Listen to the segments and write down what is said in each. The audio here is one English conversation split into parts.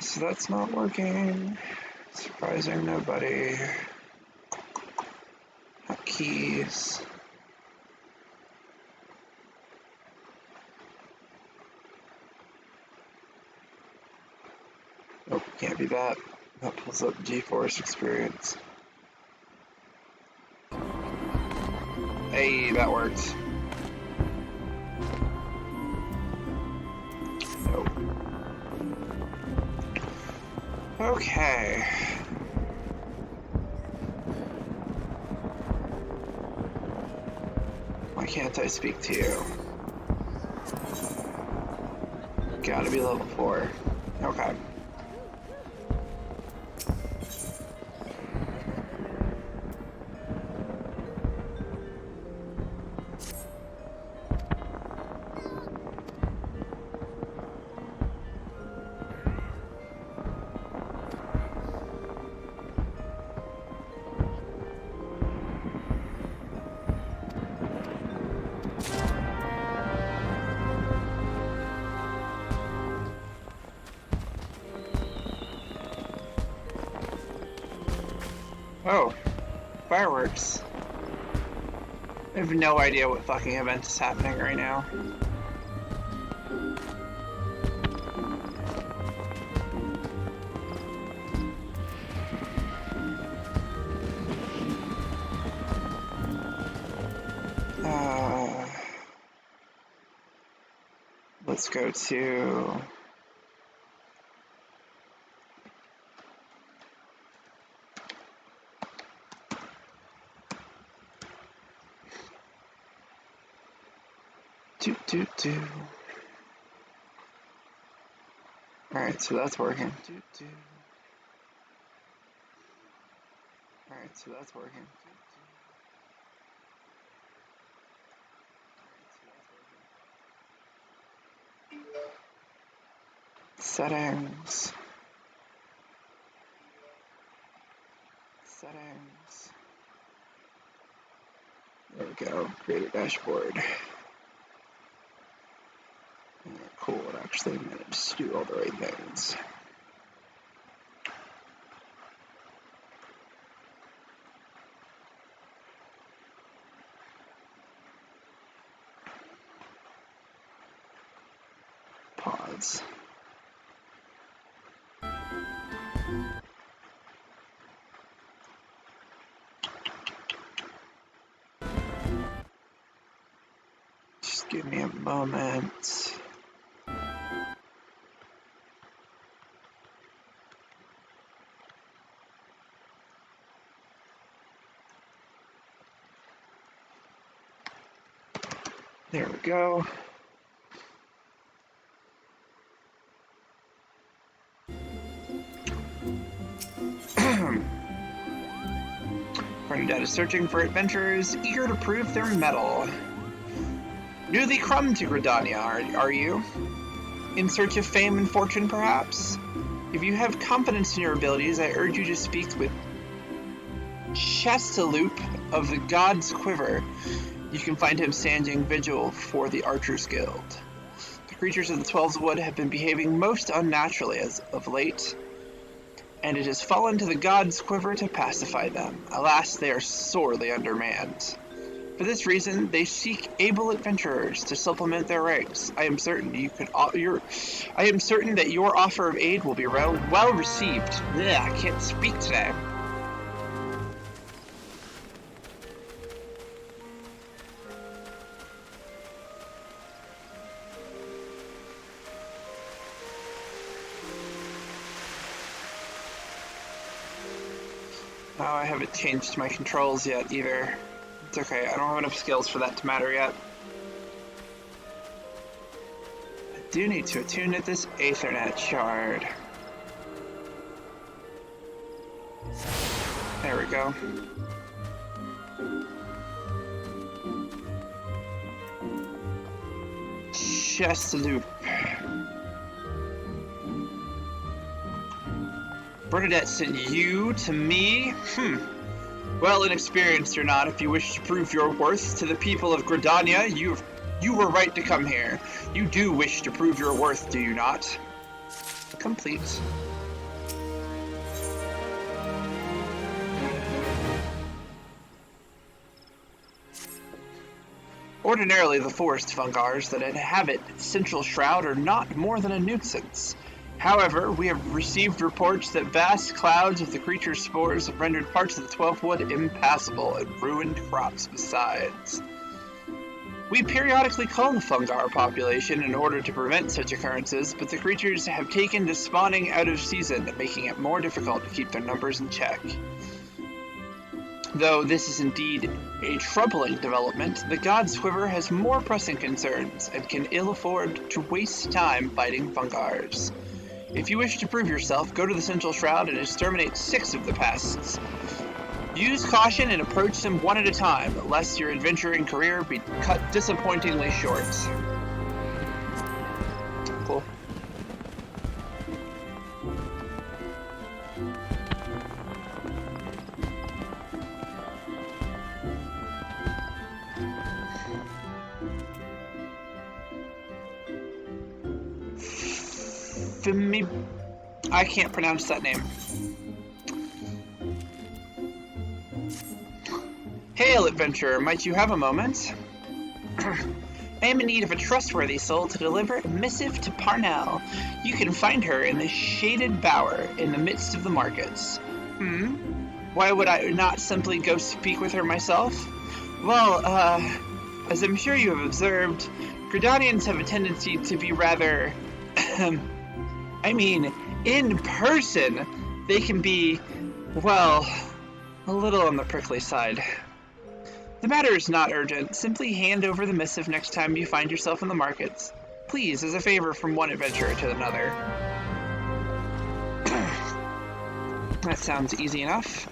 So that's not working. Surprising nobody. Keys. Nope, can't be that. That pulls up GeForce experience. Hey, that worked. Nope. Okay. Why can't I speak to you? Gotta be level 4. Okay. Oh, fireworks. I have no idea what fucking event is happening right now. Let's go to... Alright, so that's working. Alright, so that's working. Settings. There we go. Create a dashboard. Yeah, cool, it actually managed to do all the right things. Pause. Just give me a moment. There we go. Bernadette is searching for adventurers eager to prove their mettle. Newly come to Gridania, are you? In search of fame and fortune, perhaps? If you have confidence in your abilities, I urge you to speak with Chestaloop of the God's Quiver. You can find him standing vigil for the Archers Guild. The creatures of the Twelves Wood have been behaving most unnaturally as of late, and it has fallen to the God's Quiver to pacify them. Alas, they are sorely undermanned. For this reason, they seek able adventurers to supplement their ranks. I am certain that your offer of aid will be well received. Ugh, I can't speak today. Oh, I haven't changed my controls yet either. It's okay, I don't have enough skills for that to matter yet. I do need to attune to this Aethernet shard. There we go. Chestaloop. Bernadette sent you to me? Well, inexperienced or not, if you wish to prove your worth to the people of Gridania, you were right to come here. You do wish to prove your worth, do you not? complete. Ordinarily, the forest fungars that inhabit Central Shroud are not more than a nuisance. However, we have received reports that vast clouds of the creature's spores have rendered parts of the 12th Wood impassable and ruined crops besides. We periodically cull the fungar population in order to prevent such occurrences, but the creatures have taken to spawning out of season, making it more difficult to keep their numbers in check. Though this is indeed a troubling development, the God's Quiver has more pressing concerns and can ill afford to waste time fighting fungars. If you wish to prove yourself, go to the Central Shroud and exterminate 6 of the pests. Use caution and approach them one at a time, lest your adventuring career be cut disappointingly short. Cool. I can't pronounce that name. Hail, adventurer, might you have a moment? I am in need of a trustworthy soul to deliver a missive to Parnell. You can find her in the shaded bower in the midst of the markets. Why would I not simply go speak with her myself? Well, as I'm sure you have observed, Gridanians have a tendency to be rather... I mean, in person, they can be, well, a little on the prickly side. The matter is not urgent. Simply hand over the missive next time you find yourself in the markets. Please, as a favor from one adventurer to another. That sounds easy enough.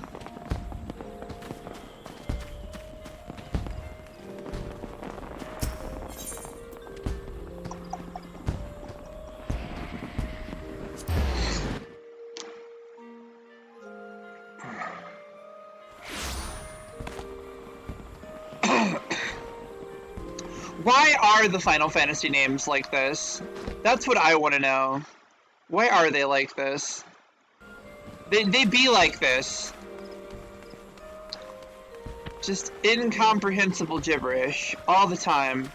Why are the Final Fantasy names like this? That's what I want to know. Why are they like this? They be like this. Just incomprehensible gibberish all the time.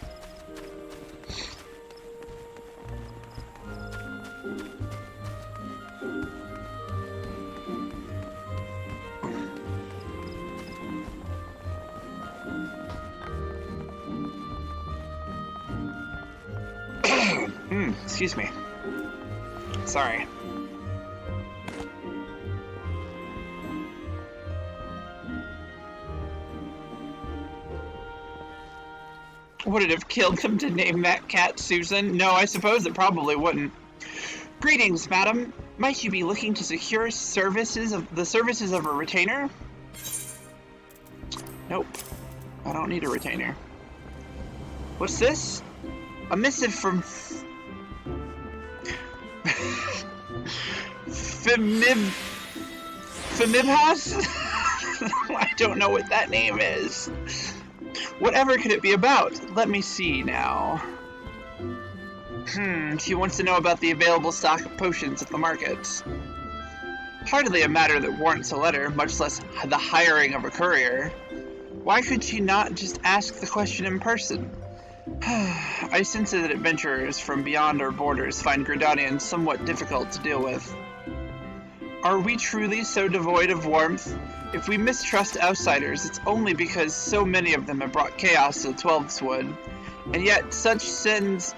Excuse me. Sorry. Would it have killed them to name that cat Susan? No, I suppose it probably wouldn't. Greetings, madam. Might you be looking to secure the services of a retainer? Nope. I don't need a retainer. What's this? A missive from Famibhas? I don't know what that name is. Whatever could it be about? Let me see now. She wants to know about the available stock of potions at the markets. Hardly a matter that warrants a letter, much less the hiring of a courier. Why could she not just ask the question in person? I sense that adventurers from beyond our borders find Gridanians somewhat difficult to deal with. Are we truly so devoid of warmth? If we mistrust outsiders, it's only because so many of them have brought chaos to the 12th Wood, and yet such sins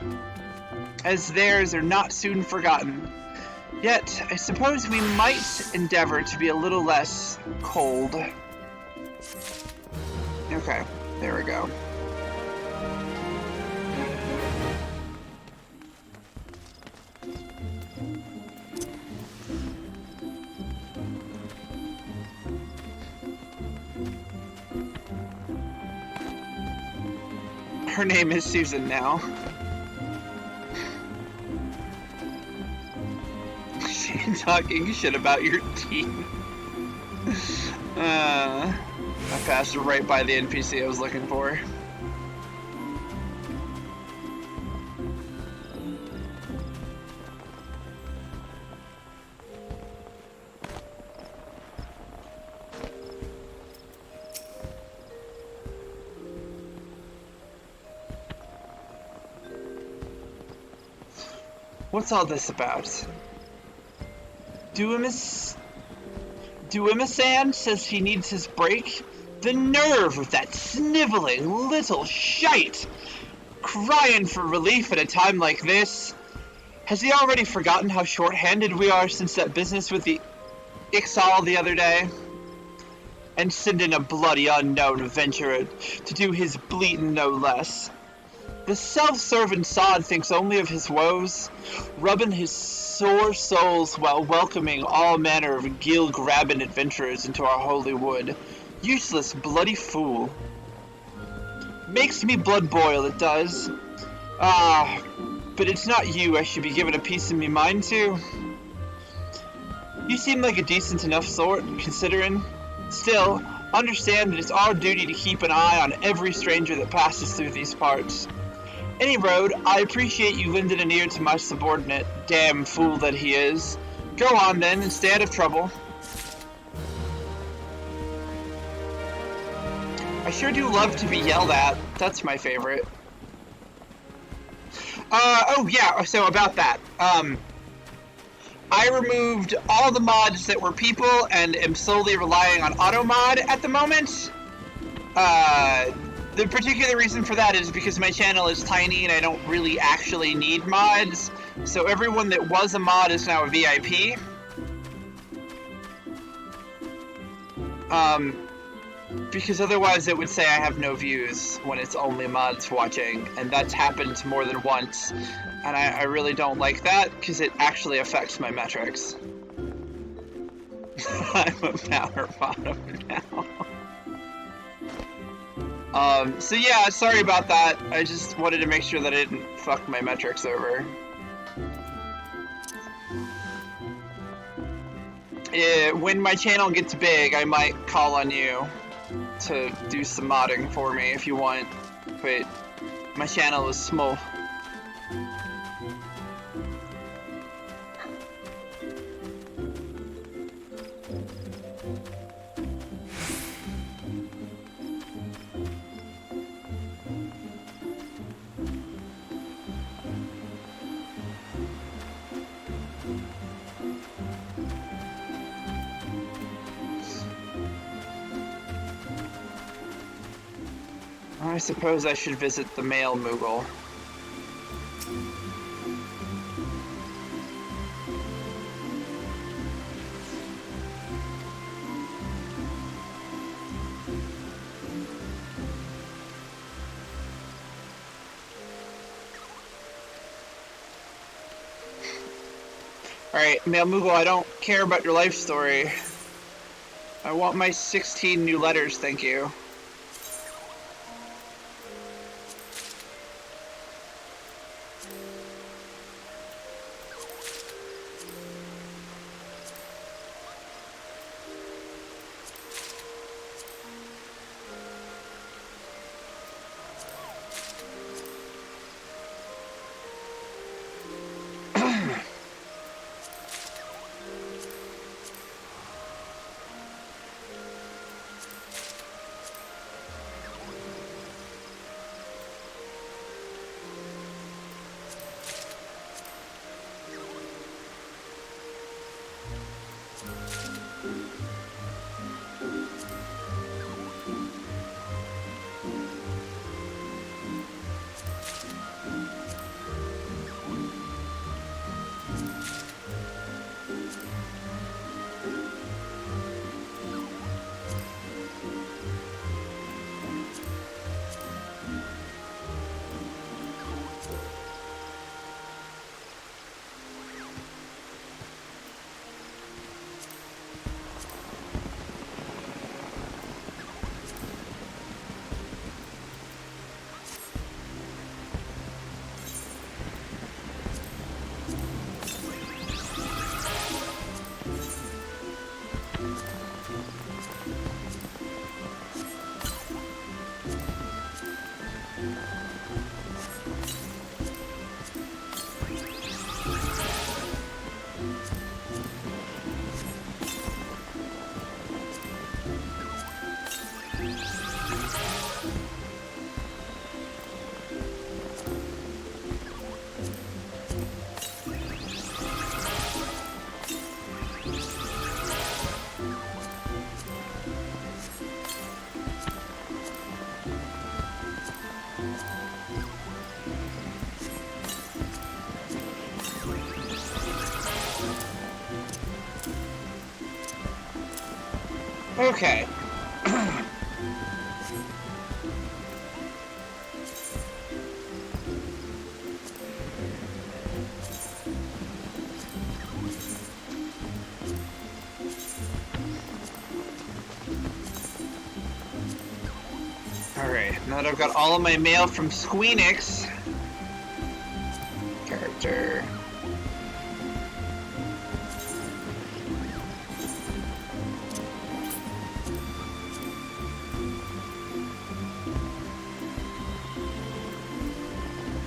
as theirs are not soon forgotten. Yet, I suppose we might endeavor to be a little less cold. Okay, there we go. Her name is Susan now. She's talking shit about your team. I passed right by the NPC I was looking for. What's all this about? Duimisan says he needs his break? The nerve of that sniveling little shite! Crying for relief at a time like this. Has he already forgotten how short-handed we are since that business with the Ixal the other day? And send in a bloody unknown adventurer to do his bleating no less. The self-serving sod thinks only of his woes, rubbing his sore soles while welcoming all manner of gill-grabbing adventurers into our holy wood. Useless bloody fool. Makes me blood boil, it does. Ah, but it's not you I should be giving a piece of me mind to. You seem like a decent enough sort, considering. Still, understand that it's our duty to keep an eye on every stranger that passes through these parts. Any road, I appreciate you lending an ear to my subordinate, damn fool that he is. Go on then, and stay out of trouble. I sure do love to be yelled at. That's my favorite. Oh yeah, so about that. I removed all the mods that were people and am solely relying on auto-mod at the moment. The particular reason for that is because my channel is tiny and I don't really actually need mods. So everyone that was a mod is now a VIP. Because otherwise it would say I have no views when it's only mods watching, and that's happened more than once. And I really don't like that, because it actually affects my metrics. I'm a power bottom now. So yeah, sorry about that. I just wanted to make sure that I didn't fuck my metrics over. When my channel gets big, I might call on you to do some modding for me if you want, but my channel is small. I suppose I should visit the male Moogle. Alright, male Moogle, I don't care about your life story. I want my 16 new letters, thank you. Okay. Alright, now that I've got all of my mail from Squeenix. Character.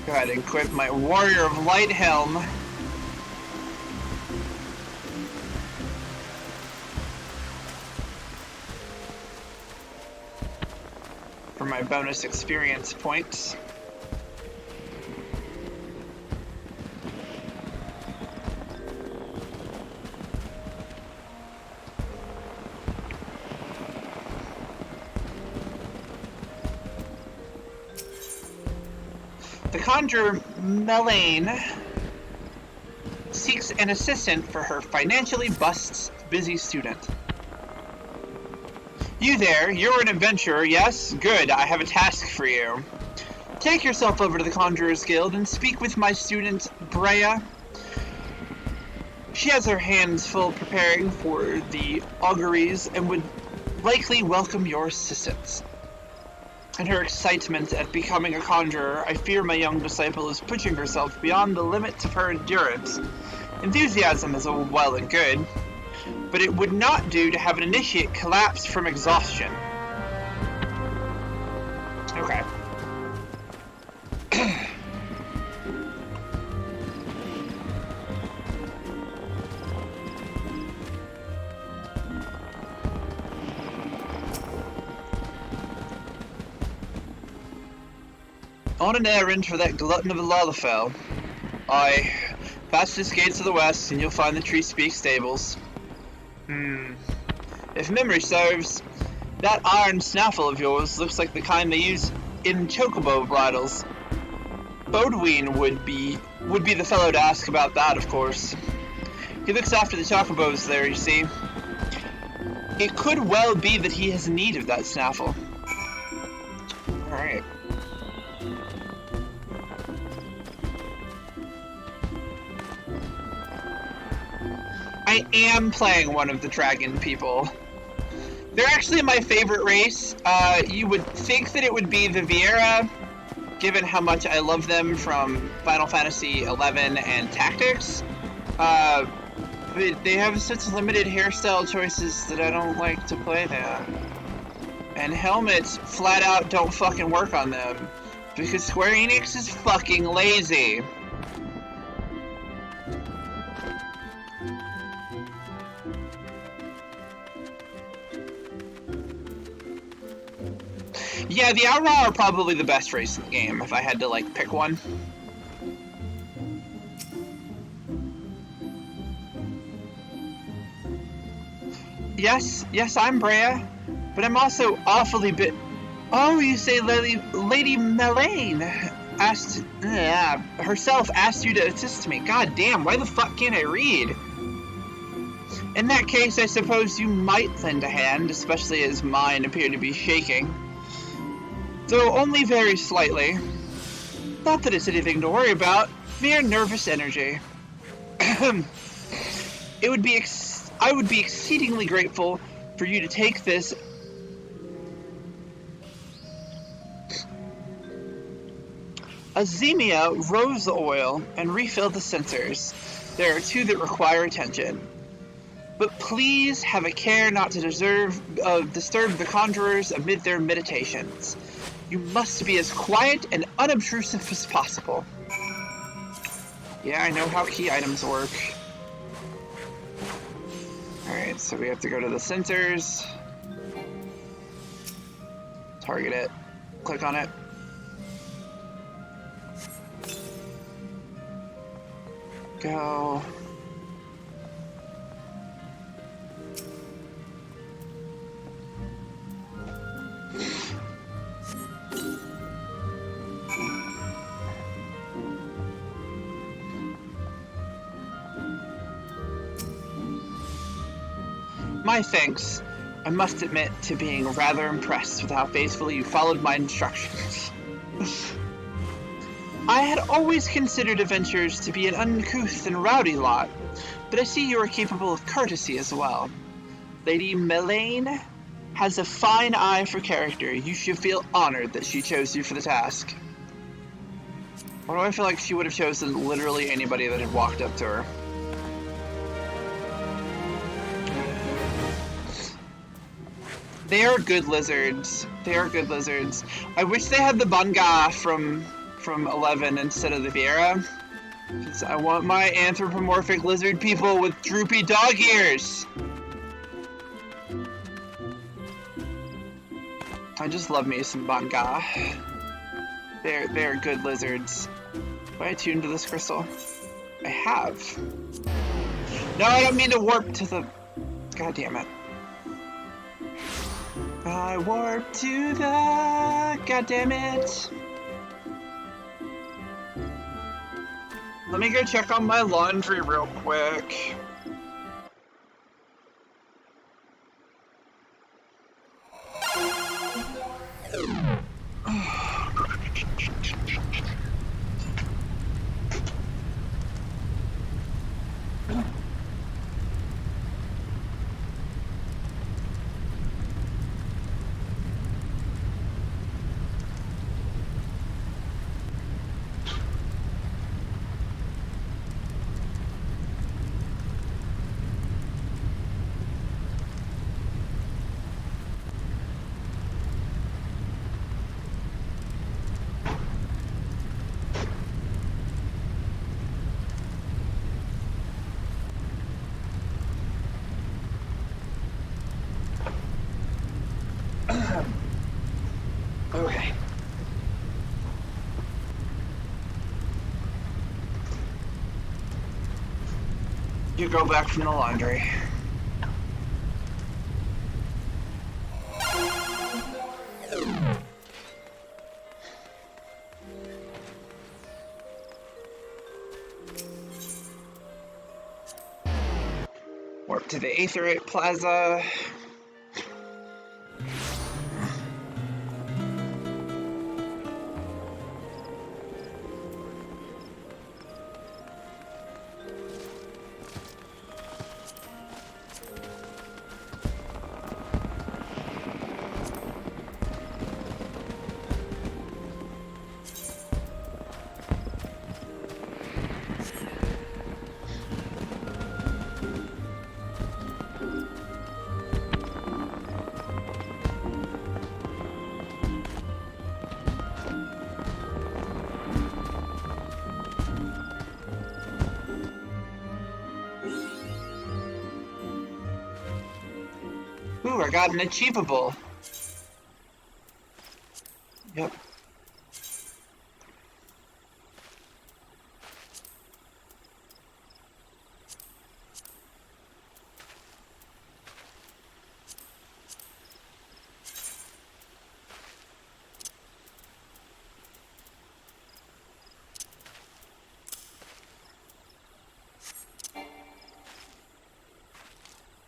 Go ahead and equip my Warrior of Light Helm. For my bonus experience points. The conjurer Melaine seeks an assistant for her financially busy student. You there, you're an adventurer, yes? Good, I have a task for you. Take yourself over to the Conjurer's Guild and speak with my student, Brea. She has her hands full preparing for the auguries and would likely welcome your assistance. In her excitement at becoming a conjurer, I fear my young disciple is pushing herself beyond the limits of her endurance. Enthusiasm is all well and good, but it would not do to have an initiate collapse from exhaustion. Okay. On an errand for that glutton of a Lalafell. Aye, past this gate to the west, and you'll find the Tree Speak stables. If memory serves, that iron snaffle of yours looks like the kind they use in chocobo bridles. Bodween would be the fellow to ask about that, of course. He looks after the chocobos there, you see. It could well be that he has need of that snaffle. Alright. I am playing one of the dragon people. They're actually my favorite race. You would think that it would be the Viera, given how much I love them from Final Fantasy XI and Tactics. But they have such limited hairstyle choices that I don't like to play them. And helmets flat out don't fucking work on them, because Square Enix is fucking lazy. Yeah, the Outlaw are probably the best race in the game, if I had to, like, pick one. Yes, I'm Brea, but I'm also awfully bit... Oh, you say Lady Melaine herself asked you to assist me. God damn, why the fuck can't I read? In that case, I suppose you might lend a hand, especially as mine appear to be shaking. Though only very slightly. Not that it's anything to worry about, mere nervous energy. I would be exceedingly grateful for you to take this Azemia rose oil and refill the censers. There are two that require attention. But please have a care not to disturb the conjurers amid their meditations. You must be as quiet and unobtrusive as possible. Yeah, I know how key items work. Alright, so we have to go to the censers. Target it. Click on it. Go. My thanks. I must admit to being rather impressed with how faithfully you followed my instructions. I had always considered adventurers to be an uncouth and rowdy lot, but I see you are capable of courtesy as well. Lady Melaine has a fine eye for character. You should feel honored that she chose you for the task. Why do I feel like she would have chosen literally anybody that had walked up to her? They are good lizards. They are good lizards. I wish they had the Bunga from 11 instead of the Viera. Because I want my anthropomorphic lizard people with droopy dog ears. I just love me some Bunga. They're good lizards. Have I attuned to this crystal? I have. No, I don't mean to warp to the... God damn it. I warp to the... God damn it. Let me go check on my laundry real quick. Okay. You go back from the laundry. Warp to the Aetherite Plaza. Ooh, I got an achievable. Yep.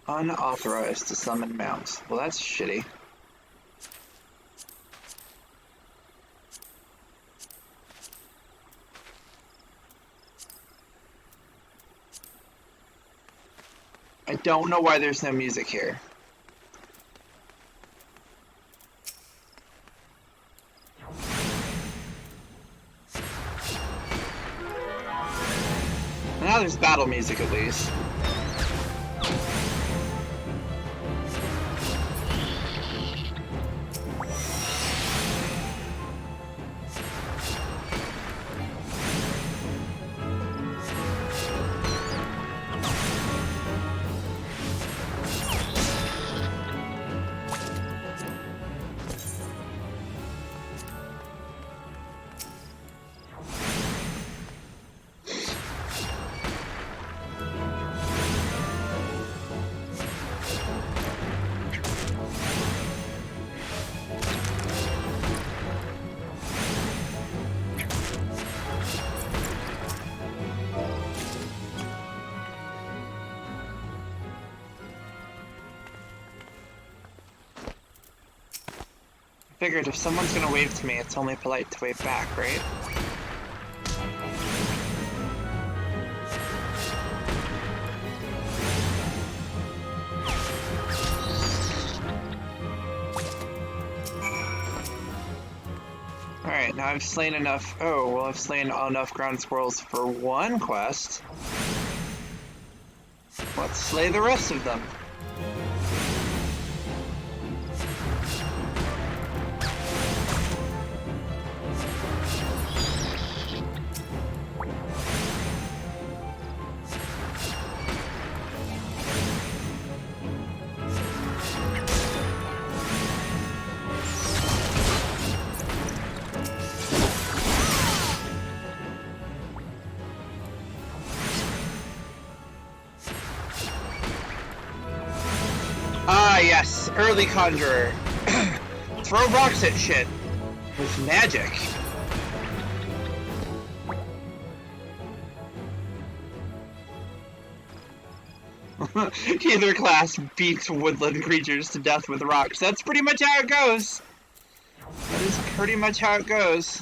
Unauthorized to summon mounts. Well, that's shitty. I don't know why there's no music here. Now there's battle music at least. Figured if someone's gonna wave to me, it's only polite to wave back, right? Alright, now I've slain enough. Oh, well, I've slain enough ground squirrels for one quest. Let's slay the rest of them. Ah, yes, early conjurer. Throw rocks at shit with magic. Either class beats woodland creatures to death with rocks. That's pretty much how it goes. That is pretty much how it goes.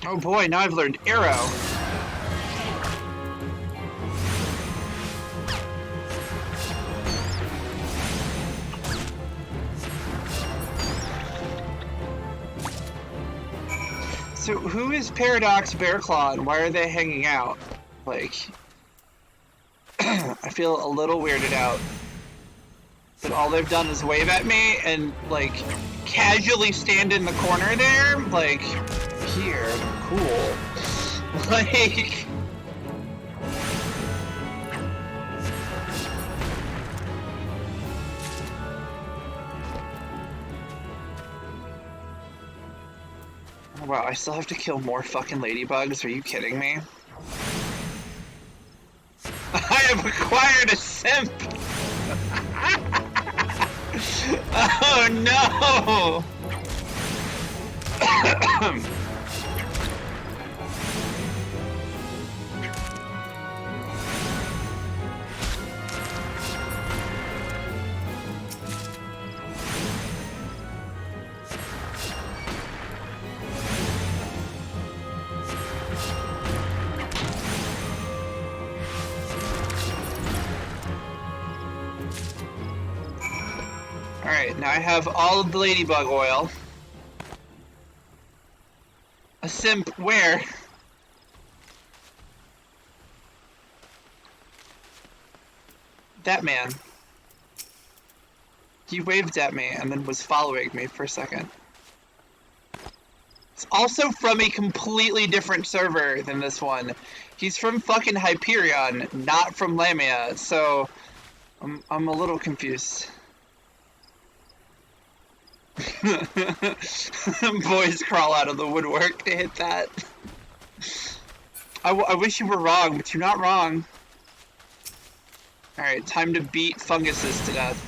Oh boy, now I've learned arrow. So who is Paradox Bearclaw and why are they hanging out? Like, I feel a little weirded out that all they've done is wave at me and, like, casually stand in the corner there. Like, here, cool. Like... Wow, I still have to kill more fucking ladybugs? Are you kidding me? I have acquired a simp! Oh no! Alright, now I have all of the ladybug oil. A simp where? That man. He waved at me and then was following me for a second. It's also from a completely different server than this one. He's from fucking Hyperion, not from Lamia, so I'm a little confused. Boys crawl out of the woodwork to hit that. I wish you were wrong, but you're not wrong. Alright, time to beat funguses to death.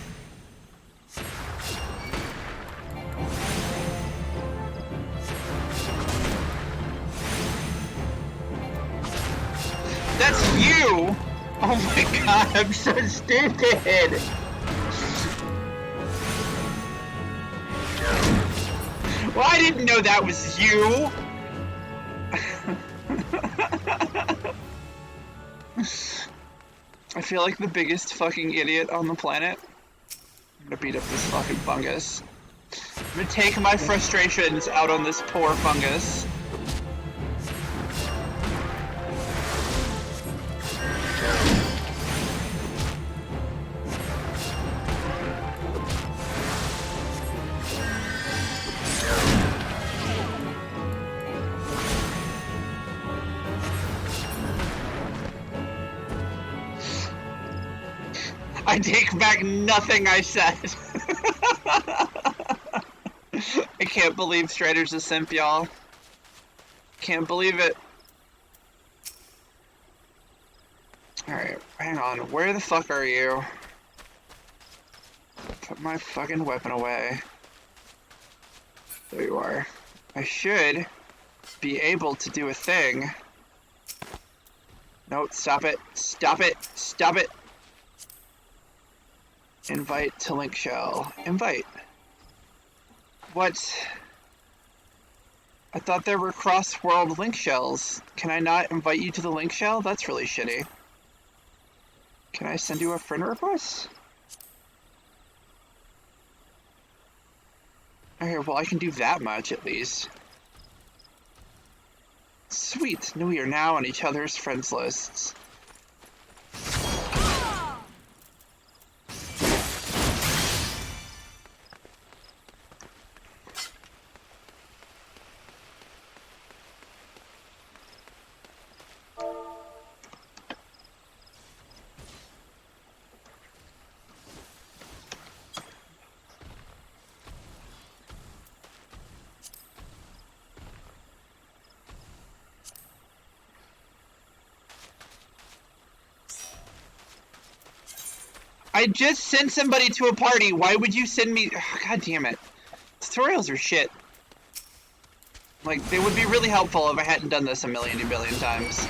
That's you! Oh my god, I'm so stupid! Well, I didn't know that was you! I feel like the biggest fucking idiot on the planet. I'm gonna beat up this fucking fungus. I'm gonna take my frustrations out on this poor fungus. I take back nothing I said. I can't believe Strider's a simp, y'all. Can't believe it. Alright, hang on. Where the fuck are you? Put my fucking weapon away. There you are. I should be able to do a thing. No, stop it. Stop it. Stop it. Invite to link shell. Invite. What? I thought there were cross-world link shells. Can I not invite you to the link shell? That's really shitty. Can I send you a friend request? Okay, well I can do that much at least. Sweet, we are now on each other's friends lists. I just sent somebody to a party. Why would you send me? Oh, God damn it. Tutorials are shit. Like, they would be really helpful if I hadn't done this a million times.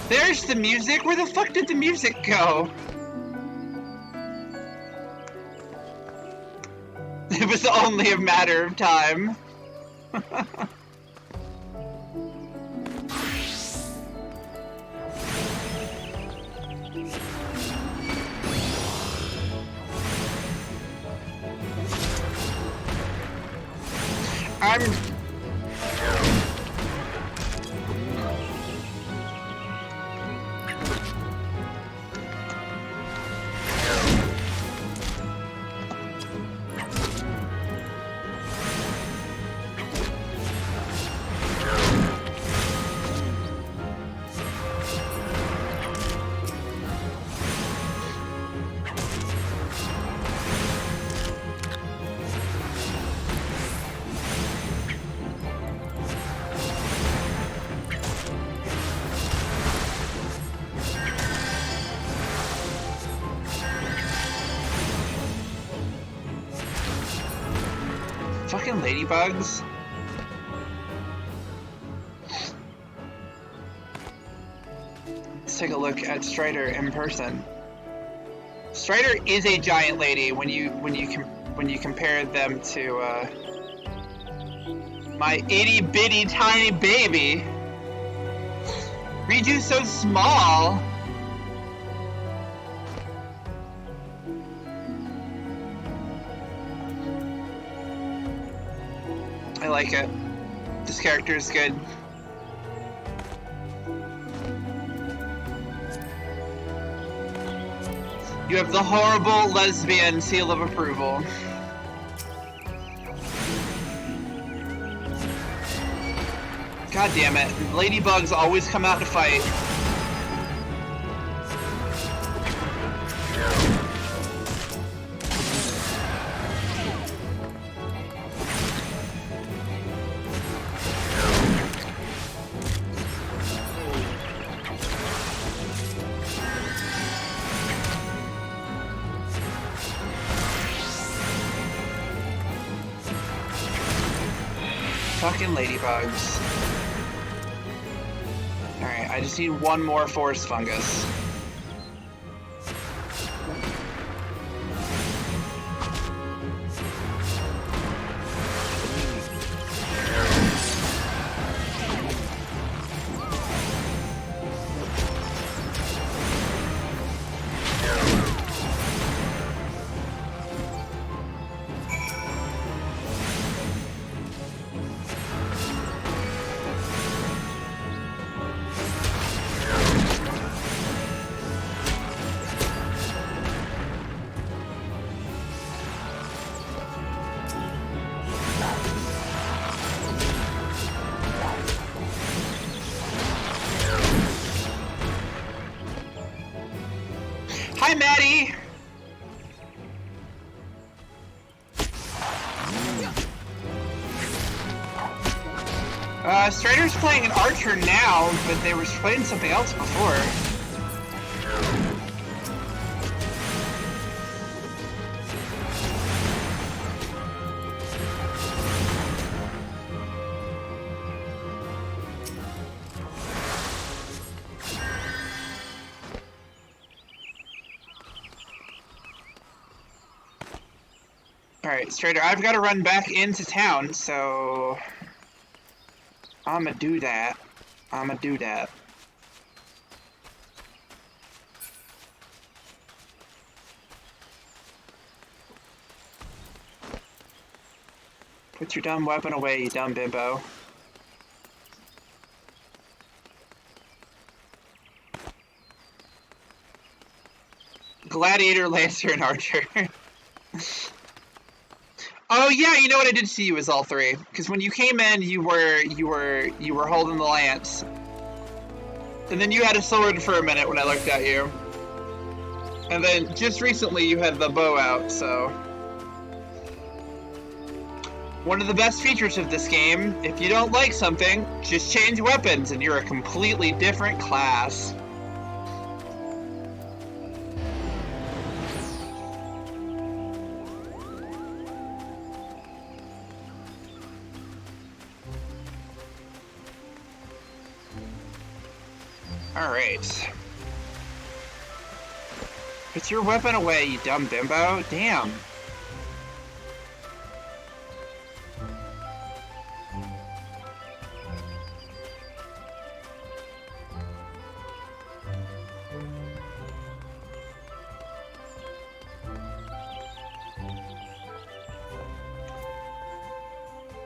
There's the music! Where the fuck did the music go? It was only a matter of time. Fucking ladybugs. Let's take a look at Strider in person. Strider is a giant lady when you compare them to my itty bitty tiny baby. Riju's so small. I like it. This character is good. You have the horrible lesbian seal of approval. God damn it. Ladybugs always come out to fight. Fucking ladybugs. Alright, I just need one more forest fungus. Maddie! Strider's playing an archer now, but they were playing something else before. Alright, Strider, I've got to run back into town, so I'ma do that. Put your dumb weapon away, you dumb bimbo. Gladiator, Lancer, and Archer. Oh yeah, you know what? I did see you as all three. Because when you came in, you were holding the lance, and then you had a sword for a minute when I looked at you, and then just recently you had the bow out. So one of the best features of this game, if you don't like something, just change weapons, and you're a completely different class. Alright. Put your weapon away, you dumb bimbo. Damn.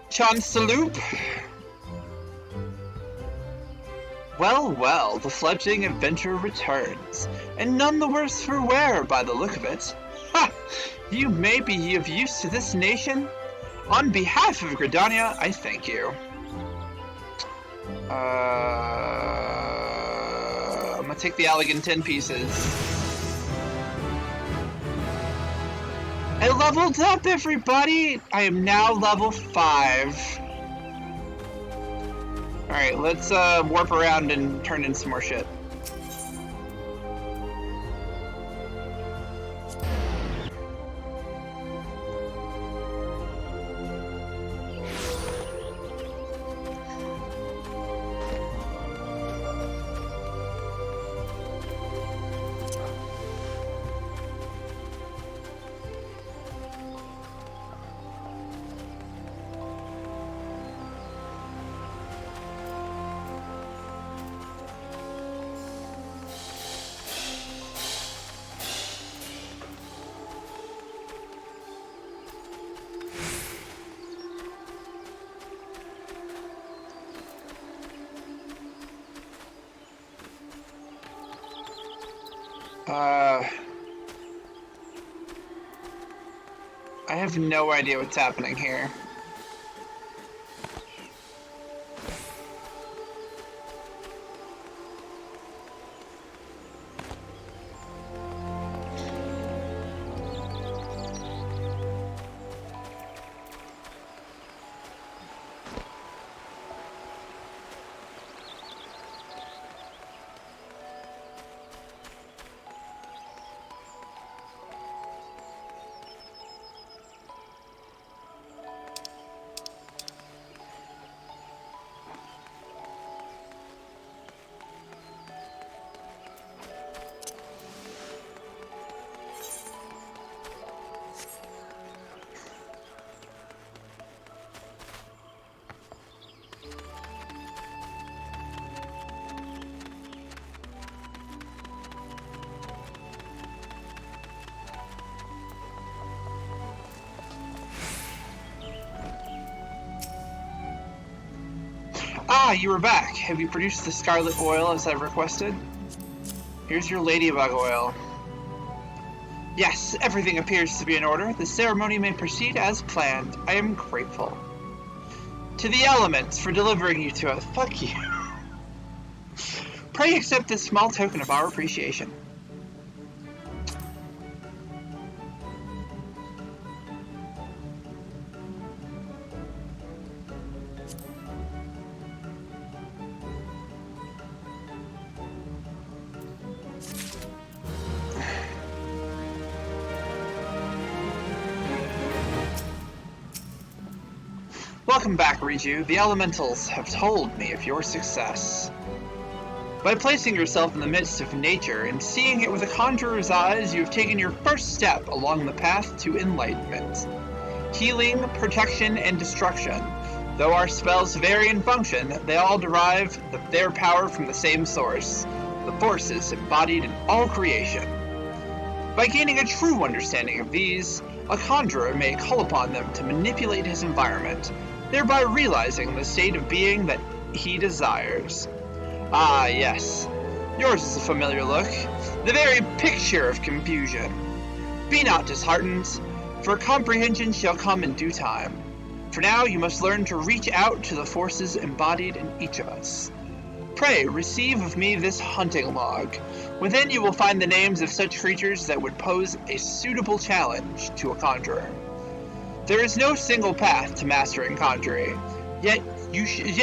Chancellor. Well, well, the fledgling adventurer returns, and none the worse for wear by the look of it. Ha! You may be of use to this nation. On behalf of Gridania, I thank you. I'm gonna take the elegant 10 pieces. I leveled up, everybody! I am now level 5. Alright, let's warp around and turn in some more shit. I have no idea what's happening here. Ah, you were back. Have you produced the scarlet oil as I've requested? Here's your ladybug oil. Yes, everything appears to be in order. The ceremony may proceed as planned. I am grateful. To the elements for delivering you to us. Fuck you. Pray accept this small token of our appreciation. Welcome back, Riju. The elementals have told me of your success. By placing yourself in the midst of nature and seeing it with a conjurer's eyes, you have taken your first step along the path to enlightenment. Healing, protection, and destruction. Though our spells vary in function, they all derive their power from the same source, the forces embodied in all creation. By gaining a true understanding of these, a conjurer may call upon them to manipulate his environment, thereby realizing the state of being that he desires. Ah, yes. Yours is a familiar look, the very picture of confusion. Be not disheartened, for comprehension shall come in due time. For now, you must learn to reach out to the forces embodied in each of us. Pray, receive of me this hunting log. Within you will find the names of such creatures that would pose a suitable challenge to a conjurer. There is no single path to mastering conjuring, yet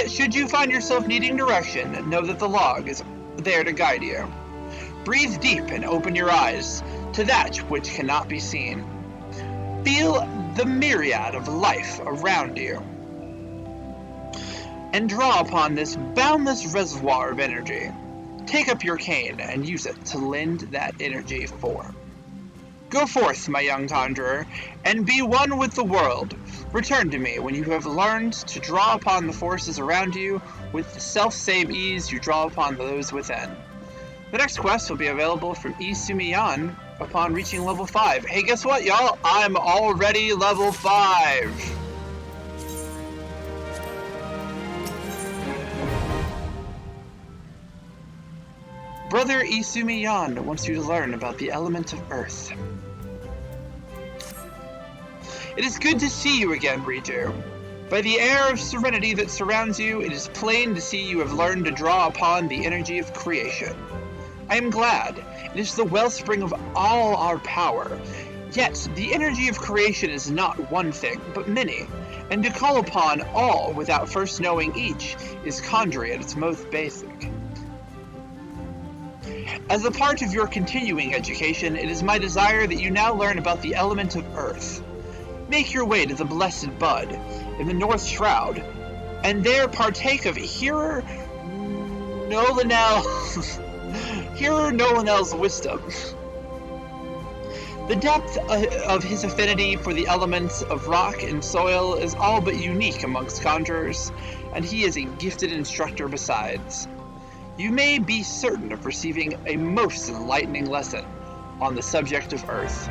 should you find yourself needing direction, know that the log is there to guide you. Breathe deep and open your eyes to that which cannot be seen. Feel the myriad of life around you, and draw upon this boundless reservoir of energy. Take up your cane and use it to lend that energy form. Go forth, my young conjurer, and be one with the world. Return to me when you have learned to draw upon the forces around you with the self-same ease you draw upon those within. The next quest will be available from Isumiyan upon reaching level 5. Hey, guess what, y'all? I'm already level 5! Brother Isumiyan wants you to learn about the element of earth. It is good to see you again, Riju. By the air of serenity that surrounds you, it is plain to see you have learned to draw upon the energy of creation. I am glad. It is the wellspring of all our power. Yet, the energy of creation is not one thing, but many, and to call upon all without first knowing each is conjuring at its most basic. As a part of your continuing education, it is my desire that you now learn about the element of earth. Make your way to the Blessed Bud in the North Shroud, and there partake of Hearer Nolanel's wisdom. The depth of his affinity for the elements of rock and soil is all but unique amongst conjurers, and he is a gifted instructor besides. You may be certain of receiving a most enlightening lesson on the subject of earth.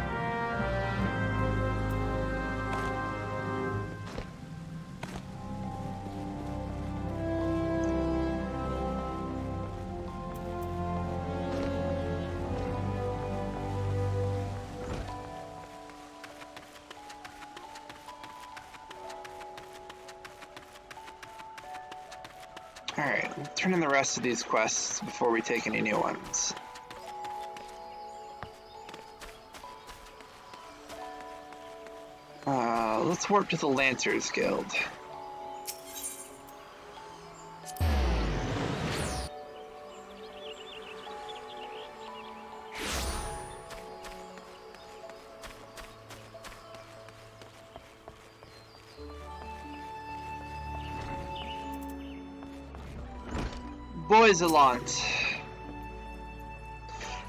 Alright, turn in the rest of these quests before we take any new ones. Let's warp to the Lancers Guild. Boiselant.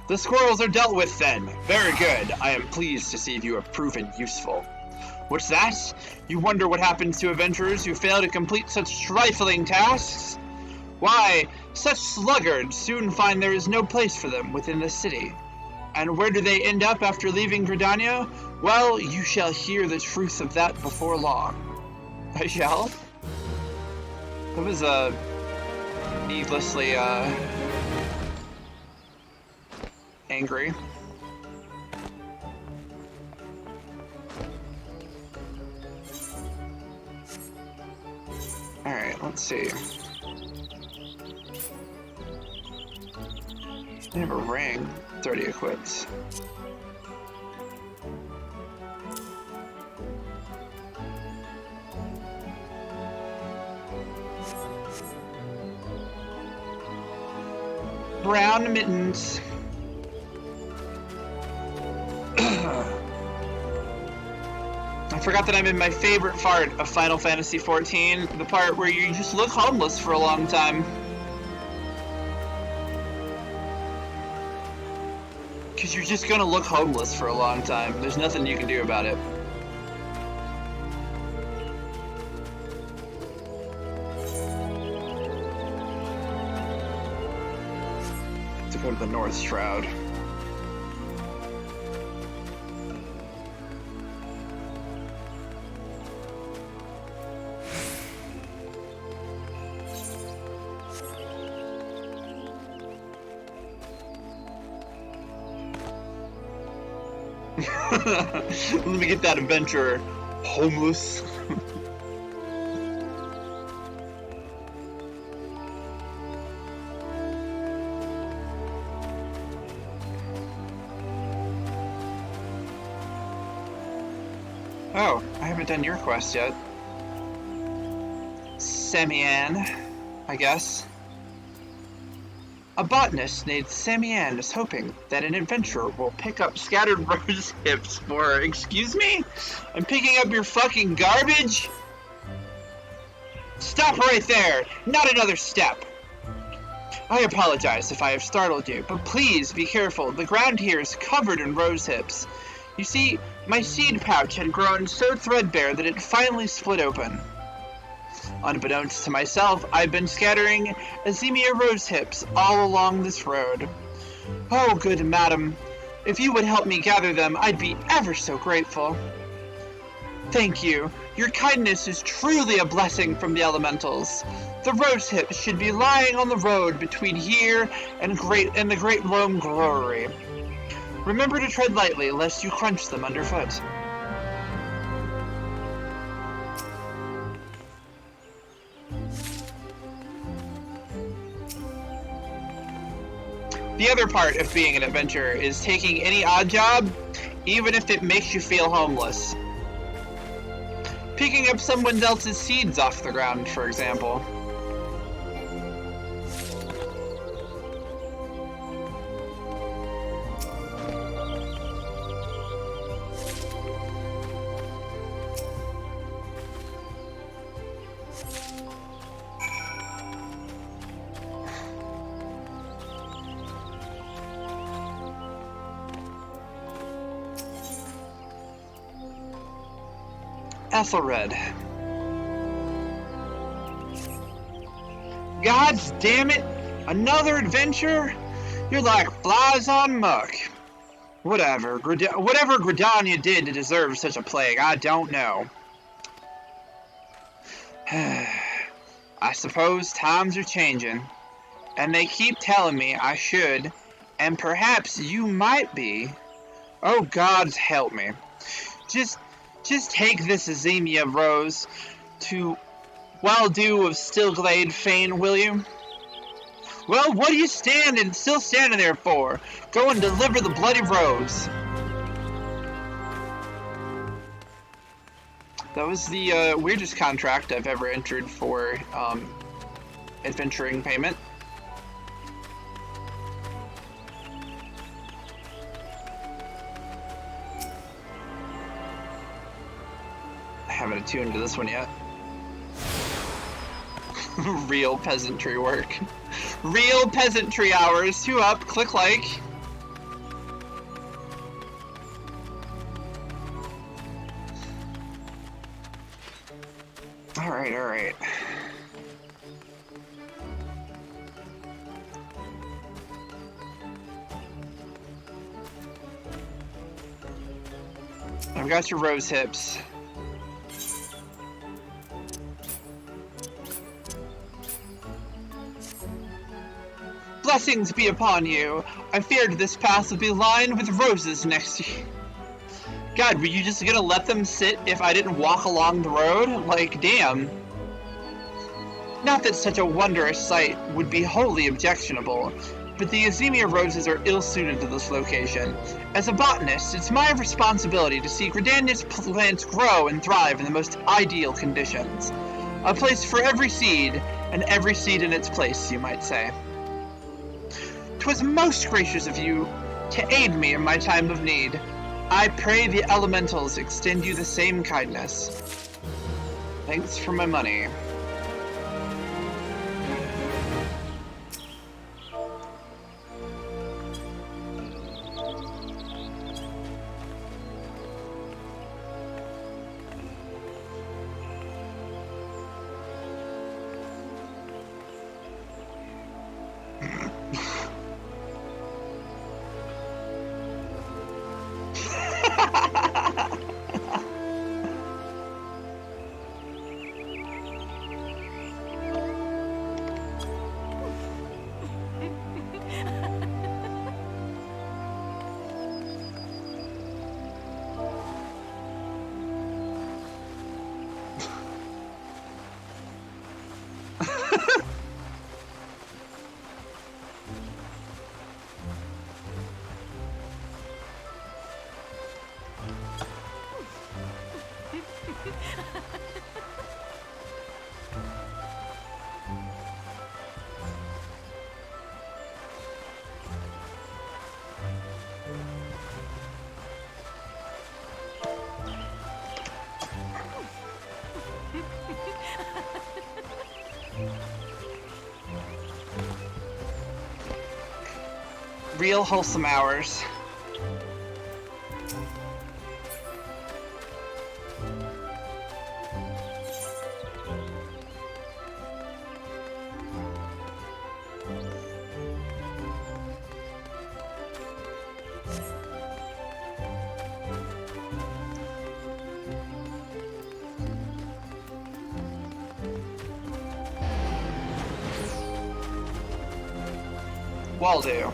The squirrels are dealt with then. Very good. I am pleased to see you have proven useful. What's that? You wonder what happens to adventurers who fail to complete such trifling tasks? Why, such sluggards soon find there is no place for them within the city. And where do they end up after leaving Gridania? Well, you shall hear the truth of that before long. I shall? That was needlessly angry. Alright, let's see. I have a ring. It's already equipped. Brown mittens. I forgot that I'm in my favorite part of Final Fantasy XIV, the part where you just look homeless for a long time. Because you're just gonna look homeless for a long time. There's nothing you can do about it. To go to the North Shroud. Let me get that adventurer. Homeless. Oh, I haven't done your quest yet. Semian, I guess. A botanist named Semian is hoping that an adventurer will pick up scattered rose hips for... Excuse me? I'm picking up your fucking garbage? Stop right there! Not another step! I apologize if I have startled you, but please be careful. The ground here is covered in rose hips. You see, my seed pouch had grown so threadbare that it finally split open. Unbeknownst to myself, I've been scattering Azemia rose hips all along this road. Oh, good madam, if you would help me gather them, I'd be ever so grateful. Thank you. Your kindness is truly a blessing from the elementals. The rose hips should be lying on the road between here and the Great Loam Glory. Remember to tread lightly, lest you crunch them underfoot. The other part of being an adventurer is taking any odd job, even if it makes you feel homeless. Picking up someone else's seeds off the ground, for example. Ethelred. God damn it! Another adventure? You're like flies on muck. Whatever Gridania did to deserve such a plague, I don't know. I suppose times are changing, and they keep telling me I should, and perhaps you might be. Oh, God help me. Just take this Azemia rose to Waldew of Stillglade Fane, will you? Well, what are you still standing there for? Go and deliver the bloody rose. That was the weirdest contract I've ever entered for adventuring payment. I haven't attuned to this one yet. Real peasantry work. Real peasantry hours. 2 up. Click like. Alright, alright. I've got your rose hips. Blessings be upon you. I feared this path would be lined with roses next year. God, were you just gonna let them sit if I didn't walk along the road? Like, damn. Not that such a wondrous sight would be wholly objectionable, but the Azemia roses are ill-suited to this location. As a botanist, it's my responsibility to see Gridania's plants grow and thrive in the most ideal conditions. A place for every seed, and every seed in its place, you might say. 'Twas most gracious of you to aid me in my time of need. I pray the elementals extend you the same kindness. Thanks for my money. Real wholesome hours. Waldo.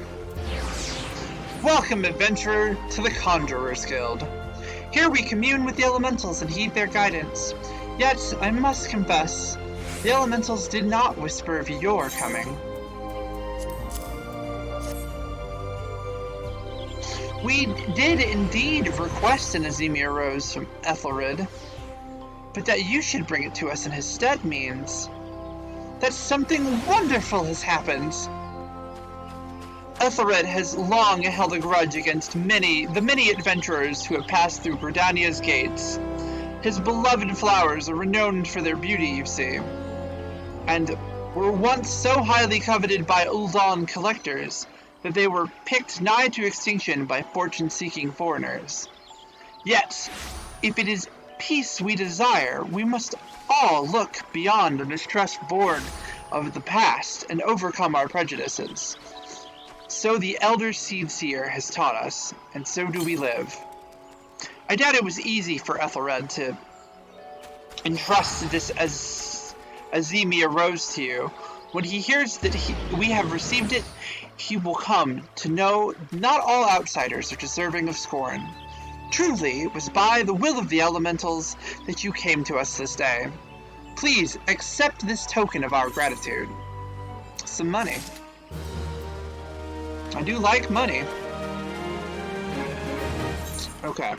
Welcome, adventurer, to the Conjurer's Guild. Here we commune with the elementals and heed their guidance. Yet, I must confess, the elementals did not whisper of your coming. We did indeed request an Azimia rose from Ethelred, but that you should bring it to us in his stead means that something wonderful has happened. Ethelred has long held a grudge against the many adventurers who have passed through Gridania's gates. His beloved flowers are renowned for their beauty, you see, and were once so highly coveted by Uldan collectors that they were picked nigh to extinction by fortune-seeking foreigners. Yet, if it is peace we desire, we must all look beyond the distrust born of the past and overcome our prejudices. So the Elder Seedseer has taught us, and so do we live. I doubt it was easy for Ethelred to entrust this Azimia rose to you. When he hears that we have received it, he will come to know not all outsiders are deserving of scorn. Truly, it was by the will of the elementals that you came to us this day. Please accept this token of our gratitude. Some money. I do like money. Okay.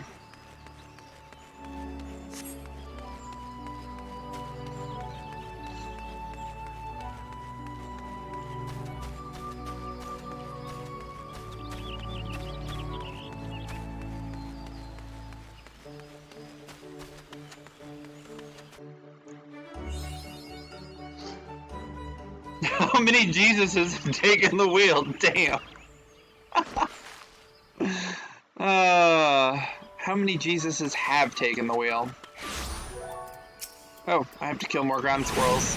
How many Jesuses have taken the wheel? Damn. How many Jesuses have taken the wheel? Oh, I have to kill more ground squirrels.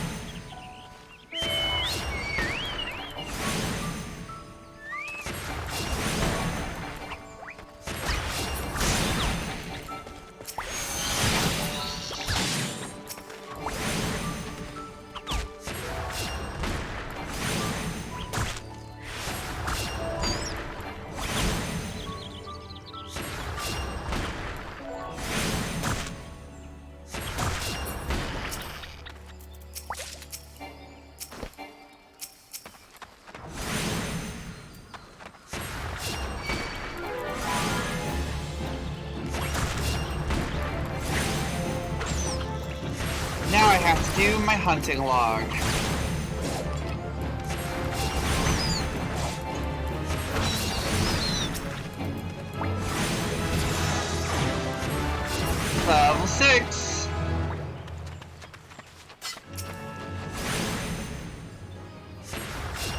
Now I have to do my hunting log. Level 6.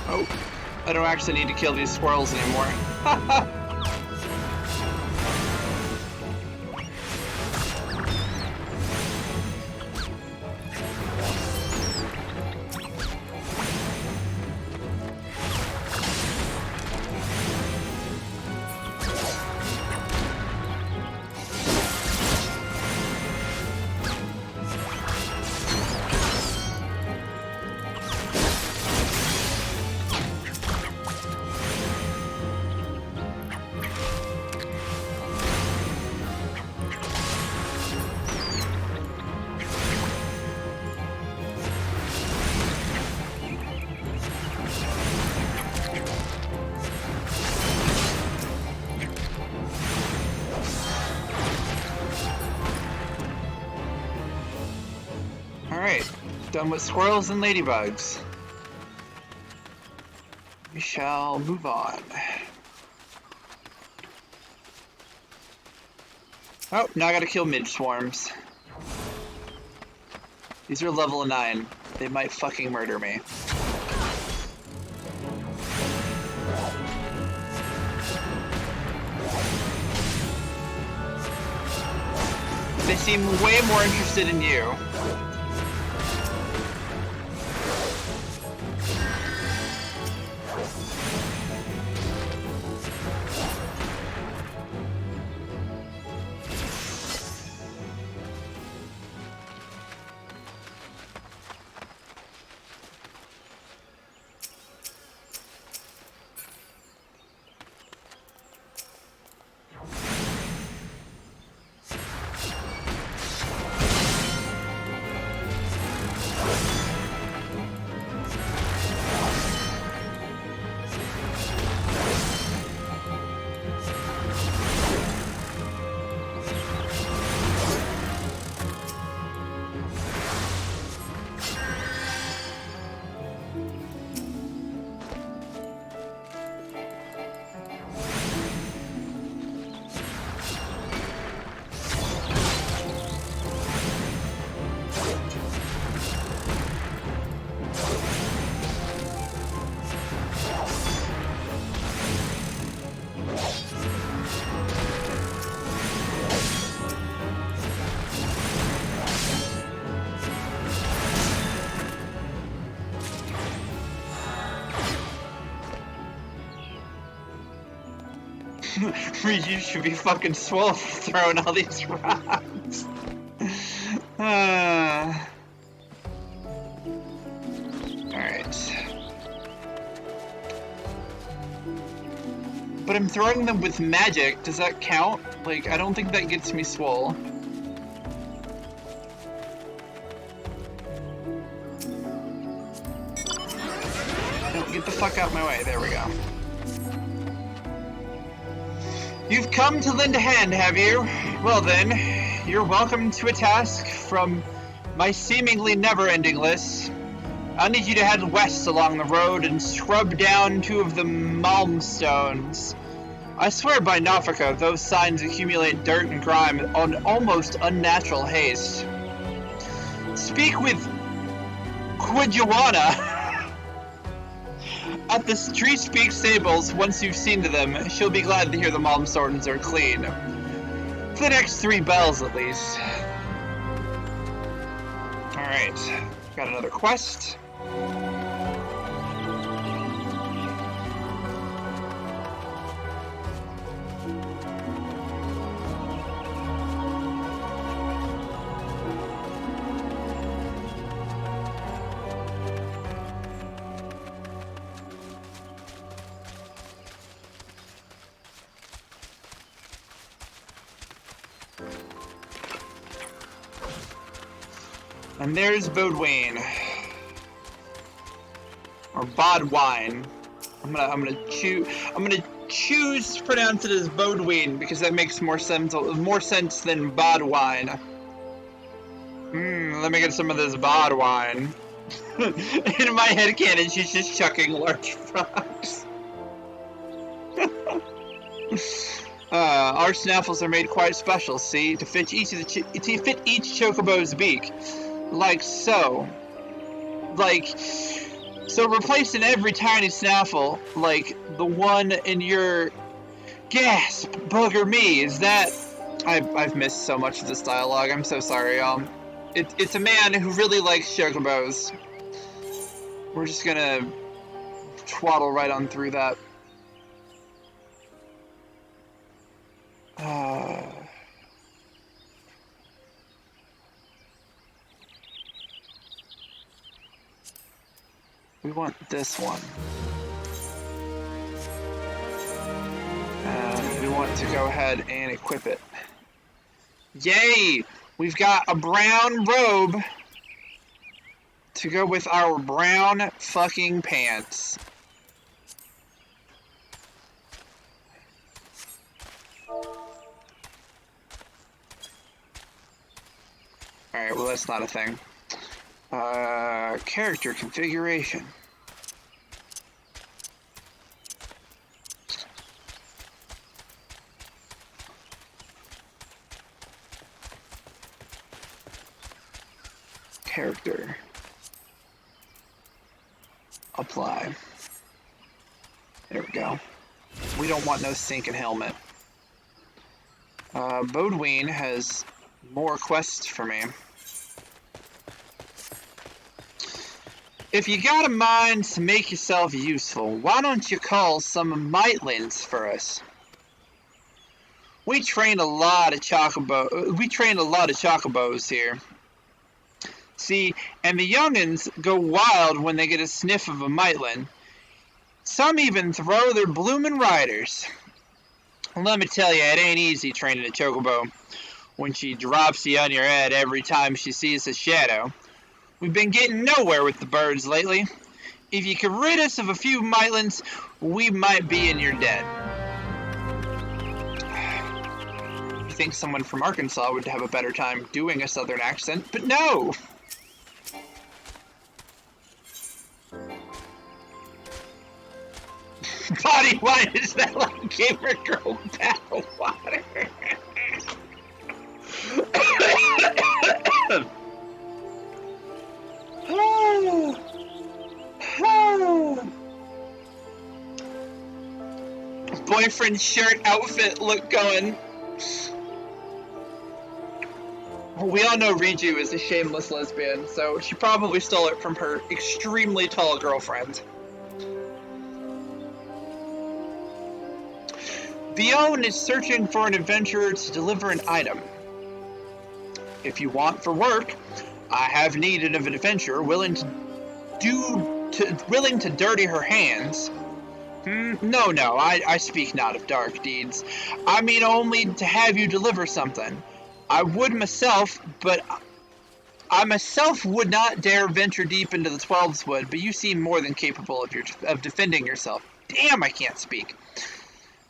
Oh, I don't actually need to kill these squirrels anymore. Alright, done with squirrels and ladybugs. We shall move on. Oh, now I gotta kill midge swarms. These are level 9. They might fucking murder me. They seem way more interested in you. You should be fucking swole for throwing all these rocks. Alright. But I'm throwing them with magic. Does that count? Like, I don't think that gets me swole. No, get the fuck out my way. There we go. You've come to lend a hand, have you? Well then, you're welcome to a task from my seemingly never-ending list. I'll need you to head west along the road and scrub down 2 of the malmstones. I swear by Nafika, those signs accumulate dirt and grime on almost unnatural haste. Speak with Quijuana at the Tree Speak stables once you've seen to them. She'll be glad to hear the malmstones are clean. For the next 3 bells, at least. Alright, got another quest. And there's Bodwayne. Or Bodwine. I'm gonna choose to pronounce it as Bodwayne because that makes more sense than Bodwine. Let me get some of this Bodwine. In my headcanon, she's just chucking large frogs. Our snaffles are made quite special, see, to fit each chocobo's beak, like so. So replacing every tiny snaffle, like the one in your gasp, bugger me, is that... I've missed so much of this dialogue, I'm so sorry, it's a man who really likes chocobos. We're just gonna twaddle right on through that. We want this one. We want to go ahead and equip it. Yay! We've got a brown robe to go with our brown fucking pants. Alright, well that's not a thing. Character configuration. Character. Apply. There we go. We don't want no sinking helmet. Bodween has more quests for me. If you got a mind to make yourself useful, why don't you call some Mitlins for us? We train a lot of chocobos here. See, and the young'uns go wild when they get a sniff of a Mitlin. Some even throw their bloomin' riders. Let me tell you, it ain't easy training a chocobo when she drops you on your head every time she sees a shadow. We've been getting nowhere with the birds lately. If you could rid us of a few Mitlins, we might be in your debt. You think someone from Arkansas would have a better time doing a southern accent, but no! Buddy, why is that like gamer girl battle water? Boyfriend shirt outfit look going. We all know Riju is a shameless lesbian, so she probably stole it from her extremely tall girlfriend. Vione is searching for an adventurer to deliver an item. If you want for work, I have need of an adventurer willing to dirty her hands. No, I speak not of dark deeds. I mean only to have you deliver something. I would myself, but I myself would not dare venture deep into the Twelves Wood, but you seem more than capable of defending yourself. Damn, I can't speak.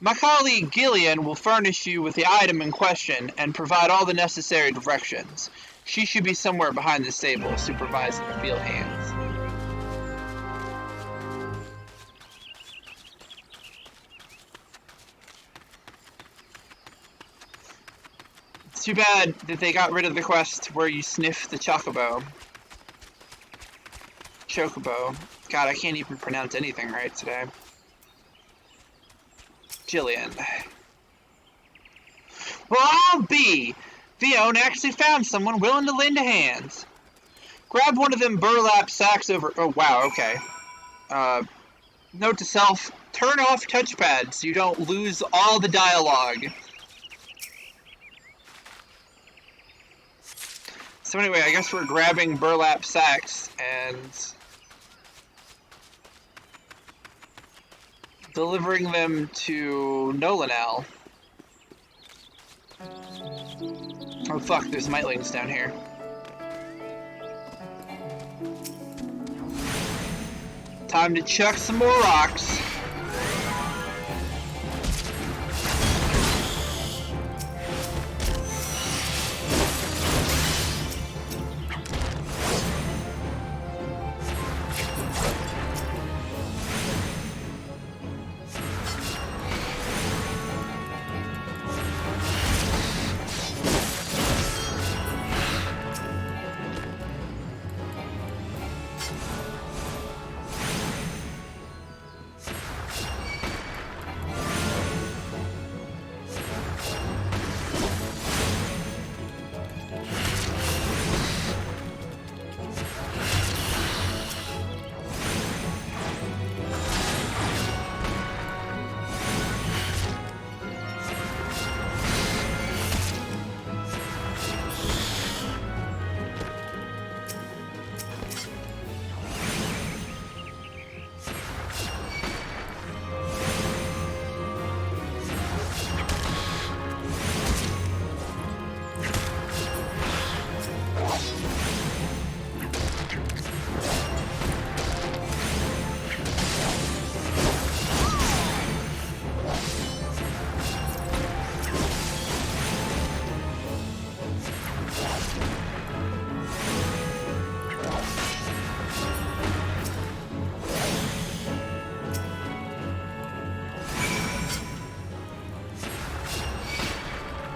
My colleague Gillian will furnish you with the item in question and provide all the necessary directions. She should be somewhere behind the stable, supervising the field hands. It's too bad that they got rid of the quest where you sniff the chocobo. Chocobo. God, I can't even pronounce anything right today. Jillian. Well, I'll be! Vione actually found someone willing to lend a hand. Grab one of them burlap sacks over... Oh, wow, okay. Note to self, turn off touchpad so you don't lose all the dialogue. So anyway, I guess we're grabbing burlap sacks and delivering them to Nolanal. Oh fuck, there's Mitlings down here. Time to chuck some more rocks.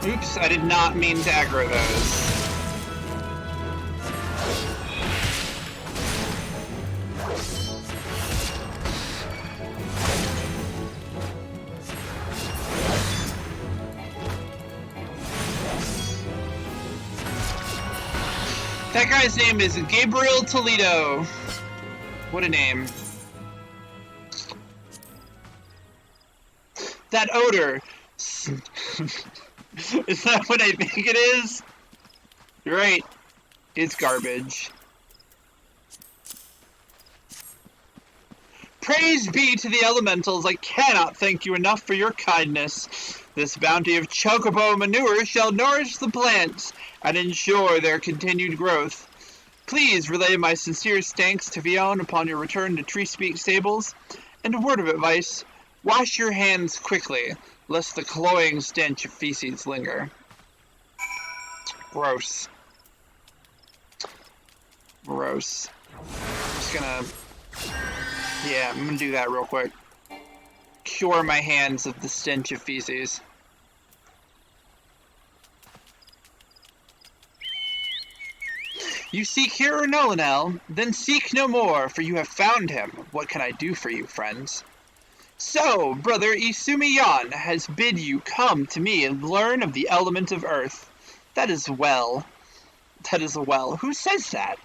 Oops, I did not mean to aggro those. That guy's name is Gabriel Toledo. What a name. That odor. Is that what I think it is? You're right. It's garbage. Praise be to the elementals. I cannot thank you enough for your kindness. This bounty of chocobo manure shall nourish the plants and ensure their continued growth. Please relay my sincerest thanks to Vion upon your return to Tree Speak Stables. And a word of advice, wash your hands quickly, lest the cloying stench of feces linger. Gross. Gross. I'm just gonna... Yeah, I'm gonna do that real quick. Cure my hands of the stench of feces. You seek hero Nolanel, then seek no more, for you have found him. What can I do for you, friends? So, brother Isumiyan has bid you come to me and learn of the element of earth. That is well. That is well. Who says that?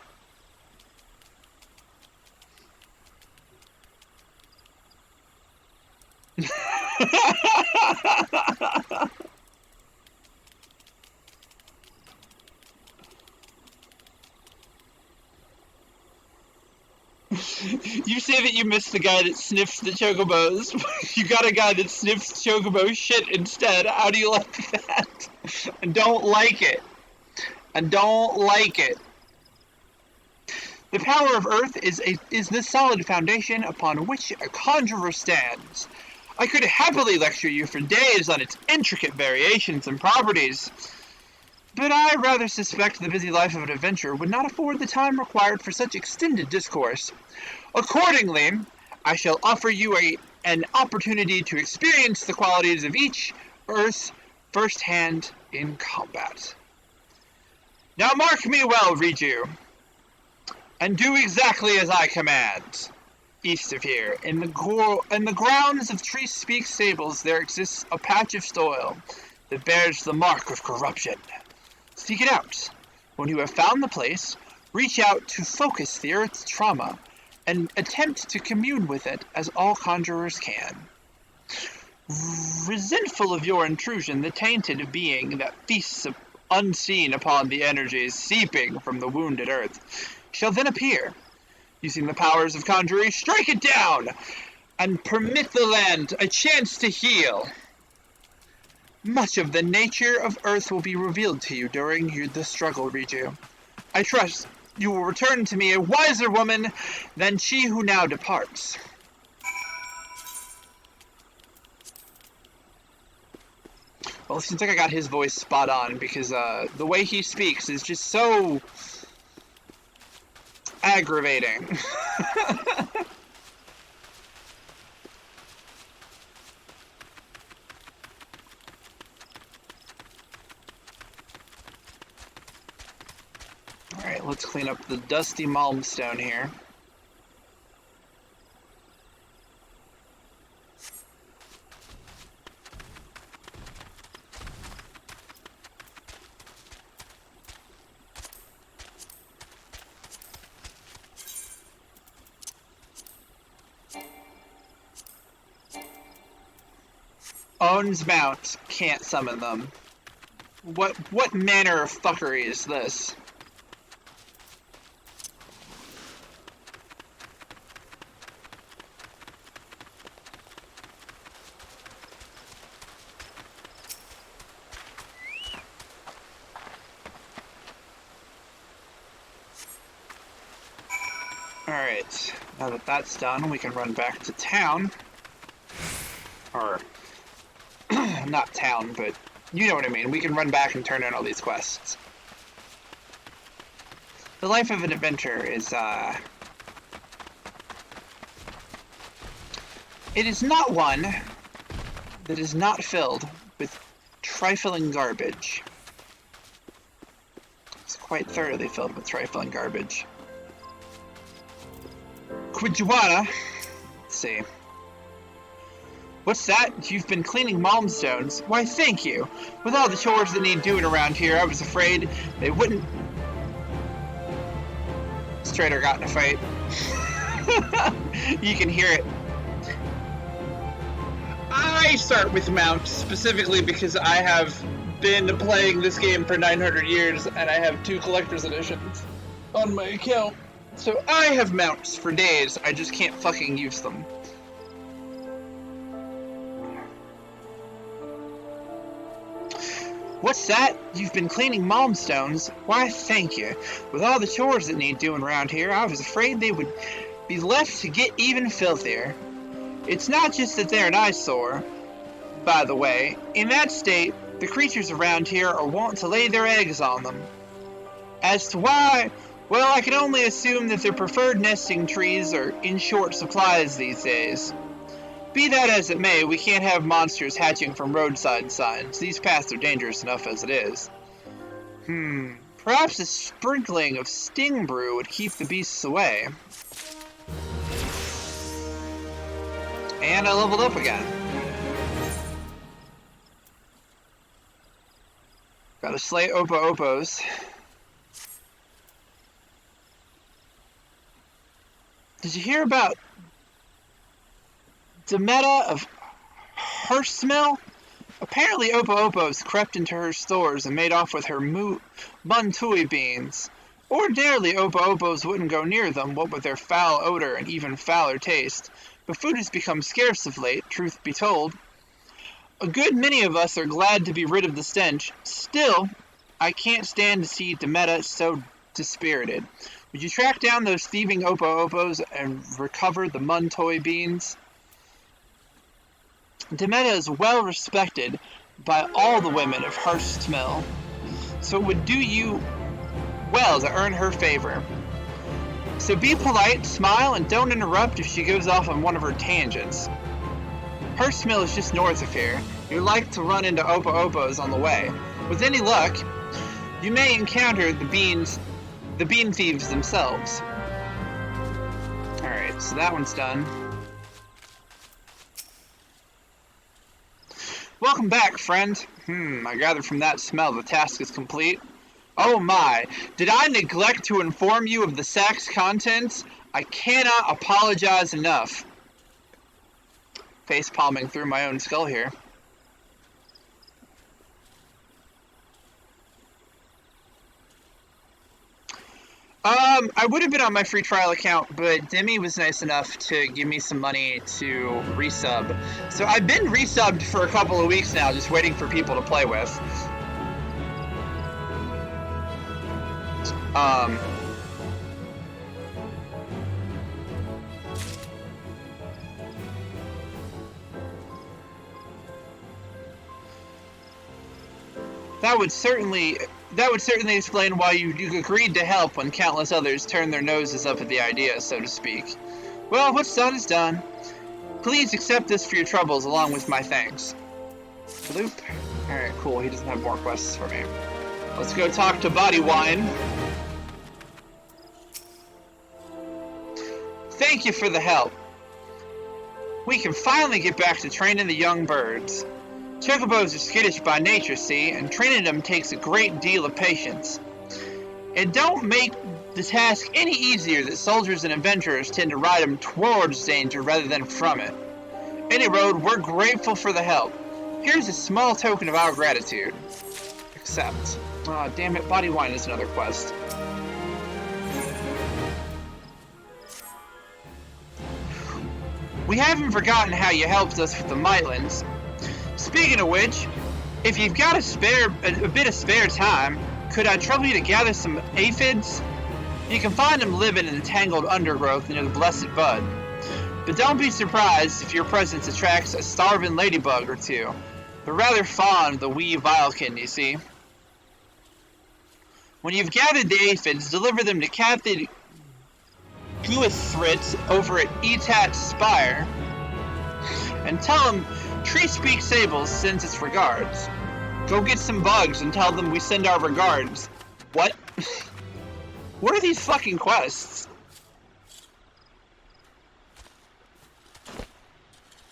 You say that you miss the guy that sniffs the chocobos. You got a guy that sniffs chocobo shit instead. How do you like that? I don't like it. I don't like it. The power of Earth is the solid foundation upon which a conjurer stands. I could happily lecture you for days on its intricate variations and properties, but I rather suspect the busy life of an adventurer would not afford the time required for such extended discourse. Accordingly, I shall offer you an opportunity to experience the qualities of each Earth firsthand in combat. Now mark me well, Riju, and do exactly as I command. East of here, in the grounds of Tree Speak Stables, there exists a patch of soil that bears the mark of corruption. Seek it out. When you have found the place, reach out to focus the earth's trauma and attempt to commune with it as all conjurers can. Resentful of your intrusion, the tainted being that feasts unseen upon the energies seeping from the wounded earth shall then appear. Using the powers of conjuring, strike it down and permit the land a chance to heal. Much of the nature of Earth will be revealed to you during the struggle, Riju. I trust you will return to me a wiser woman than she who now departs. Well, it seems like I got his voice spot on, because the way he speaks is just so aggravating. Alright, let's clean up the dusty malmstone here. Owns mount, can't summon them. What manner of fuckery is this? Alright, now that that's done, we can run back to town. Or, not town, but you know what I mean. We can run back and turn in all these quests. The life of an adventurer is, it is not one that is not filled with trifling garbage. It's quite thoroughly filled with trifling garbage. Quijuana. Let's see. What's that? You've been cleaning malmstones? Why, thank you. With all the chores that need doing around here, I was afraid they wouldn't... Strader got in a fight. You can hear it. I start with Mount, specifically because I have been playing this game for 900 years, and I have 2 collector's editions on my account. So I have mounts for days, I just can't fucking use them. What's that? You've been cleaning malmstones? Why, thank you. With all the chores that need doing around here, I was afraid they would be left to get even filthier. It's not just that they're an eyesore, by the way. In that state, the creatures around here are wont to lay their eggs on them. As to why, well, I can only assume that their preferred nesting trees are in short supplies these days. Be that as it may, we can't have monsters hatching from roadside signs. These paths are dangerous enough as it is. Perhaps a sprinkling of sting brew would keep the beasts away. And I leveled up again. Gotta slay Opo-Opos. Did you hear about Demeta of Hersmel? Apparently Opo-Opos crept into her stores and made off with her Muntui beans. Ordinarily Opo-Opos wouldn't go near them, what with their foul odor and even fouler taste. But food has become scarce of late, truth be told. A good many of us are glad to be rid of the stench. Still, I can't stand to see Demeta so dispirited. Would you track down those thieving Opo-Opos and recover the Muntoi beans? Demeta is well respected by all the women of Hersmel, so it would do you well to earn her favor. So be polite, smile, and don't interrupt if she goes off on one of her tangents. Hersmel is just north of here. You're like to run into Opo-Opos on the way. With any luck, you may encounter the bean thieves themselves. Alright, so that one's done. Welcome back, friend. I gather from that smell the task is complete. Oh my, did I neglect to inform you of the sack's contents? I cannot apologize enough. Face palming through my own skull here. I would have been on my free trial account, but Demi was nice enough to give me some money to resub. So I've been resubbed for a couple of weeks now, just waiting for people to play with. That would certainly explain why you agreed to help when countless others turned their noses up at the idea, so to speak. Well, what's done is done. Please accept this for your troubles along with my thanks. Bloop. Alright, cool. He doesn't have more quests for me. Let's go talk to Bodywine. Thank you for the help. We can finally get back to training the young birds. Chocobos are skittish by nature, see, and training them takes a great deal of patience. It don't make the task any easier that soldiers and adventurers tend to ride them towards danger rather than from it. Any road, we're grateful for the help. Here's a small token of our gratitude. Accept. Aw, damn it, Bodywine is another quest. We haven't forgotten how you helped us with the Maitlands. Speaking of which, if you've got a bit of spare time, could I trouble you to gather some aphids? You can find them living in the tangled undergrowth near the Blessed Bud. But don't be surprised if your presence attracts a starving ladybug or two. They're rather fond of the wee vilekin, you see. When you've gathered the aphids, deliver them to Captain Guithrit over at Etat Spire, and tell him Tree Speak Sables sends its regards. Go get some bugs and tell them we send our regards. What? What are these fucking quests?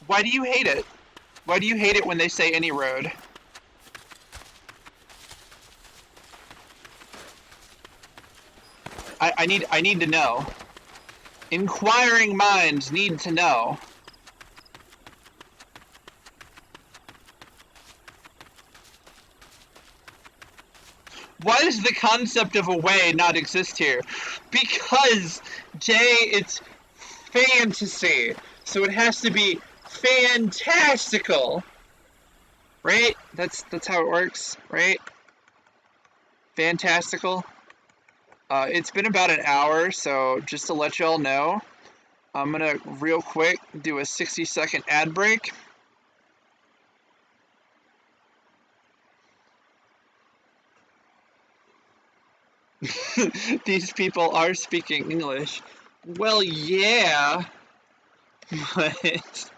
Why do you hate it? Why do you hate it when they say any road? I need to know. Inquiring minds need to know. Why does the concept of a way not exist here? Because, Jay, it's fantasy. So it has to be fantastical. Right? That's how it works, right? Fantastical. It's been about an hour, so just to let y'all know, I'm gonna real quick do a 60-second ad break. These people are speaking English. Well, yeah, but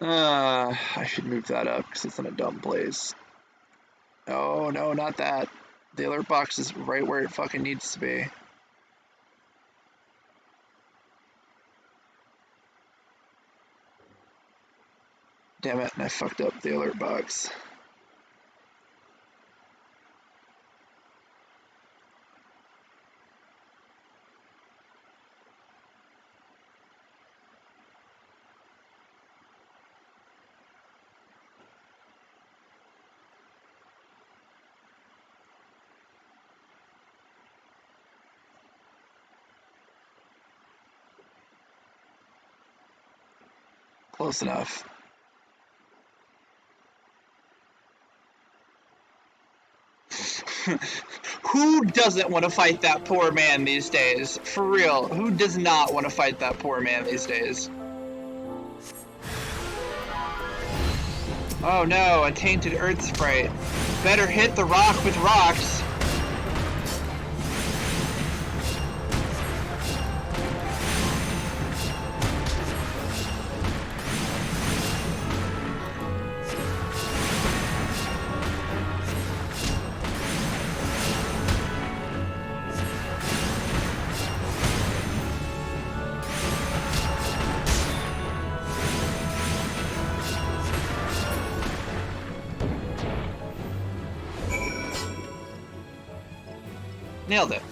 I should move that up because it's in a dumb place. Oh, no, not that. The alert box is right where it fucking needs to be. Damn it, and I fucked up the alert box. Close enough. Who doesn't want to fight that poor man these days? For real, who does not want to fight that poor man these days? Oh no, a tainted earth sprite. Better hit the rock with rocks. Nailed it.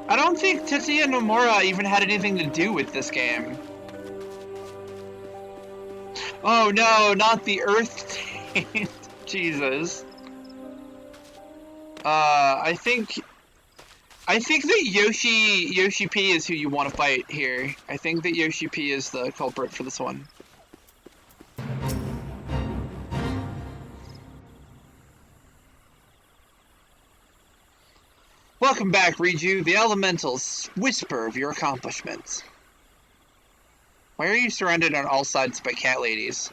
I don't think Tetsuya Nomura even had anything to do with this game. Oh no, not the Earth Taint. Jesus. I think that Yoshi P is who you want to fight here. I think that Yoshi P is the culprit for this one. Welcome back, Riju. The elementals whisper of your accomplishments. Why are you surrounded on all sides by cat ladies?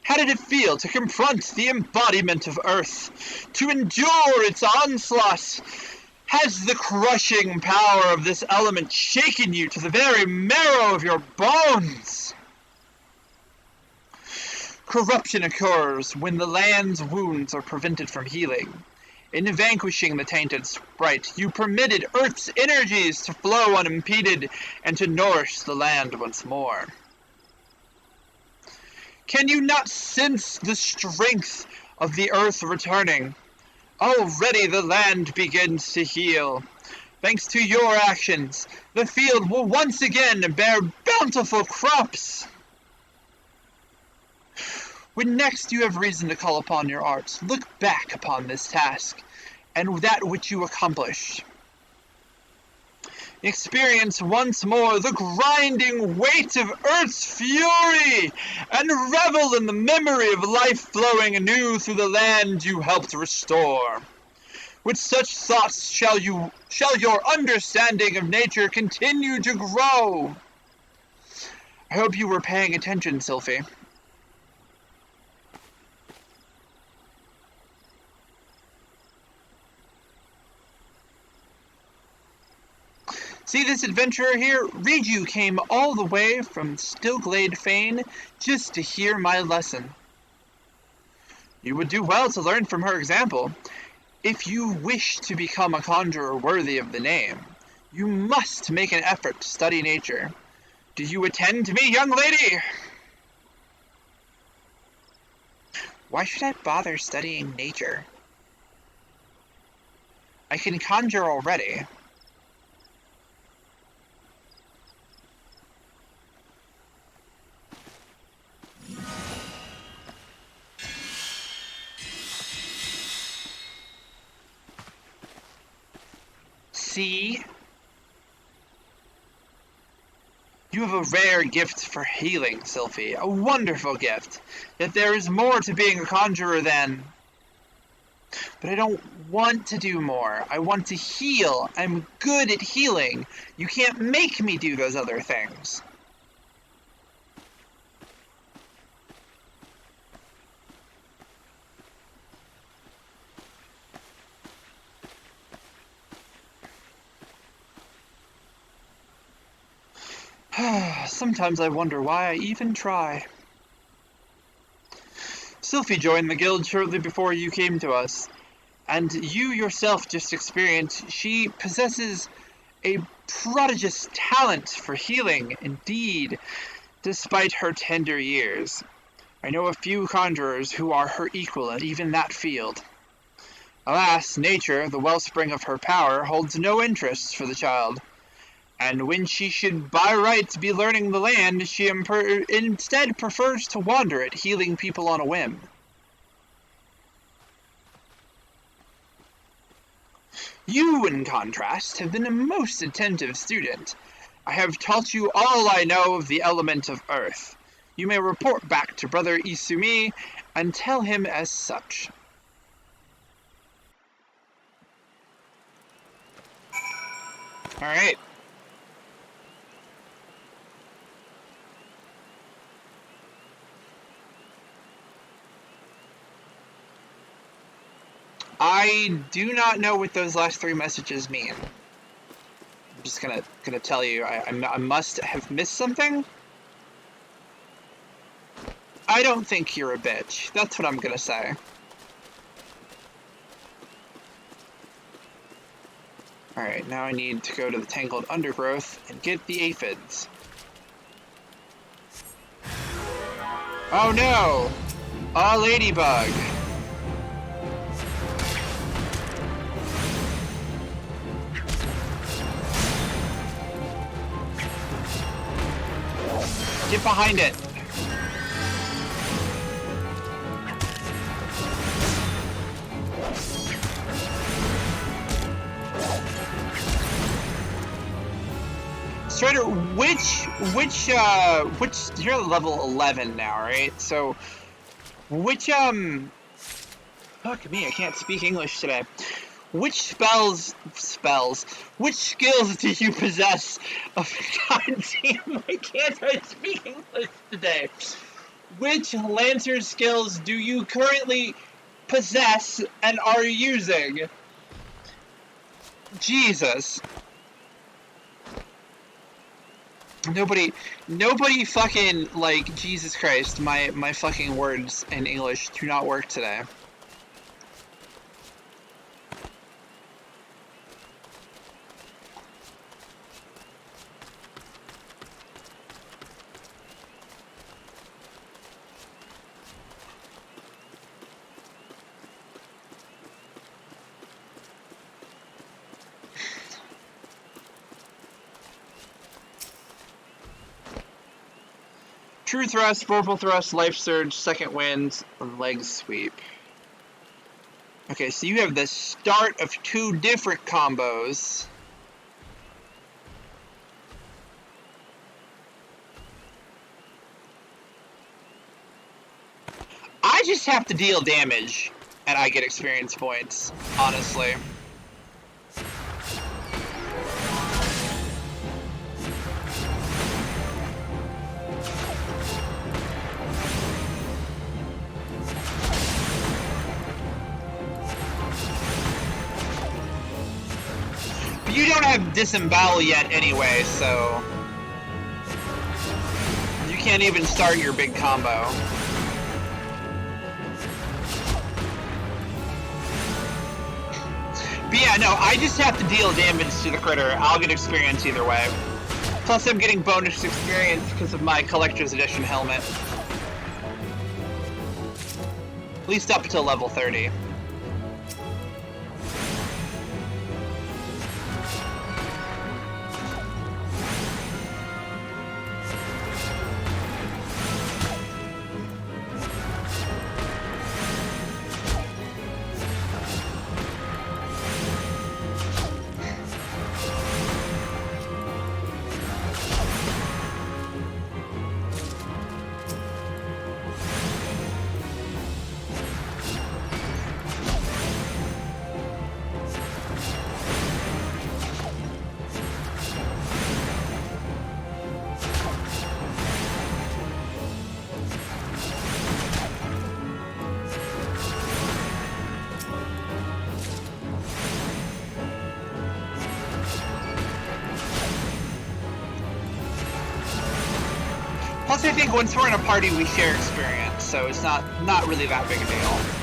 How did it feel to confront the embodiment of Earth? To endure its onslaught? Has the crushing power of this element shaken you to the very marrow of your bones? Corruption occurs when the land's wounds are prevented from healing. In vanquishing the tainted sprite, you permitted Earth's energies to flow unimpeded and to nourish the land once more. Can you not sense the strength of the Earth returning? Already the land begins to heal. Thanks to your actions, the field will once again bear bountiful crops. When next you have reason to call upon your arts, look back upon this task, and that which you accomplished. Experience once more the grinding weight of Earth's fury, and revel in the memory of life flowing anew through the land you helped restore. With such thoughts shall your understanding of nature continue to grow. I hope you were paying attention, Sylphie. See this adventurer here? Riju came all the way from Stillglade Fane just to hear my lesson. You would do well to learn from her example. If you wish to become a conjurer worthy of the name, you must make an effort to study nature. Do you attend to me, young lady? Why should I bother studying nature? I can conjure already. See? You have a rare gift for healing, Sylphie. A wonderful gift. Yet there is more to being a conjurer than... But I don't want to do more. I want to heal. I'm good at healing. You can't make me do those other things. Sometimes I wonder why I even try. Sylphie joined the guild shortly before you came to us, and you yourself just experienced she possesses a prodigious talent for healing, indeed, despite her tender years. I know a few conjurers who are her equal at even that field. Alas, nature, the wellspring of her power, holds no interest for the child. And when she should by rights be learning the land, she instead prefers to wander it, healing people on a whim. You, in contrast, have been a most attentive student. I have taught you all I know of the element of earth. You may report back to Brother Isumi and tell him as such. Alright. I do not know what those last three messages mean. I'm just gonna tell you, I must have missed something. I don't think you're a bitch. That's what I'm gonna say. Alright, now I need to go to the tangled undergrowth and get the aphids. Oh no! A ladybug! Get behind it! Strider, which, you're at level 11 now, right? So, which, fuck me, I can't speak English today. Which which skills do you possess of goddamn, I can't speak English today. Which Lancer skills do you currently possess and are using? Jesus. Nobody fucking, like, Jesus Christ, my fucking words in English do not work today. True Thrust, Vorpal Thrust, Life Surge, Second Wind, and Leg Sweep. Okay, so you have the start of two different combos. I just have to deal damage, and I get experience points, honestly. You don't have disembowel yet anyway, so you can't even start your big combo. But yeah, no, I just have to deal damage to the critter. I'll get experience either way. Plus I'm getting bonus experience because of my Collector's Edition helmet. At least up until level 30. Plus, I think once we're in a party, we share experience, so it's not really that big a deal.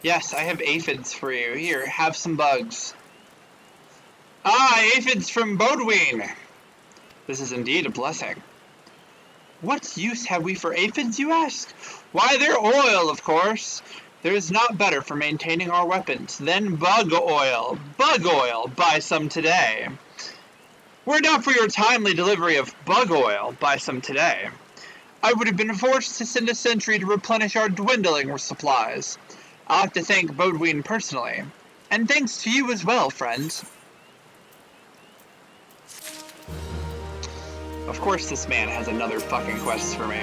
Yes, I have aphids for you. Here, have some bugs. Ah, aphids from Bodween! This is indeed a blessing. What use have we for aphids, you ask? Why, they're oil, of course. There is naught better for maintaining our weapons than bug oil. Bug oil, buy some today. Were it not for your timely delivery of bug oil, buy some today, I would have been forced to send a sentry to replenish our dwindling supplies. I'll have to thank Bodween personally. And thanks to you as well, friends. Of course this man has another fucking quest for me.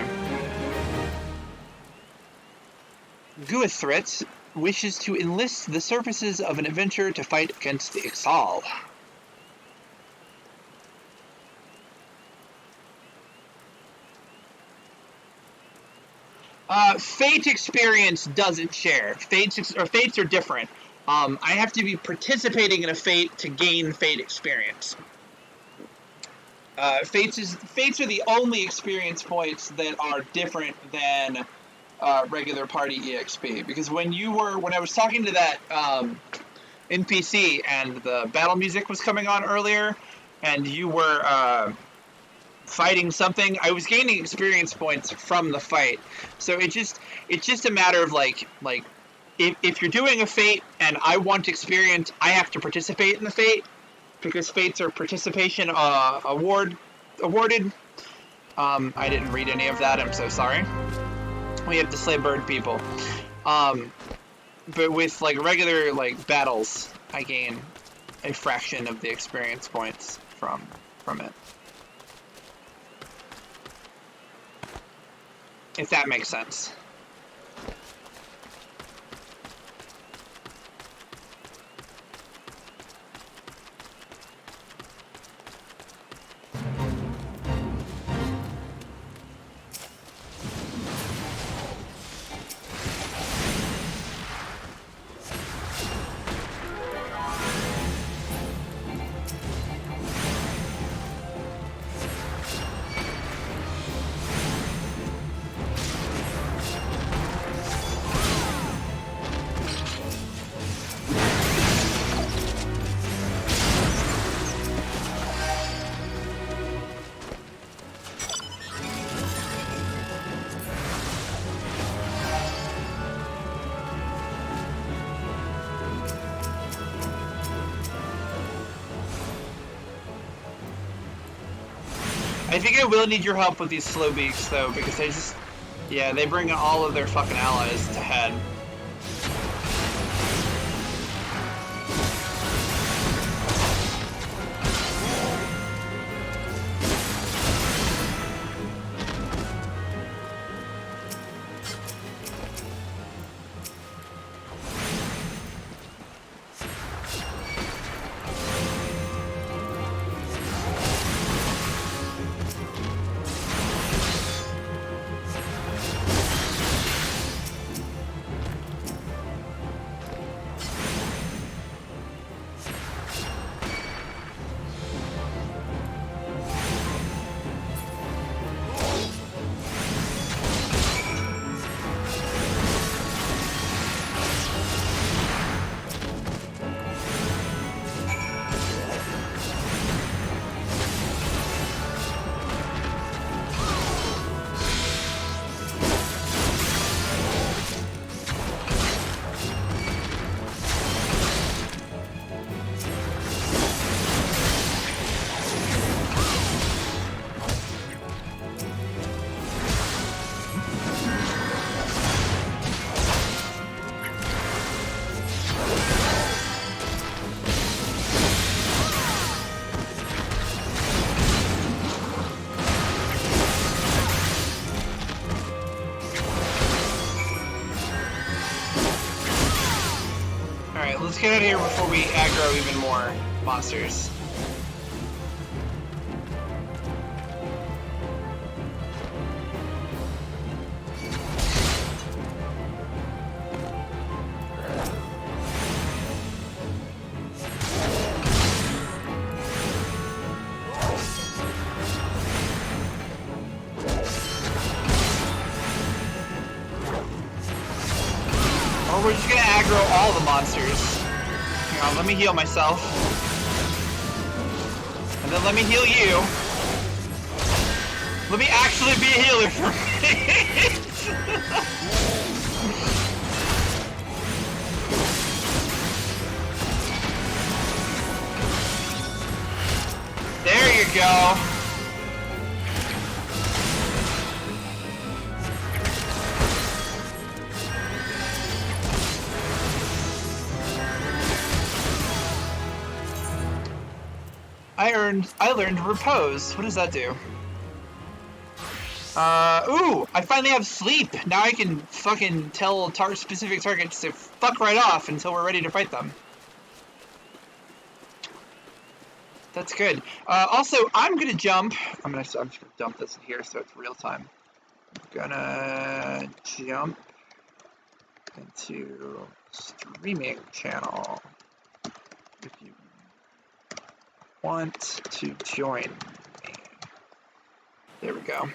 Guithrit wishes to enlist the services of an adventurer to fight against the Ixal. Fate experience doesn't share. Fates are different. I have to be participating in a fate to gain fate experience. Fates are the only experience points that are different than regular party EXP. Because when I was talking to that NPC and the battle music was coming on earlier, and you were fighting something, I was gaining experience points from the fight. So it's just a matter of like if you're doing a fate and I want experience, I have to participate in the fate because fates are participation awarded. I didn't read any of that. I'm so sorry. We have to slay bird people. But with like regular like battles, I gain a fraction of the experience points from it. If that makes sense. I think I will need your help with these slow beaks though, because they just, yeah, they bring all of their fucking allies to head. Alright, let's get out of here before we aggro even more monsters. Or we're just gonna aggro all the monsters. Hang on, let me heal myself. And then let me heal you. Let me actually be a healer for me. There you go. I learned repose. What does that do? Ooh, I finally have sleep. Now I can fucking tell specific targets to fuck right off until we're ready to fight them. That's good. Also, I'm gonna jump. I'm just gonna dump this in here so it's real time. I'm gonna jump into streaming channel. If you want to join me. There we go.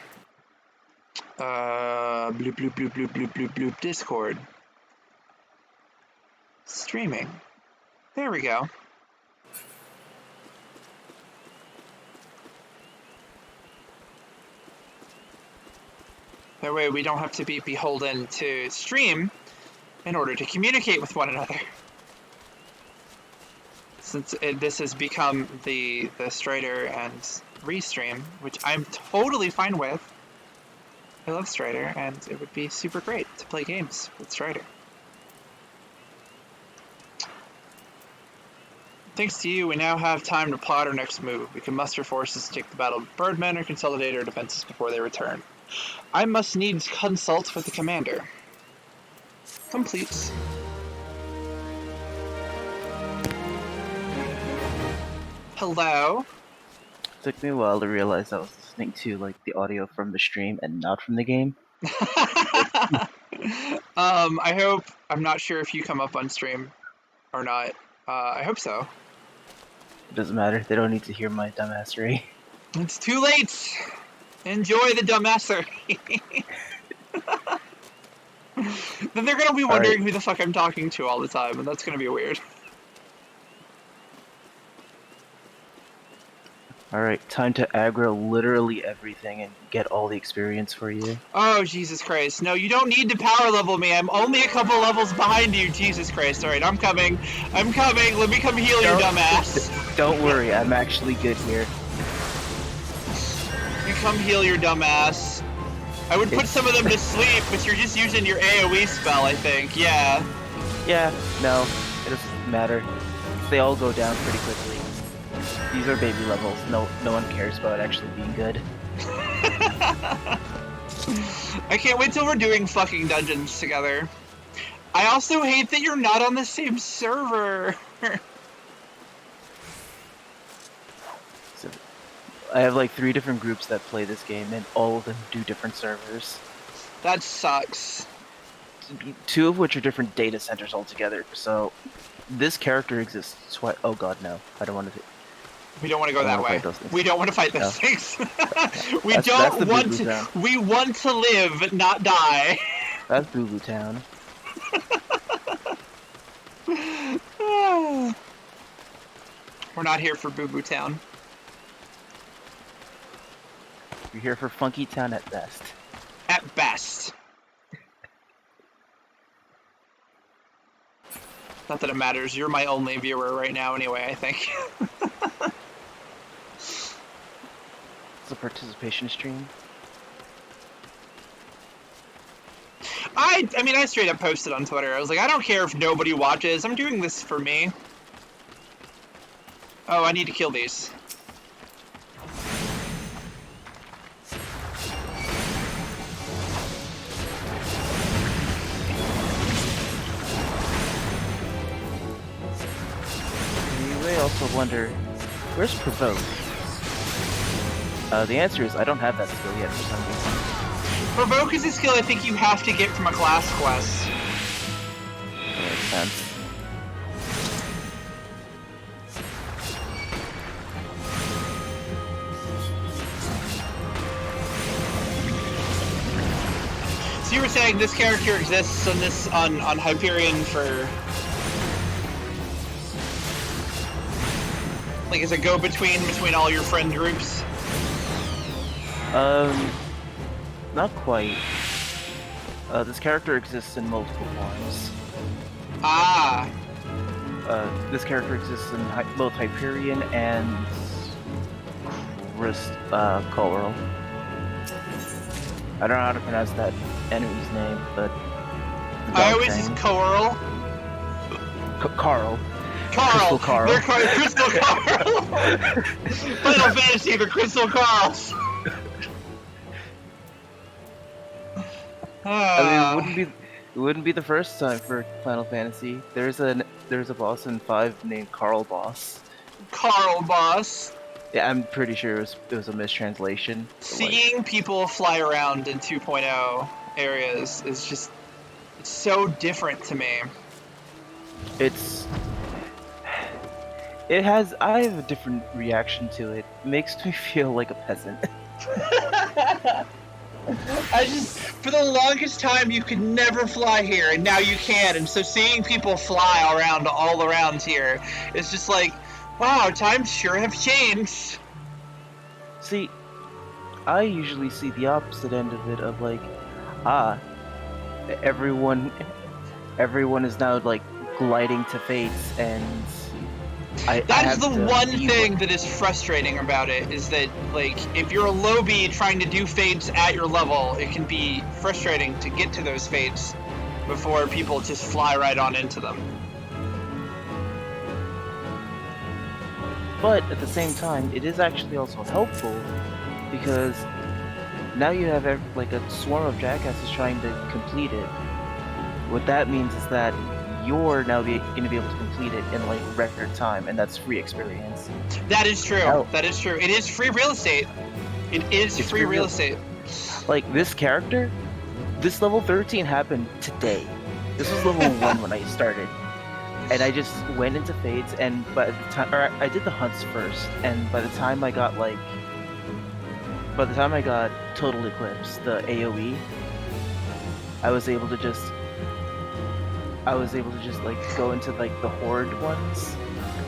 Bloop, bloop, bloop, bloop, bloop, bloop, bloop, Discord. Streaming. There we go. That way we don't have to be beholden to stream in order to communicate with one another. Since this has become the Strider and Restream, which I'm totally fine with. I love Strider, and it would be super great to play games with Strider. Thanks to you, we now have time to plot our next move. We can muster forces to take the battle of Birdmen or consolidate our defenses before they return. I must needs consult with the commander. Complete. Hello? It took me a while to realize I was listening to like the audio from the stream and not from the game. I hope, I'm not sure if you come up on stream or not. I hope so. It doesn't matter, they don't need to hear my dumbassery. It's too late! Enjoy the dumbassery! Then they're gonna be wondering who the fuck I'm talking to all the time, and that's gonna be weird. Alright, time to aggro literally everything and get all the experience for you. Oh, Jesus Christ. No, you don't need to power level me. I'm only a couple levels behind you. Jesus Christ. Alright, I'm coming. I'm coming. Let me come heal your dumb ass. Don't worry, I'm actually good here. You come heal your dumb ass. I would put some of them to sleep, but you're just using your AoE spell, I think. Yeah. Yeah, no, it doesn't matter. They all go down pretty quickly. These are baby levels. No one cares about actually being good. I can't wait till we're doing fucking dungeons together. I also hate that you're not on the same server. So, I have like 3 different groups that play this game, and all of them do different servers. That sucks. 2 of which are different data centers altogether. So this character exists twice. Oh god, no! I don't want to. We don't want to go that way. We don't want to fight those things. We want to live, not die. That's Boo Boo Town. We're not here for Boo Boo Town. You're here for Funky Town at best. At best. Not that it matters. You're my only viewer right now anyway, I think. It's a participation stream. I mean, I straight up posted on Twitter. I was like, I don't care if nobody watches. I'm doing this for me. Oh, I need to kill these. You may also wonder, where's Provoke? The answer is I don't have that skill yet for some reason. Provoke is a skill I think you have to get from a class quest. That makes sense. So you were saying this character exists on Hyperion for like as a go-between between all your friend groups? Not quite. This character exists in multiple forms. Ah. This character exists in both Hyperion and Coral. I don't know how to pronounce that enemy's name, but I always use Coral. Carl. Crystal Carl. They're called Crystal Carl. Final Fantasy, the Crystal Carls. I mean, it wouldn't be the first time for Final Fantasy. There's a boss in 5 named Carl Boss. Carl Boss. Yeah, I'm pretty sure it was a mistranslation. Seeing people fly around in 2.0 areas is just it's so different to me. I have a different reaction to it. It makes me feel like a peasant. For the longest time, you could never fly here, and now you can. And so seeing people fly all around here, it's just like, wow, times sure have changed. See, I usually see the opposite end of it, of like, everyone is now like gliding to fates, and That's the one thing that is frustrating about it, is that, like, if you're a lowbie trying to do fates at your level, it can be frustrating to get to those fates before people just fly right on into them. But at the same time, it is actually also helpful, because now you have like a swarm of jackasses trying to complete it. What that means is that you're now going to be able to complete it in like record time, and that's free experience. That is true. That is true. It is free real estate. It's free real estate. Like this character, this level 13 happened today. This was level 1 when I started, and I just went into Fates, and by the time, I did the hunts first, and by the time I got Total Eclipse, the AoE, I was able to just like go into like the horde ones,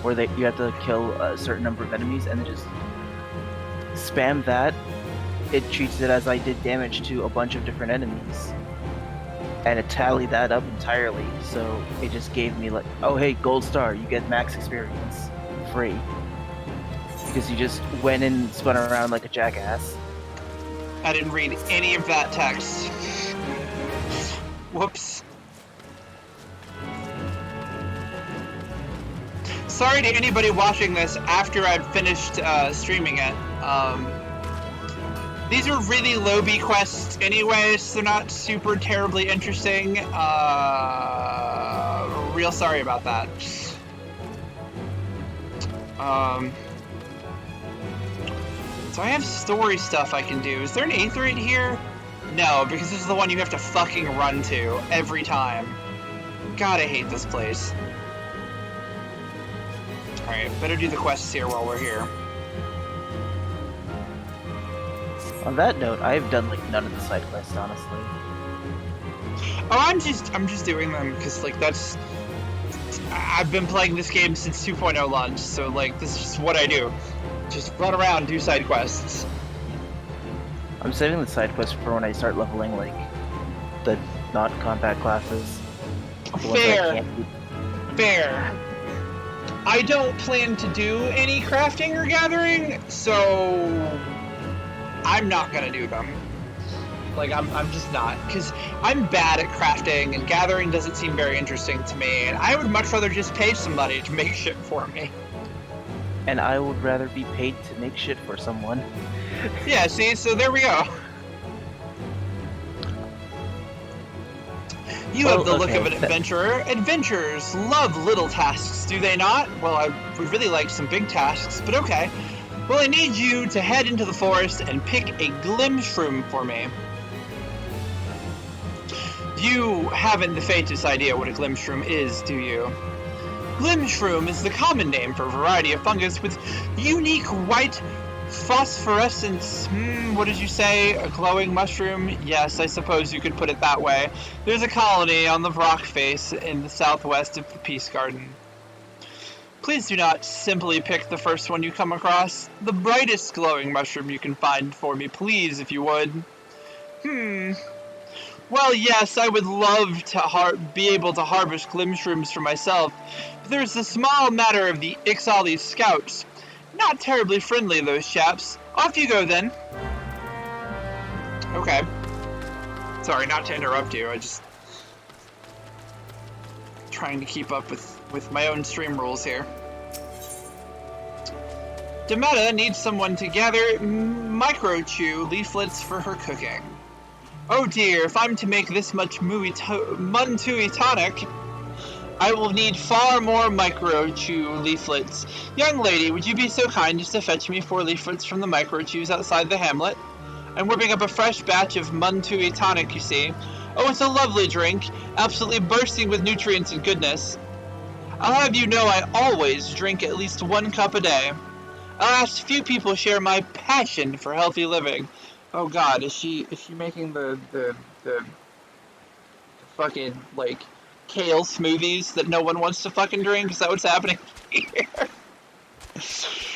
where you have to kill a certain number of enemies, and then just spam that. It treats it as I did damage to a bunch of different enemies, and it tallied that up entirely. So it just gave me like, oh hey, gold star, you get max experience free, because you just went and spun around like a jackass. I didn't read any of that text. Whoops. Sorry to anybody watching this after I've finished streaming it. These are really low-B quests anyway, so they're not super terribly interesting. Real sorry about that. So I have story stuff I can do. Is there an Aetherite here? No, because this is the one you have to fucking run to every time. God, I hate this place. Alright, better do the quests here while we're here. On that note, I've done like none of the side quests, honestly. Oh, I'm just doing them because like I've been playing this game since 2.0 launch, so like this is just what I do. Just run around, do side quests. I'm saving the side quests for when I start leveling like the not combat classes. Fair. Fair. I don't plan to do any crafting or gathering, so I'm not gonna do them. Like, I'm just not. Because I'm bad at crafting, and gathering doesn't seem very interesting to me, and I would much rather just pay somebody to make shit for me. And I would rather be paid to make shit for someone. Yeah, see? So there we go. You have the look of an adventurer. Adventurers love little tasks, do they not? Well, I would really like some big tasks, but okay. Well, I need you to head into the forest and pick a glimshroom for me. You haven't the faintest idea what a glimshroom is, do you? Glimshroom is the common name for a variety of fungus with unique white phosphorescence. What did you say? A glowing mushroom? Yes, I suppose you could put it that way. There's a colony on the rock face in the southwest of the Peace Garden. Please do not simply pick the first one you come across. The brightest glowing mushroom you can find for me, please, if you would. Well, yes, I would love to be able to harvest glimshrooms for myself, but there's the small matter of the Ixali scouts. Not terribly friendly, those chaps. Off you go, then. Okay. Sorry, not to interrupt you, I just... trying to keep up with my own stream rules here. Demeta needs someone to gather microchew leaflets for her cooking. Oh dear, if I'm to make this much Muntui tonic, I will need far more microchew leaflets. Young lady, would you be so kind as to fetch me 4 leaflets from the microchews outside the hamlet? I'm whipping up a fresh batch of Muntui tonic, you see. Oh, it's a lovely drink, absolutely bursting with nutrients and goodness. I'll have you know I always drink at least 1 cup a day. Alas, few people share my passion for healthy living. Oh god, is she making the fucking, like, kale smoothies that no one wants to fucking drink? Is that what's happening here?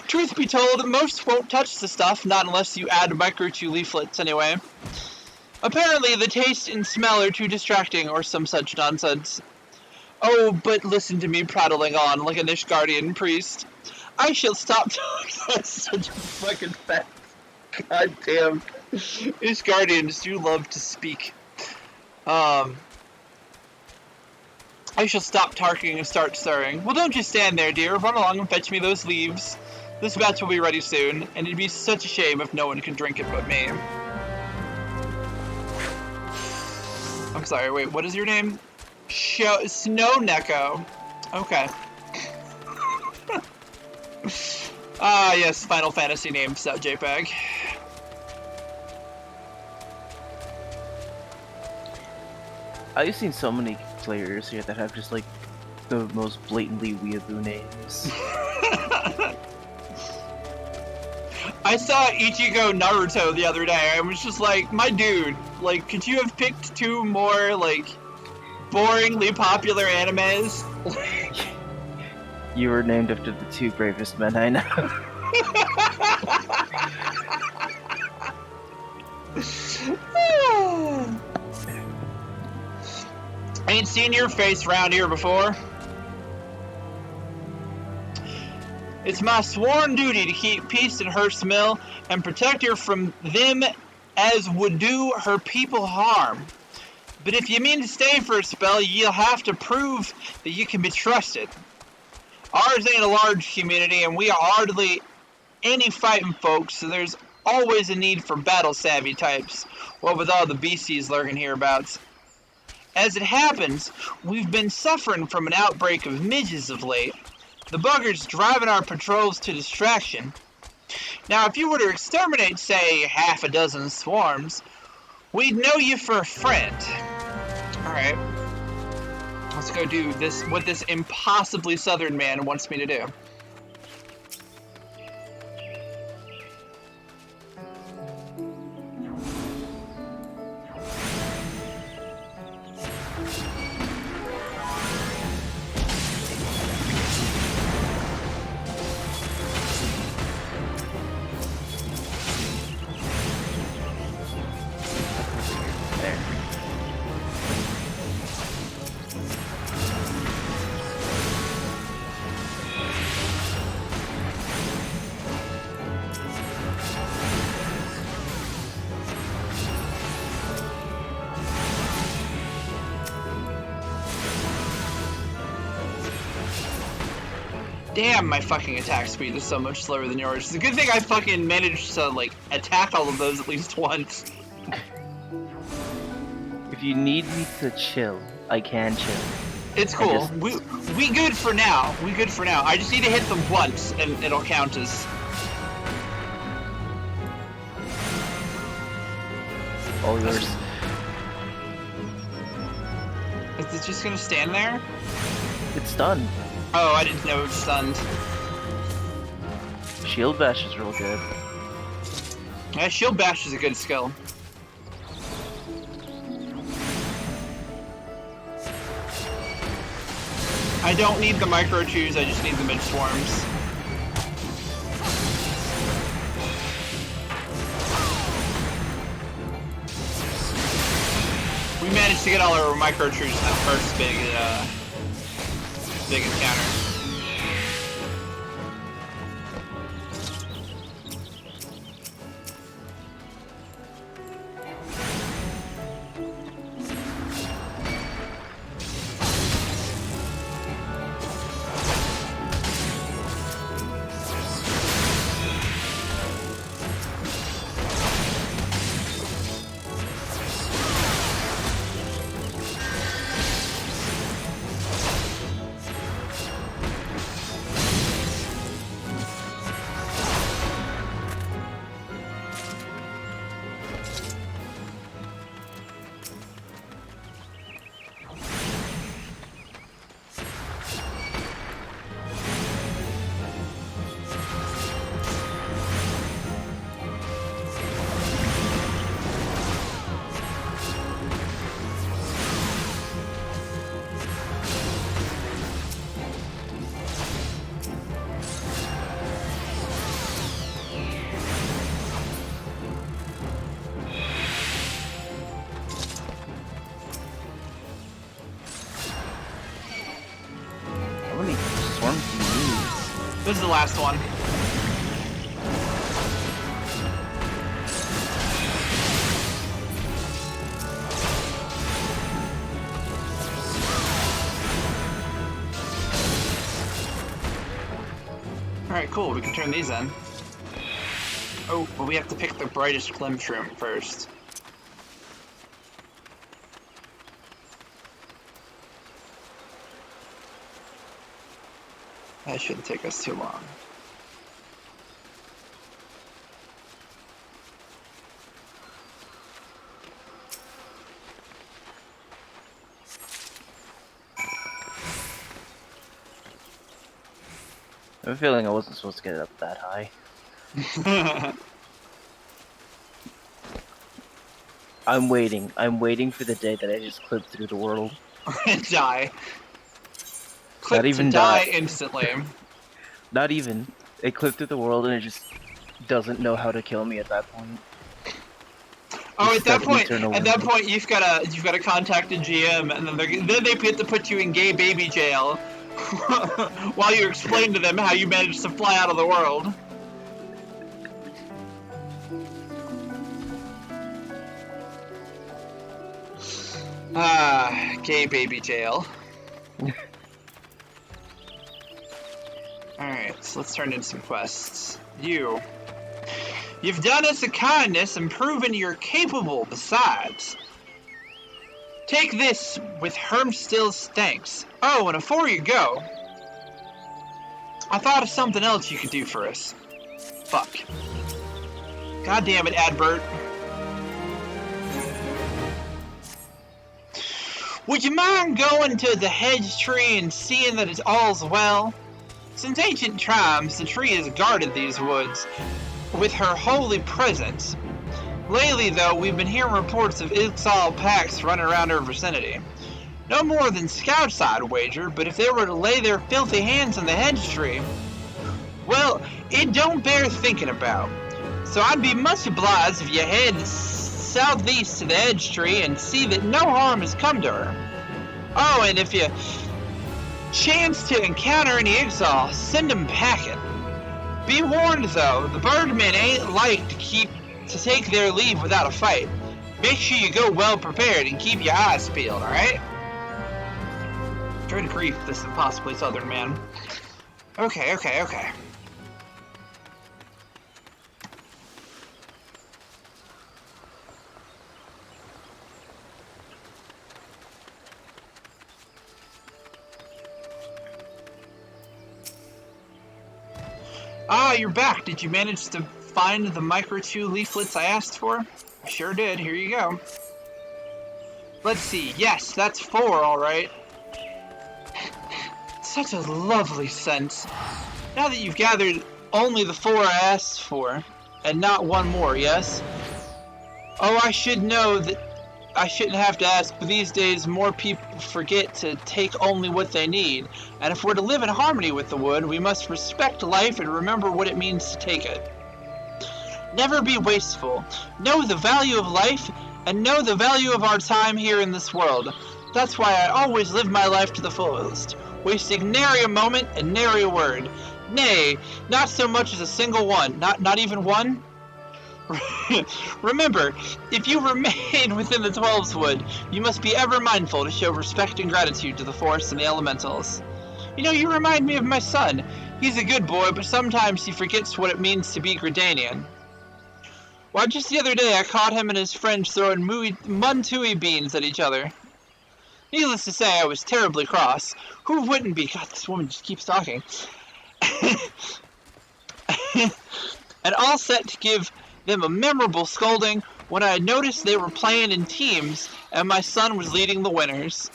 Truth be told, most won't touch the stuff, not unless you add microchew leaflets anyway. Apparently the taste and smell are too distracting, or some such nonsense. Oh, but listen to me prattling on like a Nishgardian priest. I shall stop talking. That's such a fucking fact. God damn. Nishgardians do love to speak. I shall stop talking and start stirring. Well, don't just stand there, dear. Run along and fetch me those leaves. This batch will be ready soon, and it'd be such a shame if no one can drink it but me. I'm sorry, wait, what is your name? Snow Neko. Okay. Ah, yes, Final Fantasy names.jpg. I've seen so many players here that have just like the most blatantly weeaboo names. I saw Ichigo Naruto the other day. I was just like, my dude, like, could you have picked 2 more, like, boringly popular animes? You were named after the 2 bravest men I know. Ain't seen your face round here before. It's my sworn duty to keep peace in Hearst Mill and protect her from them as would do her people harm. But if you mean to stay for a spell, you'll have to prove that you can be trusted. Ours ain't a large community, and we are hardly any fighting folks, so there's always a need for battle-savvy types, what with all the beasties lurking hereabouts. As it happens, we've been suffering from an outbreak of midges of late. The buggers driving our patrols to distraction. Now, if you were to exterminate, say, half a dozen swarms, we'd know you for a friend. Alright. Let's go do this, what this impossibly southern man wants me to do. Damn, my fucking attack speed is so much slower than yours. It's a good thing I fucking managed to, like, attack all of those at least once. If you need me to chill, I can chill. It's cool. We good for now. We good for now. I just need to hit them once, and it'll count as... All yours. Is it just gonna stand there? It's done. Oh, I didn't know it was stunned. Shield Bash is real good. Yeah, Shield Bash is a good skill. I don't need the micro chews, I just need the mid swarms. We managed to get all our micro chews in that first big encounter. This is the last one. Alright, cool, we can turn these in. Oh, but we have to pick the brightest Glim Shroom first. That shouldn't take us too long. I have a feeling I wasn't supposed to get it up that high. I'm waiting. I'm waiting for the day that I just clip through the world. And die. Clip Not even to die die. instantly. Not even. It clipped through the world and it just doesn't know how to kill me at that point. Oh, at that point, you've gotta contact a GM, and then they have to put you in gay baby jail while you explain to them how you managed to fly out of the world. Ah, gay baby jail. Alright, so let's turn in some quests. You've done us a kindness and proven you're capable besides. Take this with Hermstill's thanks. Oh, and before you go, I thought of something else you could do for us. Fuck. God damn it, Adbert. Would you mind going to the hedge tree and seeing that it's all's well? Since ancient times, the tree has guarded these woods with her holy presence. Lately, though, we've been hearing reports of exiled packs running around our vicinity. No more than scouts, I'd wager, but if they were to lay their filthy hands on the hedge tree, well, it don't bear thinking about. So I'd be much obliged if you head southeast to the hedge tree and see that no harm has come to her. Oh, and if you chance to encounter any exile, send 'em packing. Be warned, though, the birdmen ain't like to take their leave without a fight. Make sure you go well prepared and keep your eyes peeled, alright? Good grief, this impossibly southern man. Okay. Ah, you're back. Did you manage to find the Micro 2 leaflets I asked for? I sure did. Here you go. Let's see. Yes, that's 4, alright. Such a lovely scent. Now that you've gathered only the 4 I asked for, and not one more, yes? Oh, I should know that I shouldn't have to ask, but these days more people forget to take only what they need, and if we're to live in harmony with the wood, we must respect life and remember what it means to take it. Never be wasteful. Know the value of life, and know the value of our time here in this world. That's why I always live my life to the fullest, wasting nary a moment and nary a word. Nay, not so much as a single one, not even one. Remember, if you remain within the 12's wood, you must be ever mindful to show respect and gratitude to the forest and the elementals. You know, you remind me of my son. He's a good boy, but sometimes he forgets what it means to be Gridanian. Why, just the other day I caught him and his friends throwing muntui beans at each other. Needless to say, I was terribly cross. Who wouldn't be? God, this woman just keeps talking. And all set to give them a memorable scolding when I noticed they were playing in teams and my son was leading the winners.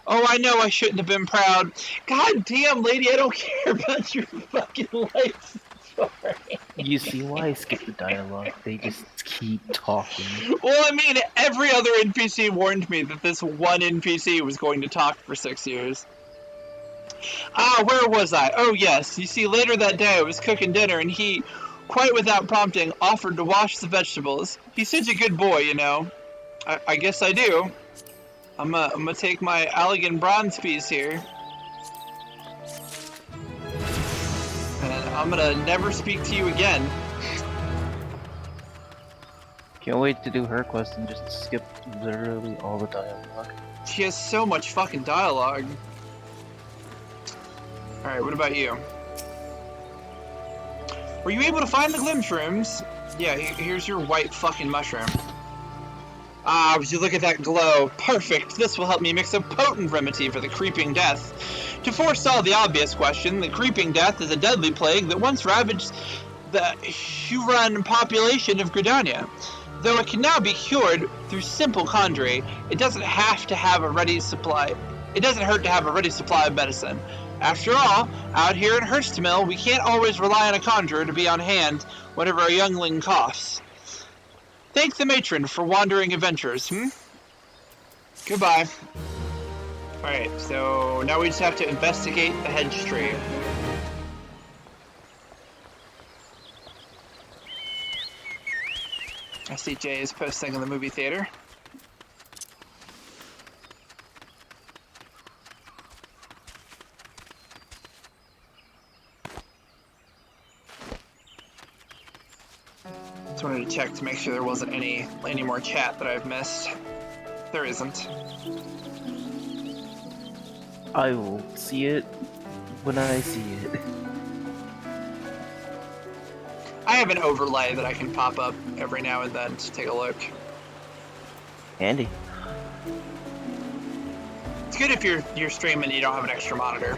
Oh, I know I shouldn't have been proud. God damn, lady, I don't care about your fucking life story. You see why I skip the dialogue? They just keep talking. Well, I mean, every other NPC warned me that this one NPC was going to talk for 6 years. Ah, where was I? Oh, yes. You see, later that day I was cooking dinner and he, quite without prompting, offered to wash the vegetables. He's such a good boy, you know. I guess I do. I'm gonna take my Allegan bronze piece here. And I'm gonna never speak to you again. Can't wait to do her quest and just skip literally all the dialogue. She has so much fucking dialogue. Alright, what about you? Were you able to find the glim shrooms? Yeah, here's your white fucking mushroom. Ah, would you look at that glow? Perfect! This will help me mix a potent remedy for the creeping death. To forestall the obvious question, the creeping death is a deadly plague that once ravaged the Huron population of Gridania. Though it can now be cured through simple conjuring, it doesn't have to have a ready supply. It doesn't hurt to have a ready supply of medicine. After all, out here in Hurstmill, we can't always rely on a conjurer to be on hand whenever a youngling coughs. Thank the matron for wandering adventures, Goodbye. Alright, so now we just have to investigate the hedge tree. I see Jay is posting in the movie theater. Just wanted to check to make sure there wasn't any more chat that I've missed. There isn't. I will see it when I see it. I have an overlay that I can pop up every now and then to take a look. Handy. It's good if you're streaming and you don't have an extra monitor.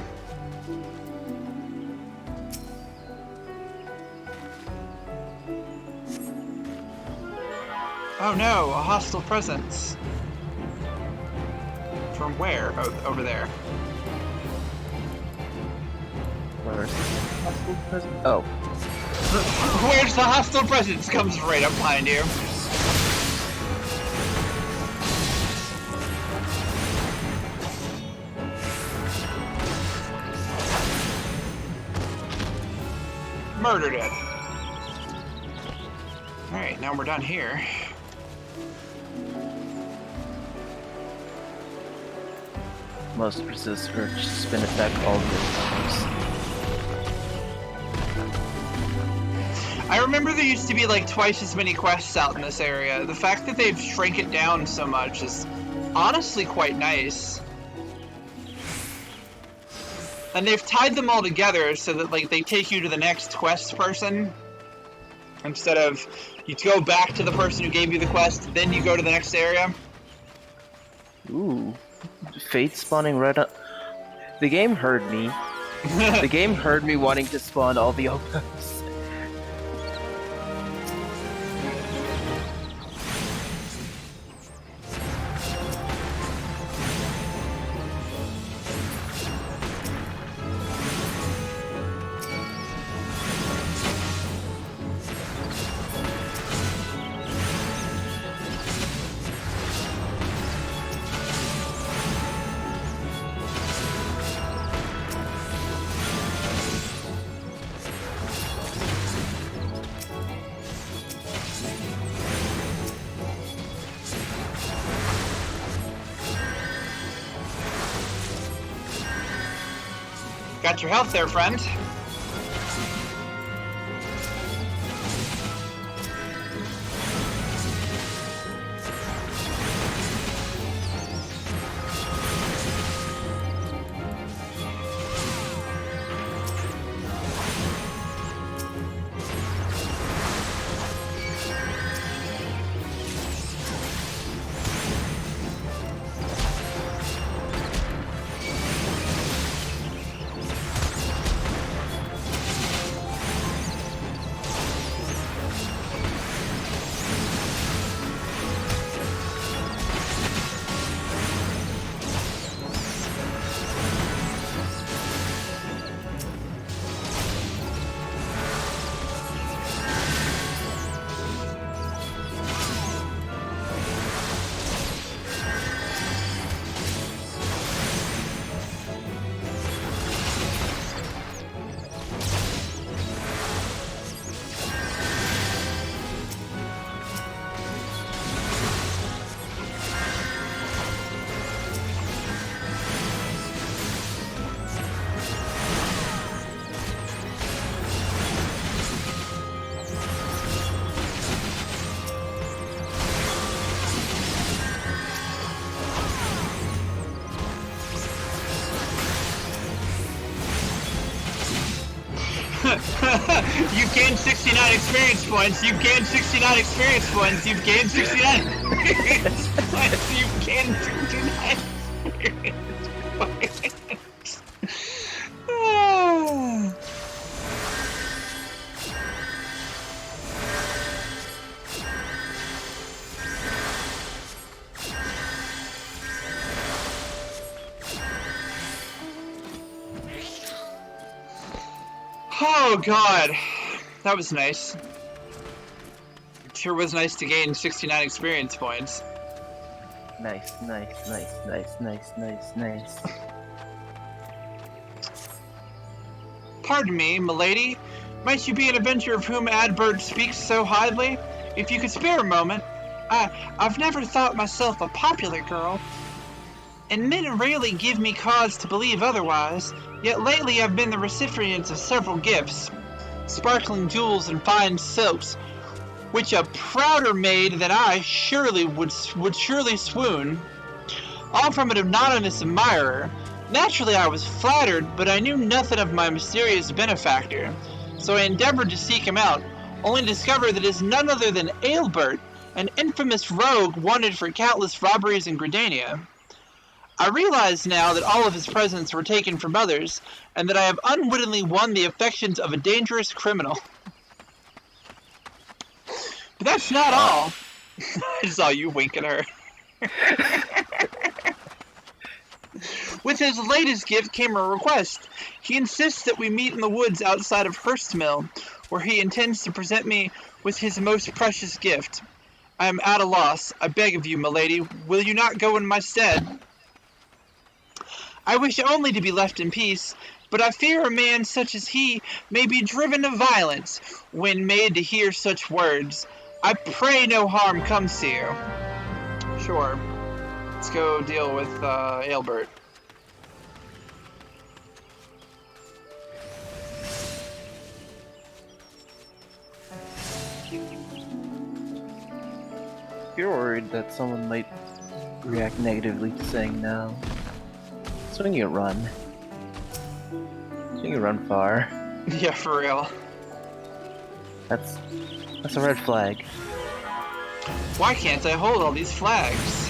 Oh no, a hostile presence. From where? Oh, over there. Where's the hostile presence? Oh. Where's the hostile presence? Comes right up behind you. Murdered it. Alright, now we're done here. Most persist for spin attack all the times. I remember there used to be like twice as many quests out in this area. The fact that they've shrank it down so much is honestly quite nice. And they've tied them all together so that like they take you to the next quest person. Instead of you go back to the person who gave you the quest, then you go to the next area. Ooh. Fate spawning right up. The game heard me. The game heard me wanting to spawn all the Opos. Got your health there, friend. You've gained 69 experience points. You've gained 69 experience points. You've gained 69 experience points. You've gained 69 experience points. Oh god, that was nice. It sure was nice to gain 69 experience points. Nice, nice, nice, nice, nice, nice, nice. Pardon me, milady. Might you be an adventurer of whom Adbird speaks so highly? If you could spare a moment. I've never thought myself a popular girl, and men rarely give me cause to believe otherwise, yet lately I've been the recipient of several gifts. Sparkling jewels and fine silks, which a prouder maid than I surely would surely swoon, all from an anonymous admirer. Naturally I was flattered, but I knew nothing of my mysterious benefactor, so I endeavored to seek him out, only to discover that it is none other than Aelbert, an infamous rogue wanted for countless robberies in Gridania. I realize now that all of his presents were taken from others, and that I have unwittingly won the affections of a dangerous criminal. But that's not all. I saw you wink at her. With his latest gift came a request. He insists that we meet in the woods outside of Hurstmill, where he intends to present me with his most precious gift. I am at a loss. I beg of you, milady, will you not go in my stead? I wish only to be left in peace, but I fear a man such as he may be driven to violence when made to hear such words. I pray no harm comes to you. Sure. Let's go deal with Aelbert. You're worried that someone might react negatively to saying no. Swing you run. Swing you run far. Yeah, for real. That's a red flag. Why can't I hold all these flags?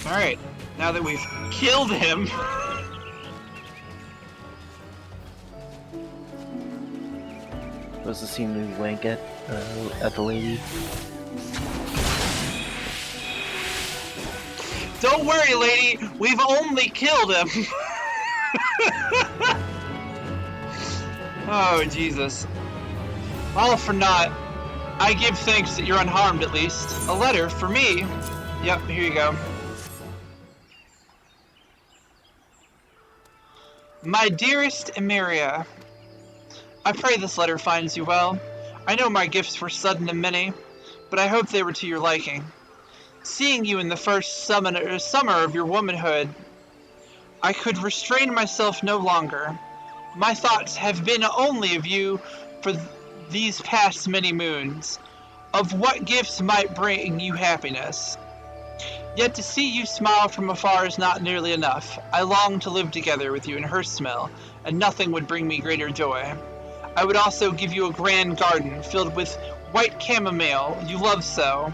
Alright, now that we've killed him... Was the scene we wink at the lady? Don't worry, lady, we've only killed him! Oh, Jesus. All for naught. I give thanks that you're unharmed, at least. A letter for me. Yep, here you go. My dearest Emeria, I pray this letter finds you well. I know my gifts were sudden and many, but I hope they were to your liking. Seeing you in the first summer of your womanhood, I could restrain myself no longer. My thoughts have been only of you for these past many moons, of what gifts might bring you happiness. Yet to see you smile from afar is not nearly enough. I long to live together with you in Hurstmill, and nothing would bring me greater joy. I would also give you a grand garden filled with white chamomile you love so.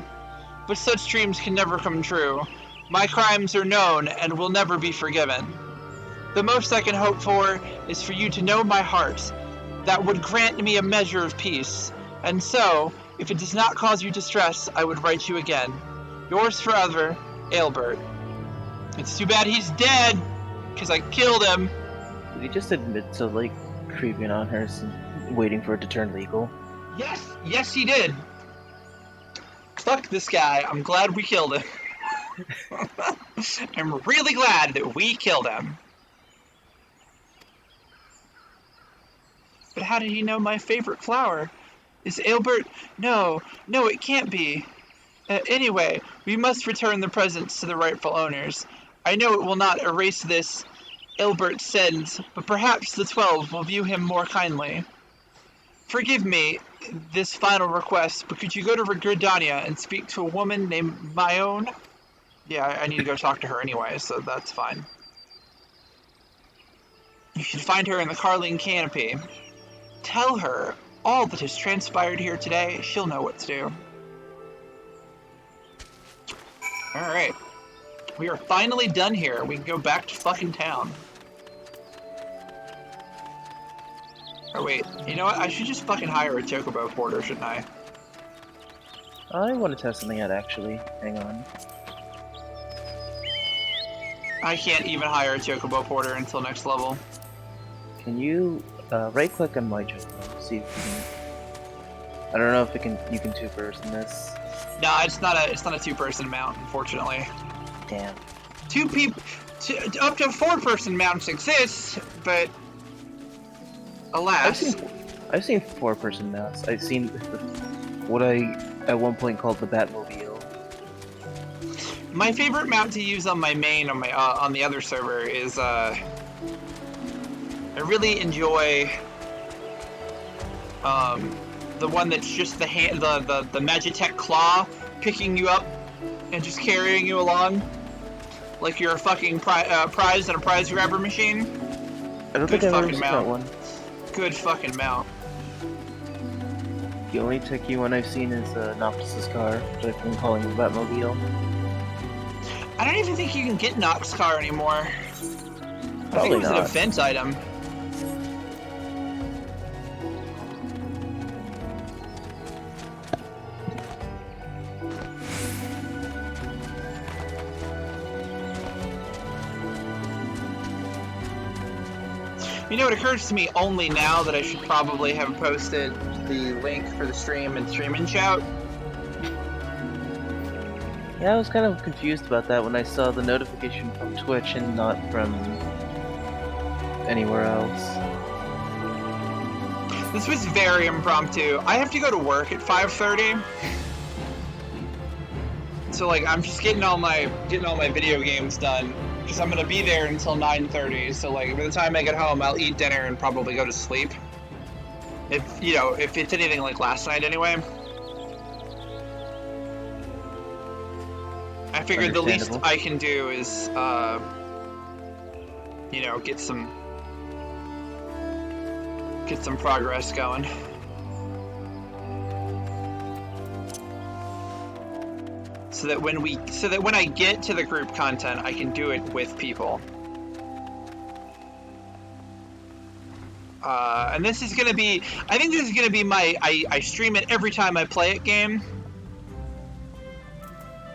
But such dreams can never come true. My crimes are known and will never be forgiven. The most I can hope for is for you to know my heart. That would grant me a measure of peace. And so, if it does not cause you distress, I would write you again. Yours forever, Aelbert. It's too bad he's dead, because I killed him. Did he just admit to, like, creeping on her and waiting for it to turn legal? Yes he did. Fuck this guy, I'm glad we killed him. I'm really glad that we killed him. But how did he know my favorite flower? Is Aelbert... No, it can't be. Anyway, we must return the presents to the rightful owners. I know it will not erase this Aelbert's sins, but perhaps the 12 will view him more kindly. Forgive me this final request, but could you go to Gridania and speak to a woman named Myone? Yeah, I need to go talk to her anyway, so that's fine. You should find her in the Carling Canopy. Tell her all that has transpired here today. She'll know what to do. Alright. We are finally done here. We can go back to fucking town. Oh wait, you know what? I should just fucking hire a chocobo porter, shouldn't I? I want to test something out, actually. Hang on. I can't even hire a chocobo porter until next level. Can you right-click on my chocobo? See if you can. I don't know if you can two-person this. No, it's not a two-person mount, unfortunately. Damn. Up to 4-person mounts exist, but alas. I've seen 4-person mounts. I've seen what I at one point called the Batmobile. My favorite mount to use on my main on the other server is I really enjoy the one that's just the Magitech claw picking you up and just carrying you along like you're a fucking prize in a prize grabber machine. I don't think I've ever seen that one. Good fucking mount. The only techie one I've seen is Noctis's car, which I've been calling the Batmobile. I don't even think you can get Nox car anymore. Probably I think it was not. an event item. You know, it occurs to me only now that I should probably have posted the link for the stream and Stream and Shout. Yeah, I was kind of confused about that when I saw the notification from Twitch and not from anywhere else. This was very impromptu. I have to go to work at 5:30. So like I'm just getting all my video games done because I'm gonna be there until 9:30. So like by the time I get home, I'll eat dinner and probably go to sleep. If it's anything like last night anyway. I figured the least I can do is get some progress going. So that when I get to the group content, I can do it with people. And this is gonna be, I think this is gonna be my, I stream it every time I play it game.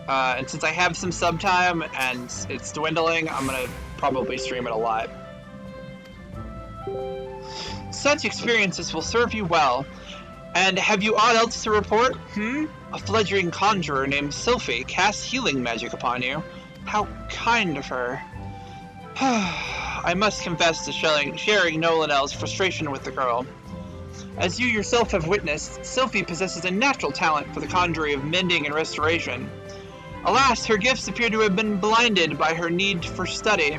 And since I have some sub time and it's dwindling, I'm gonna probably stream it a lot. Such experiences will serve you well. And have you aught else to report? A fledgling conjurer named Sylphie casts healing magic upon you. How kind of her. I must confess to sharing Nolanel's frustration with the girl. As you yourself have witnessed, Sylphie possesses a natural talent for the conjuring of mending and restoration. Alas, her gifts appear to have been blinded by her need for study,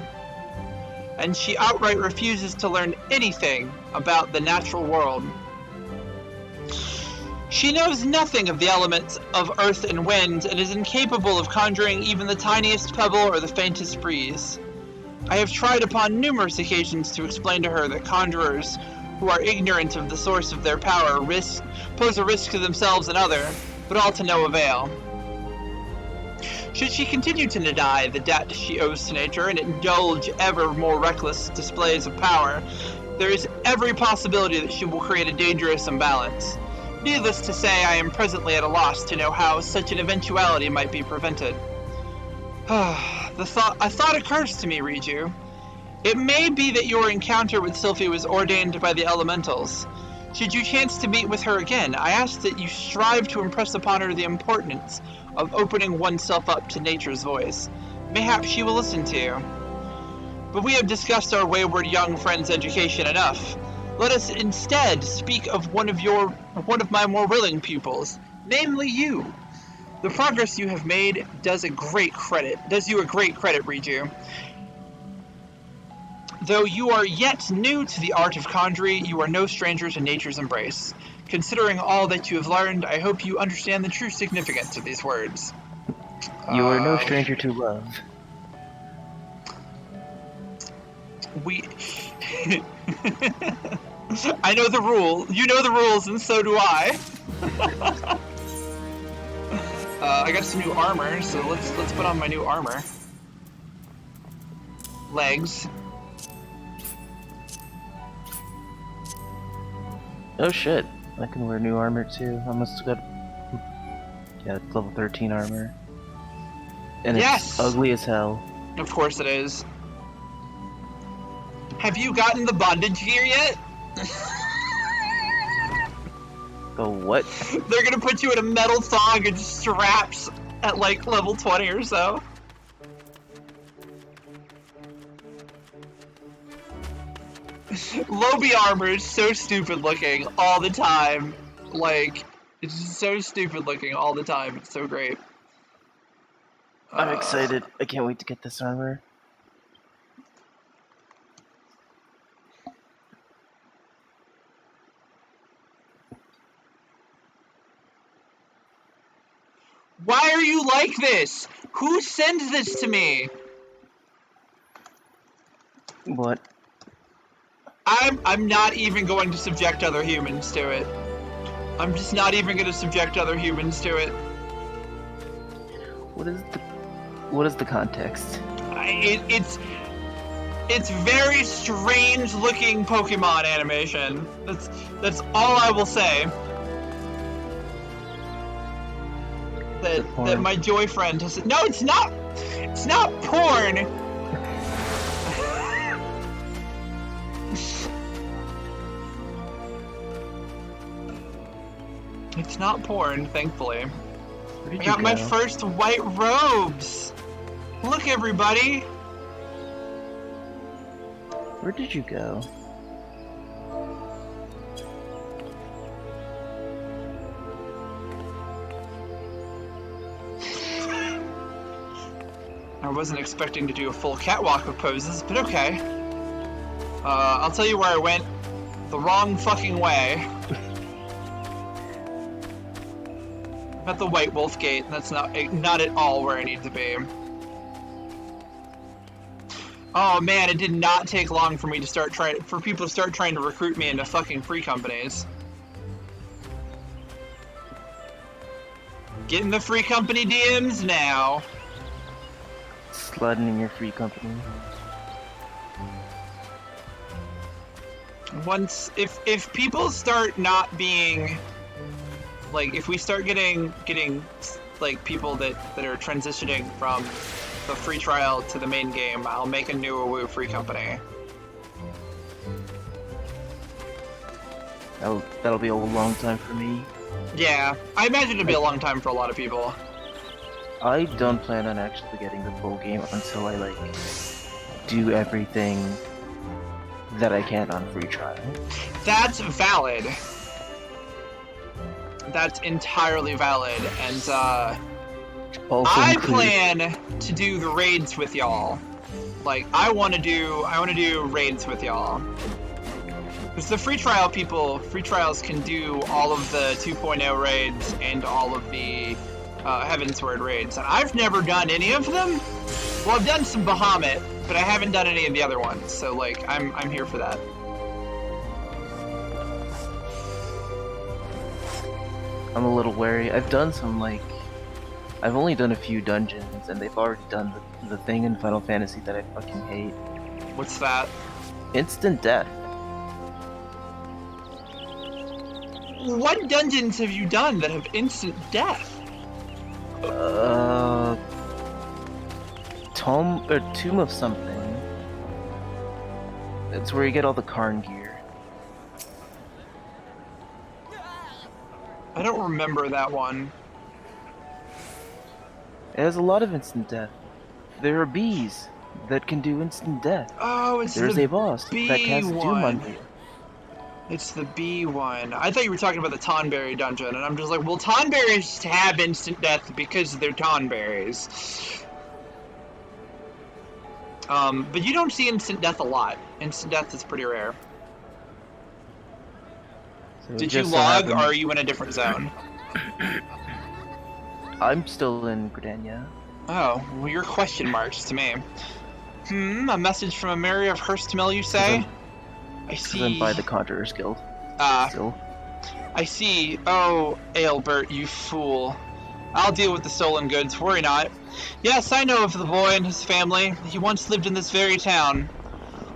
and she outright refuses to learn anything about the natural world. She knows nothing of the elements of earth and wind, and is incapable of conjuring even the tiniest pebble or the faintest breeze. I have tried upon numerous occasions to explain to her that conjurers who are ignorant of the source of their power pose a risk to themselves and others, but all to no avail. Should she continue to deny the debt she owes to nature and indulge ever more reckless displays of power, there is every possibility that she will create a dangerous imbalance. Needless to say, I am presently at a loss to know how such an eventuality might be prevented. A thought occurs to me, Riju. It may be that your encounter with Sylphie was ordained by the elementals. Should you chance to meet with her again, I ask that you strive to impress upon her the importance of opening oneself up to nature's voice. Mayhap she will listen to you. But we have discussed our wayward young friend's education enough. Let us instead speak of one of my more willing pupils, namely you. The progress you have made does you a great credit, Riju. Though you are yet new to the art of conjuring, you are no stranger to nature's embrace. Considering all that you have learned, I hope you understand the true significance of these words. You are no stranger to love. I know the rule. You know the rules, and so do I. I got some new armor, so let's put on my new armor. Legs. Oh shit, I can wear new armor too. I must have got... Yeah, it's level 13 armor. And it's ugly as hell. Of course it is. Have you gotten the bondage gear yet? The what? They're gonna put you in a metal thong and straps at like level 20 or so. Lobby armor is so stupid looking all the time. Like, it's just so stupid looking all the time. It's so great. I'm excited. I can't wait to get this armor. Why are you like this? Who sends this to me? What? I'm not even going to subject other humans to it. I'm just not even going to subject other humans to it. What is the context? It's very strange looking Pokemon animation. That's all I will say. That my joy friend has. No, it's not. It's not porn. It's not porn, thankfully. I got my first white robes. Look, everybody. Where did you go? I wasn't expecting to do a full catwalk of poses, but okay. I'll tell you where I went the wrong fucking way. At the White Wolf Gate, and that's not at all where I need to be. Oh man, it did not take long for me to for people to start trying to recruit me into fucking free companies. Get in the free company DMs now. Sliding in your free company. If people start not being like, if we start getting like people that are transitioning from the free trial to the main game, I'll make a new AWU free company. That'll be a long time for me. Yeah, I imagine it'll be a long time for a lot of people. I don't plan on actually getting the full game until I like do everything that I can on free trial. That's valid. That's entirely valid, and I plan to do the raids with y'all. Like, I want to do raids with y'all. Because the free trials can do all of the 2.0 raids and all of the Heavensward raids, and I've never done any of them. Well, I've done some Bahamut, but I haven't done any of the other ones. So like, I'm here for that. I'm a little wary. I've only done a few dungeons, and they've already done the thing in Final Fantasy that I fucking hate. What's that? Instant death. What dungeons have you done that have instant death? Tomb of something. It's where you get all the Karn gear. I don't remember that one. It has a lot of instant death. There are bees that can do instant death. Oh, it's There's a boss that casts Doom on you. It's the bee one. I thought you were talking about the Tonberry dungeon, and I'm just like, well, Tonberries have instant death because they're Tonberries. But you don't see instant death a lot. Instant death is pretty rare. So did you log, or are you in a different zone? I'm still in Gridania. Oh, well, you're question marks to me. A message from a Mary of Hurstmill, you say? I see. I'm by the Conjurer's Guild. Still. I see. Oh, Aelbert, you fool. I'll deal with the stolen goods, worry not. Yes, I know of the boy and his family. He once lived in this very town.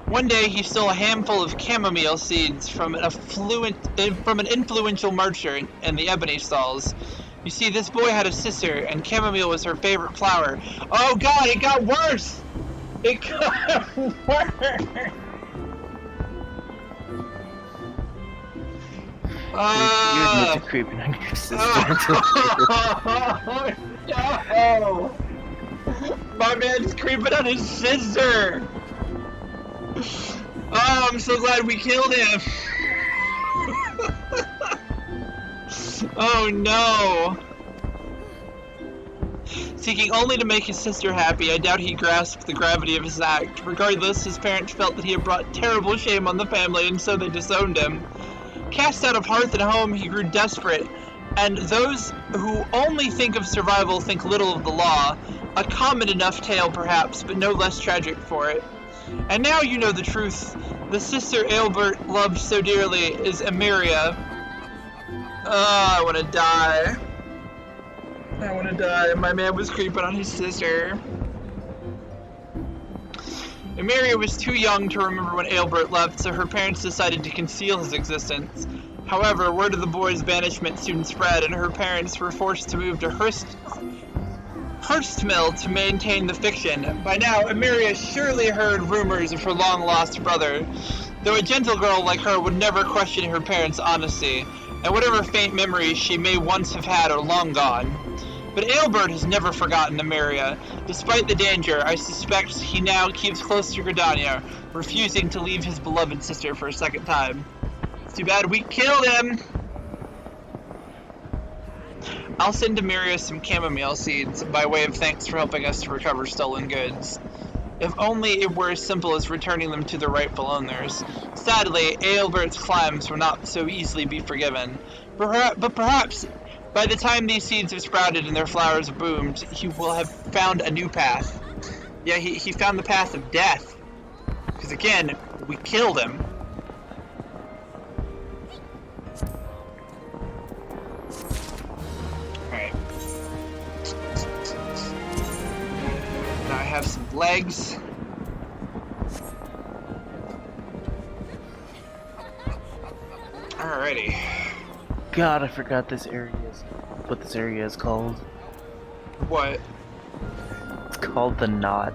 One day he stole a handful of chamomile seeds from an influential merchant in the ebony stalls. You see, this boy had a sister, and chamomile was her favorite flower. Oh god, it got worse! It got worse! You admit to creeping on your sister. Oh, no! My man's creeping on his sister! Oh, I'm so glad we killed him! Oh no! Seeking only to make his sister happy, I doubt he grasped the gravity of his act. Regardless, his parents felt that he had brought terrible shame on the family, and so they disowned him. Cast out of hearth and home, he grew desperate, and those who only think of survival think little of the law. A common enough tale, perhaps, but no less tragic for it. And now you know the truth. The sister Aelbert loved so dearly is Eorzea. I want to die. I want to die. My man was creeping on his sister. Eorzea was too young to remember when Aelbert left, so her parents decided to conceal his existence. However, word of the boy's banishment soon spread, and her parents were forced to move to Hurstmill to maintain the fiction. By now, Eorzea surely heard rumors of her long-lost brother, though a gentle girl like her would never question her parents' honesty, and whatever faint memories she may once have had are long gone. But Aelbert has never forgotten Eorzea. Despite the danger, I suspect he now keeps close to Gridania, refusing to leave his beloved sister for a second time. It's too bad we killed him! I'll send Eorzea some chamomile seeds by way of thanks for helping us to recover stolen goods. If only it were as simple as returning them to their rightful owners. Sadly, Aelbert's crimes will not so easily be forgiven. But perhaps, by the time these seeds have sprouted and their flowers have bloomed, he will have found a new path. Yeah, he found the path of death. Because again, we killed him. Alright. Now I have some legs. Alrighty. God, I forgot what this area is called. What? It's called the Knot.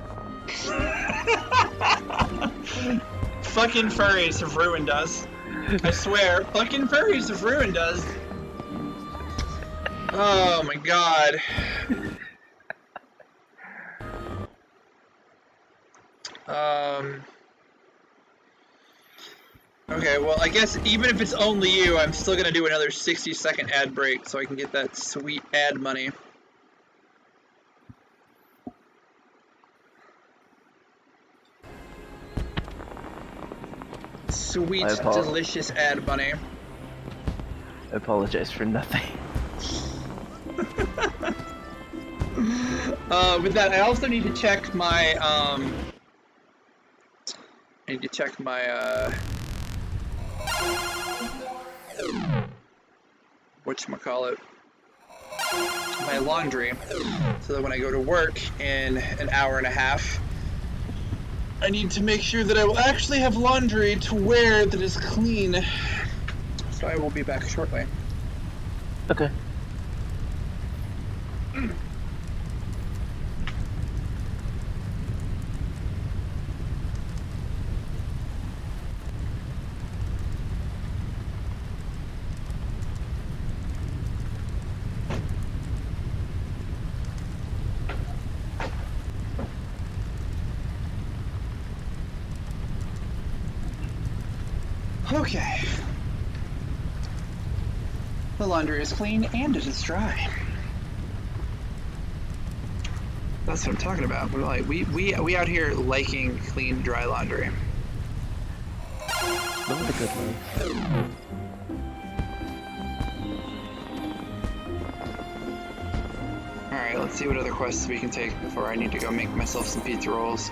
Fucking furries have ruined us. I swear, fucking furries have ruined us. Oh my god. Okay, well, I guess even if it's only you, I'm still gonna do another 60-second ad break so I can get that sweet ad money. Sweet, delicious ad money. I apologize for nothing. With that, I also need to check my, whatchamacallit, my laundry, so that when I go to work in an hour and a half, I need to make sure that I will actually have laundry to wear that is clean. So I will be back shortly. Okay. Okay. The laundry is clean and it is dry. That's what I'm talking about. We're like, we out here liking clean, dry laundry. Living the good life. Alright, let's see what other quests we can take before I need to go make myself some pizza rolls.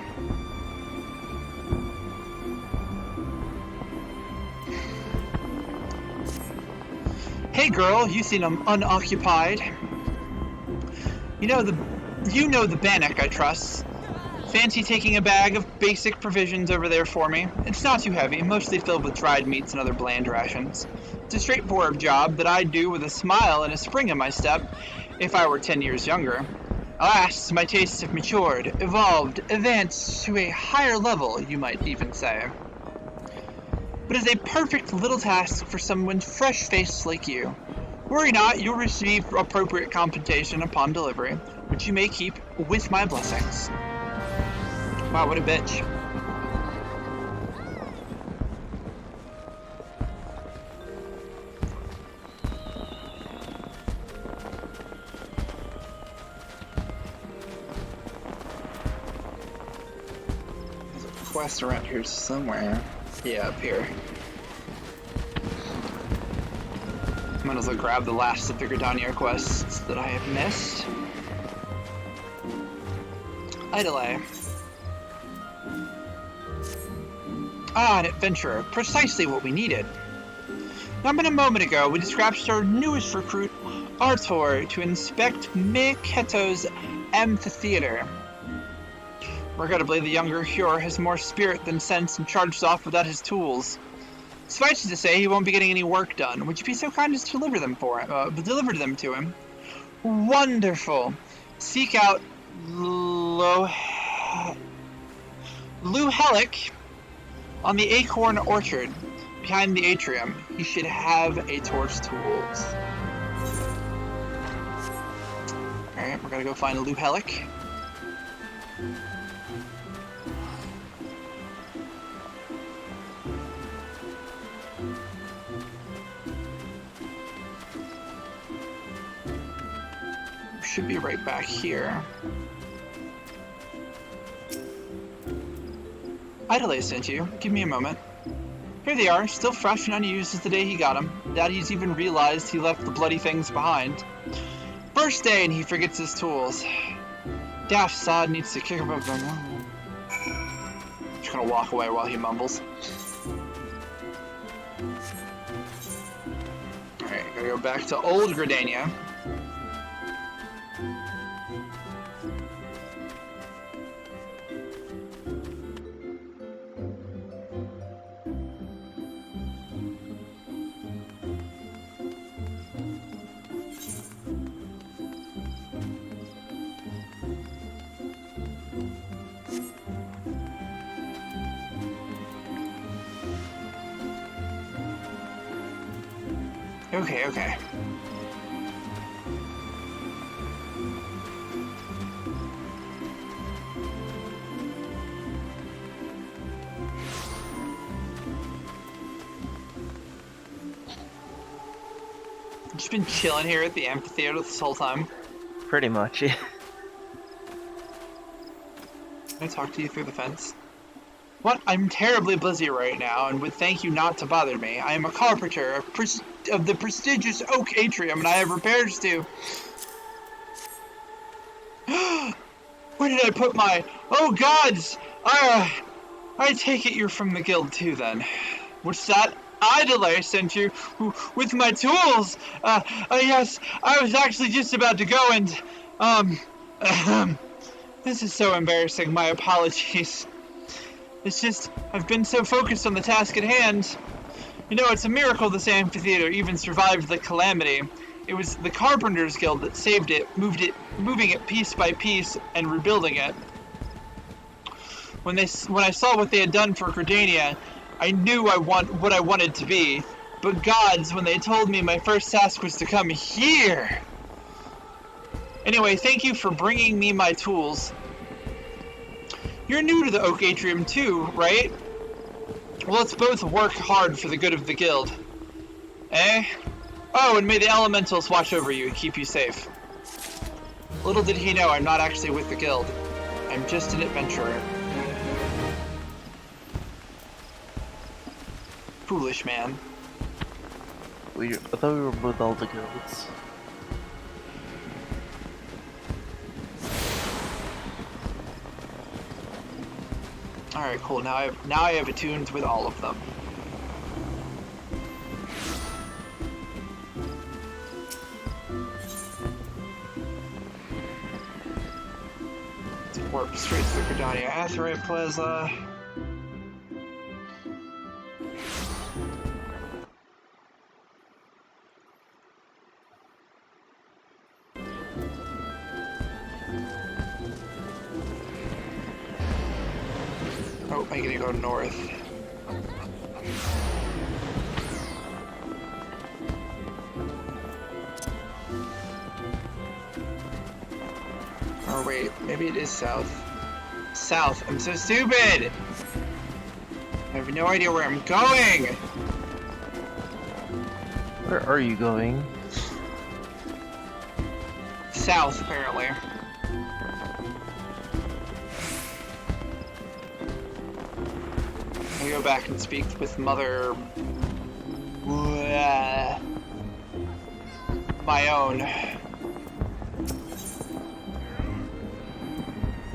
Hey girl, you seem unoccupied. You know the Bannock I trust. Fancy taking a bag of basic provisions over there for me? It's not too heavy, mostly filled with dried meats and other bland rations. It's a straightforward job that I'd do with a smile and a spring in my step if I were 10 years younger. Alas, my tastes have matured, evolved, advanced to a higher level, you might even say. But it's a perfect little task for someone fresh-faced like you. Worry not, you'll receive appropriate compensation upon delivery, which you may keep with my blessings. Wow, what a bitch. quest around here somewhere. Yeah, up here. Might as well grab the last of the Gridania quests that I have missed. Idle. Ah, an adventurer. Precisely what we needed. Not but a moment ago, we dispatched our newest recruit, Arthur, to inspect Miketo's amphitheater. Regrettably, the younger Hjor has more spirit than sense and charges off without his tools. Suffice it to say, he won't be getting any work done. Would you be so kind as to deliver them to him? Wonderful. Seek out Luhelic on the Acorn Orchard, behind the atrium. He should have a torch tools. Alright, we're gonna go find Luhelic. Should be right back here. Idle sent you. Give me a moment. Here they are, still fresh and unused as the day he got them. Daddy's even realized he left the bloody things behind. First day and he forgets his tools. Daft sod needs to kick him up. Just gonna walk away while he mumbles. Alright, gotta go back to Old Gridania. Okay. Just been chilling here at the amphitheater this whole time. Pretty much, yeah. Can I talk to you through the fence? What? I'm terribly busy right now, and would thank you not to bother me. I am a carpenter of the prestigious Oak Atrium, and I have repairs to... Where did I put my... Oh, gods! I take it you're from the guild, too, then. What's that? Idle sent you with my tools! Yes, I was actually just about to go and... This is so embarrassing, my apologies. It's just, I've been so focused on the task at hand. You know, it's a miracle this amphitheater even survived the calamity. It was the Carpenters Guild that saved it, moving it piece by piece and rebuilding it. When I saw what they had done for Gridania, I knew what I wanted to be. But gods, when they told me my first task was to come here! Anyway, thank you for bringing me my tools. You're new to the Oak Atrium too, right? Well, let's both work hard for the good of the guild. Eh? Oh, and may the elementals watch over you and keep you safe. Little did he know I'm not actually with the guild. I'm just an adventurer. Foolish man. I thought we were with all the guilds. Alright, cool. Now I have attuned with all of them. Let's warp straight to the Gridania Aetheryte Plaza. Oh, I'm gonna go north. Oh wait, maybe it is south. South, I'm so stupid! I have no idea where I'm going! Where are you going? South, apparently. go back and speak with Mother... my own.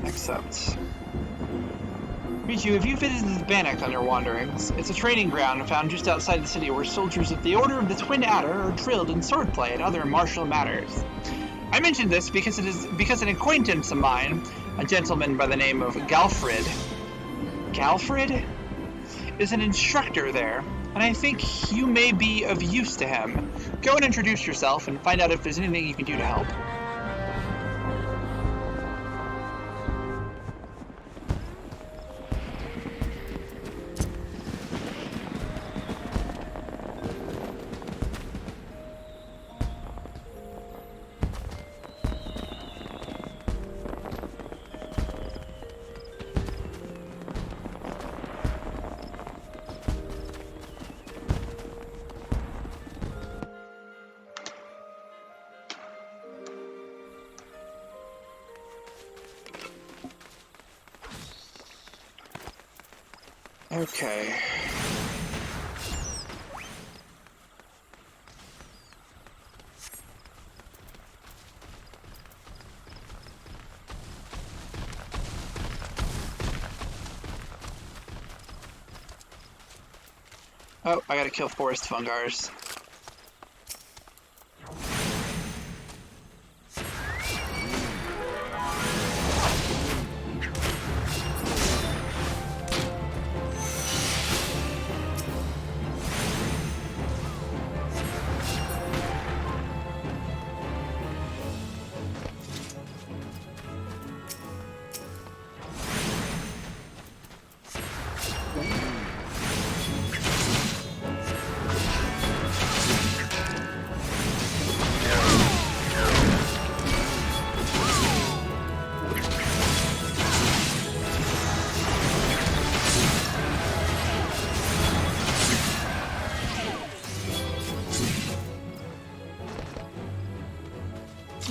Except... Richu, have you visited the Bannock on your wanderings? It's a training ground found just outside the city where soldiers of the Order of the Twin Adder are drilled in swordplay and other martial matters. I mention this because an acquaintance of mine, a gentleman by the name of Galfrid, is an instructor there, and I think you may be of use to him. Go and introduce yourself and find out if there's anything you can do to help. Okay. Oh, I gotta kill forest fungars.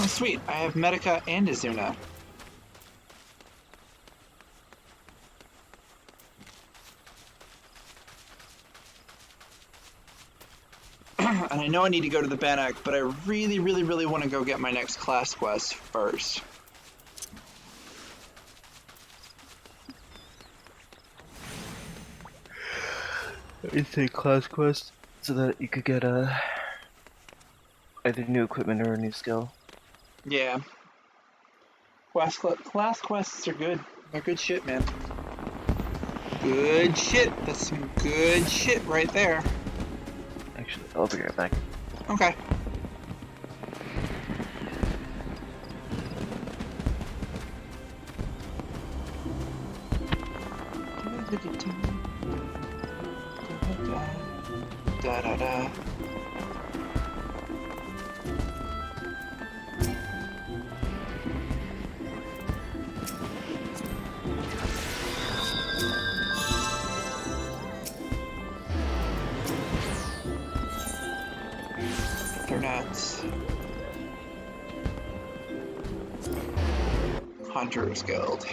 Oh, sweet. I have Medica and Izuna. And I know I need to go to the Bannock, but I really want to go get my next class quest first. You take class quest so that you could get either new equipment or a new skill. Yeah. Class quests are good. They're good shit, man. Good shit. That's some good shit right there. Actually, I'll be right back. Okay. Da da da. They're nuts. Hunter's Guild.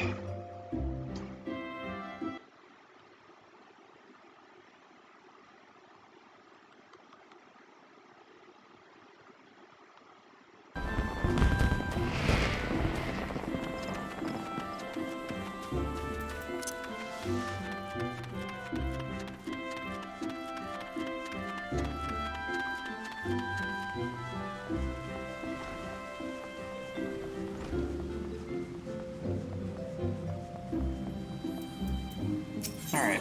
Alright.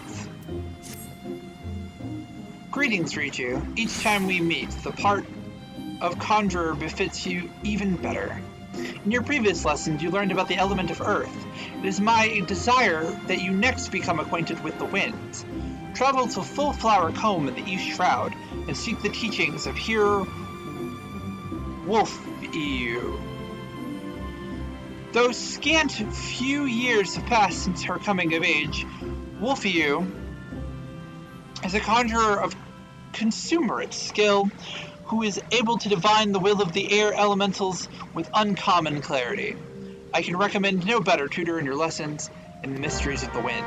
Greetings, Richu. Each time we meet, the part of Conjurer befits you even better. In your previous lessons, you learned about the element of Earth. It is my desire that you next become acquainted with the winds. Travel to Full Flower Comb in the East Shroud and seek the teachings of Here Wolf-EU. Though scant few years have passed since her coming of age, Wolf-EU is a conjurer of consummate skill who is able to divine the will of the air elementals with uncommon clarity. I can recommend no better tutor in your lessons in the mysteries of the wind.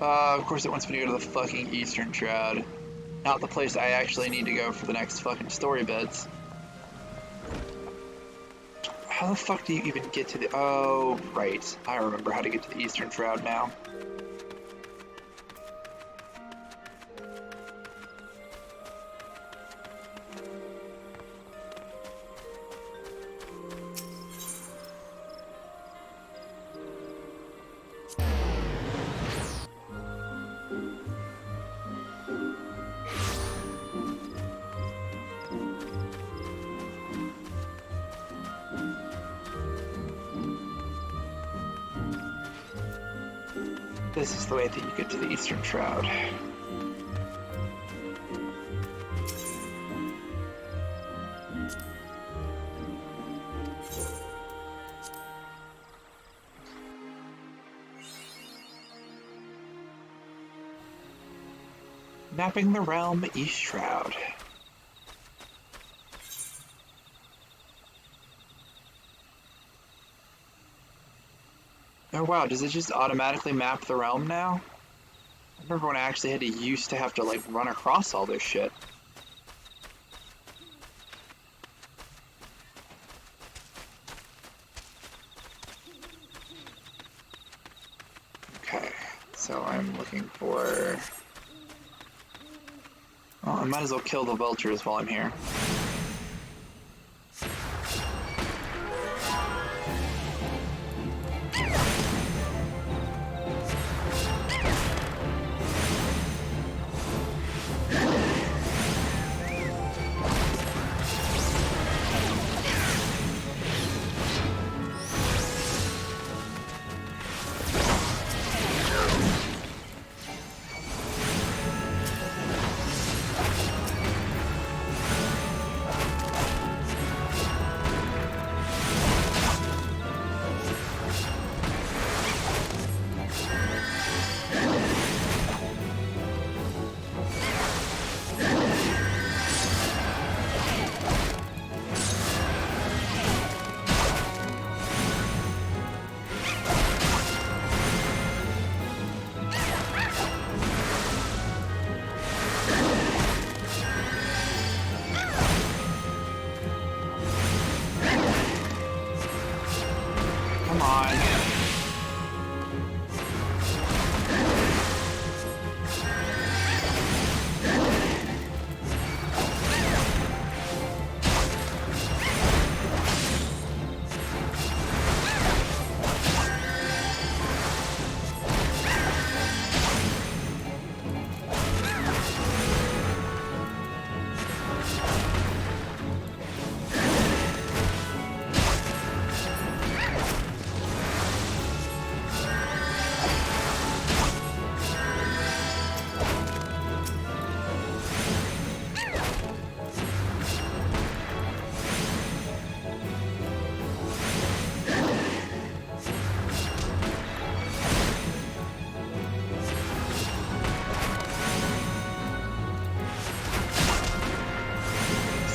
Of course it wants me to go to the fucking Eastern Shroud. Not the place I actually need to go for the next fucking story bits. How the fuck do you even get to the... Oh, right. I remember how to get to the Eastern Shroud now. This is the way that you get to the Eastern Shroud. Mapping the realm, East Shroud. Oh wow, does it just automatically map the realm now? I remember when I actually had to used to have to like run across all this shit. Okay, so I'm looking for... Well, I might as well kill the vultures while I'm here. Come on.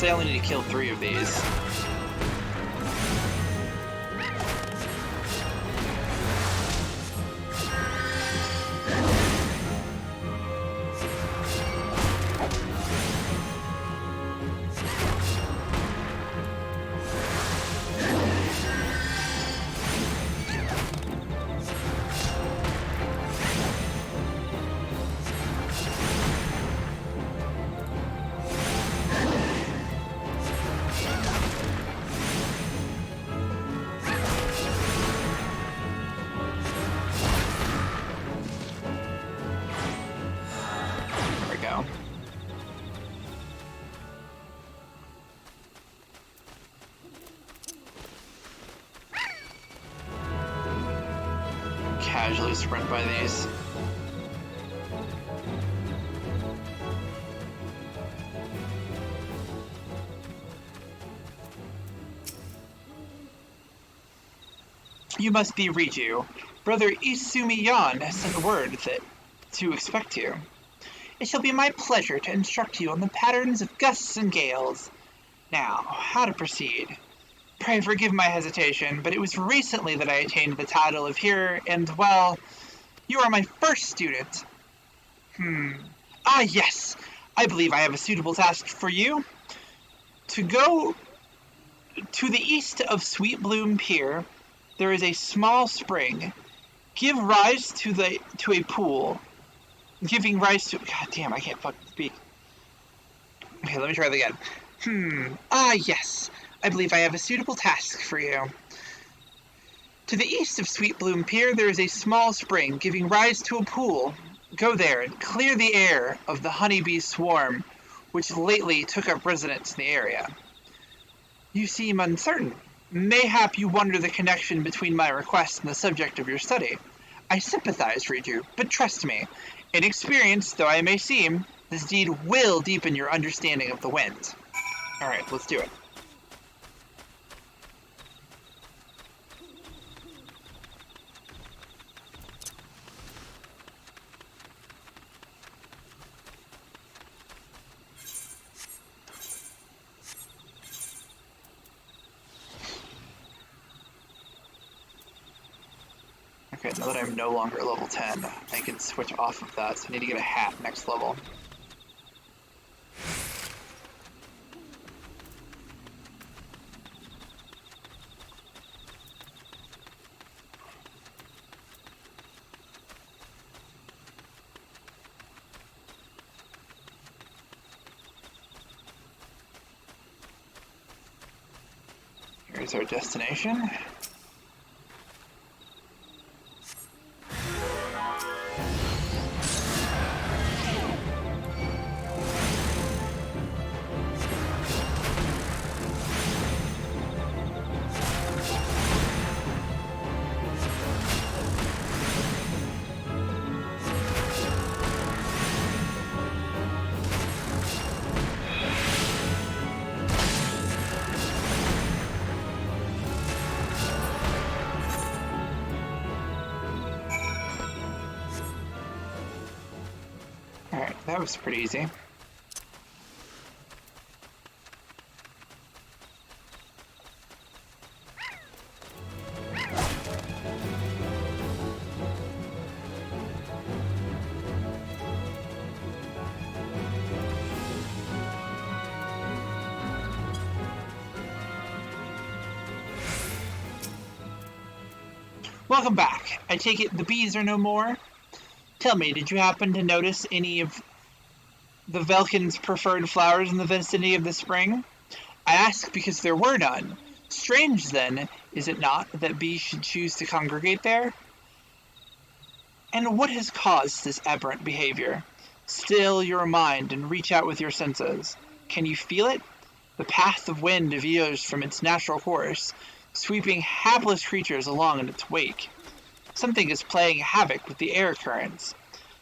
I only need to kill 3 of these. Casually sprint by these. You must be Riju. Brother Isumi-yan has sent word that to expect you. It shall be my pleasure to instruct you on the patterns of gusts and gales. Now, how to proceed? Pray forgive my hesitation, but it was recently that I attained the title of here, and, well, You are my first student. Ah, yes. I believe I have a suitable task for you. To go to the east of Sweet Bloom Pier, there is a small spring. Give rise to a pool. Giving rise to... God damn, I can't fucking speak. Okay, let me try that again. Ah, yes. I believe I have a suitable task for you. To the east of Sweet Bloom Pier, there is a small spring, giving rise to a pool. Go there and clear the air of the honeybee swarm, which lately took up residence in the area. You seem uncertain. Mayhap you wonder the connection between my request and the subject of your study. I sympathize, Riju, but trust me, inexperienced though I may seem, this deed will deepen your understanding of the wind. Alright, let's do it. Okay, now that I'm no longer level 10, I can switch off of that, so I need to get a hat next level. Here's our destination. Alright, that was pretty easy. Welcome back. I take it the bees are no more? Tell me, did you happen to notice any of the Velkin's preferred flowers in the vicinity of the spring? I ask because there were none. Strange, then, is it not, that bees should choose to congregate there? And what has caused this aberrant behavior? Still your mind and reach out with your senses. Can you feel it? The path of wind veers from its natural course, sweeping hapless creatures along in its wake. Something is playing havoc with the air currents.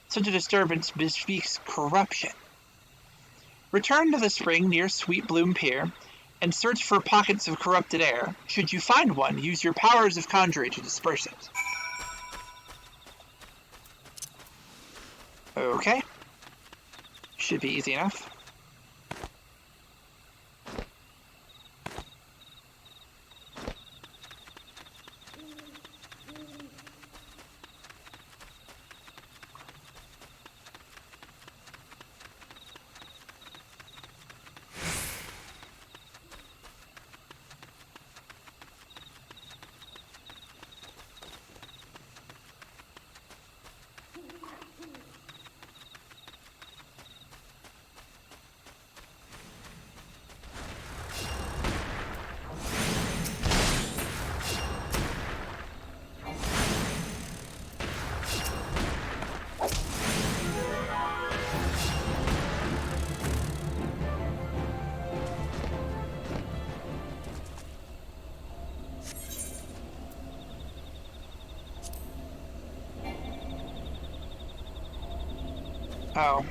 Such a disturbance bespeaks corruption. Return to the spring near Sweet Bloom Pier, and search for pockets of corrupted air. Should you find one, use your powers of conjuring to disperse it. Okay. Should be easy enough. Oh.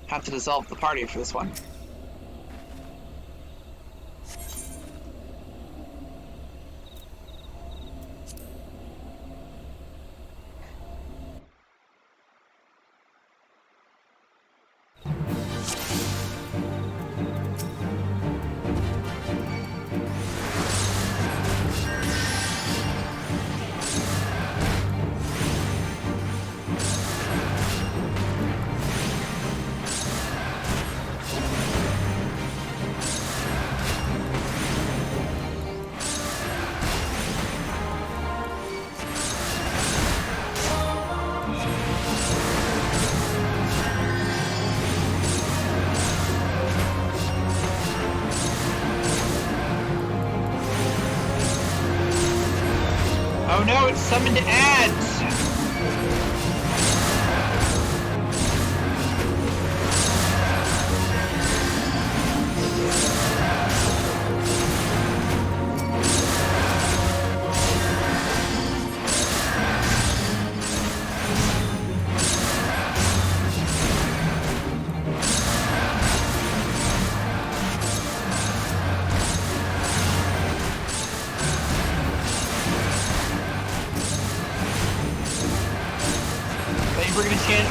Have to dissolve the party for this one. summoned ads!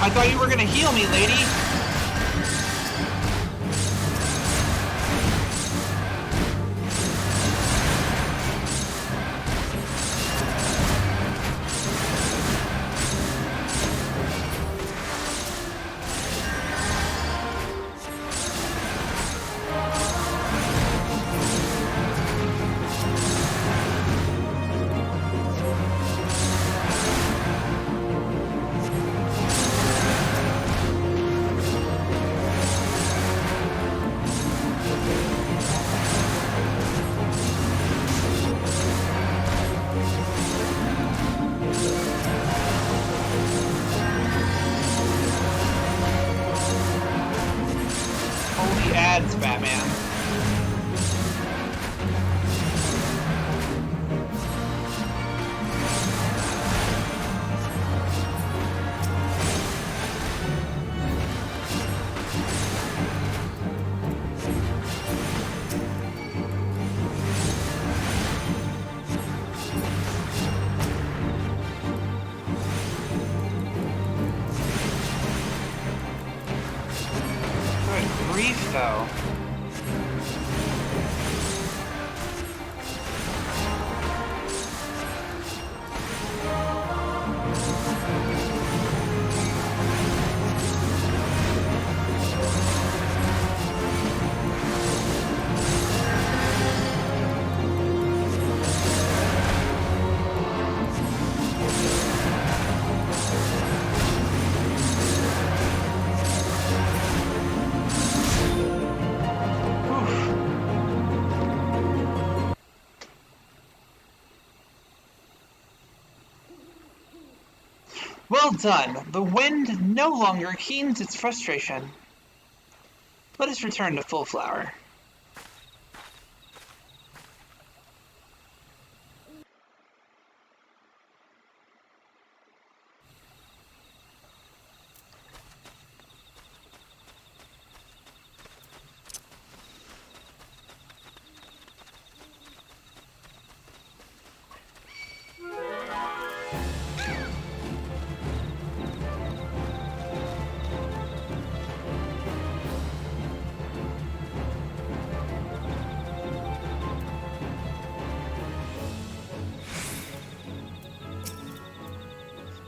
I thought you were gonna heal me, lady. Batman. Good grief, though. Well done. The wind no longer keens its frustration. Let us return to full flower.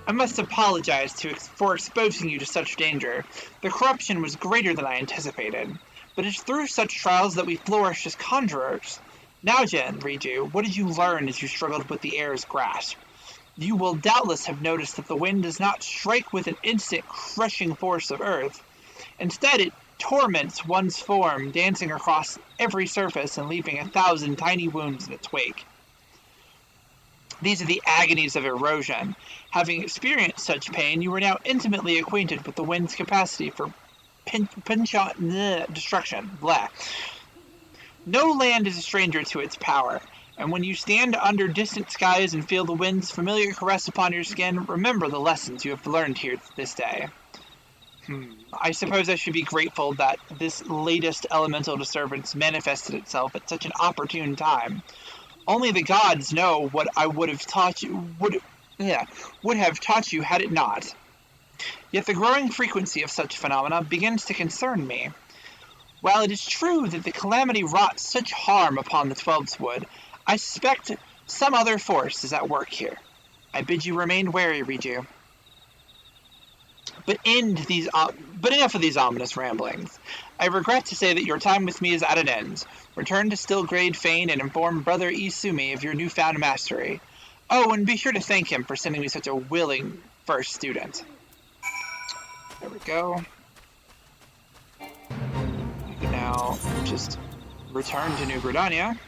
I must apologize for exposing you to such danger. The corruption was greater than I anticipated, but it's through such trials that we flourish as conjurers. Now, Jen, Riju, what did you learn as you struggled with the air's grasp? You will doubtless have noticed that the wind does not strike with an instant crushing force of earth. Instead, it torments one's form, dancing across every surface and leaving 1,000 tiny wounds in its wake. These are the agonies of erosion. Having experienced such pain, you are now intimately acquainted with the wind's capacity for destruction. Blah. No land is a stranger to its power, and when you stand under distant skies and feel the wind's familiar caress upon your skin, remember the lessons you have learned here this day. I suppose I should be grateful that this latest elemental disturbance manifested itself at such an opportune time. Only the gods know what I would have taught you had it not. Yet the growing frequency of such phenomena begins to concern me. While it is true that the calamity wrought such harm upon the Twelveswood, I suspect some other force is at work here. I bid you remain wary, Riju. But enough of these ominous ramblings. I regret to say that your time with me is at an end. Return to Stillgrade Fane and inform Brother Isumi of your newfound mastery. Oh, and be sure to thank him for sending me such a willing first student. There we go. You can now just return to New Gridania.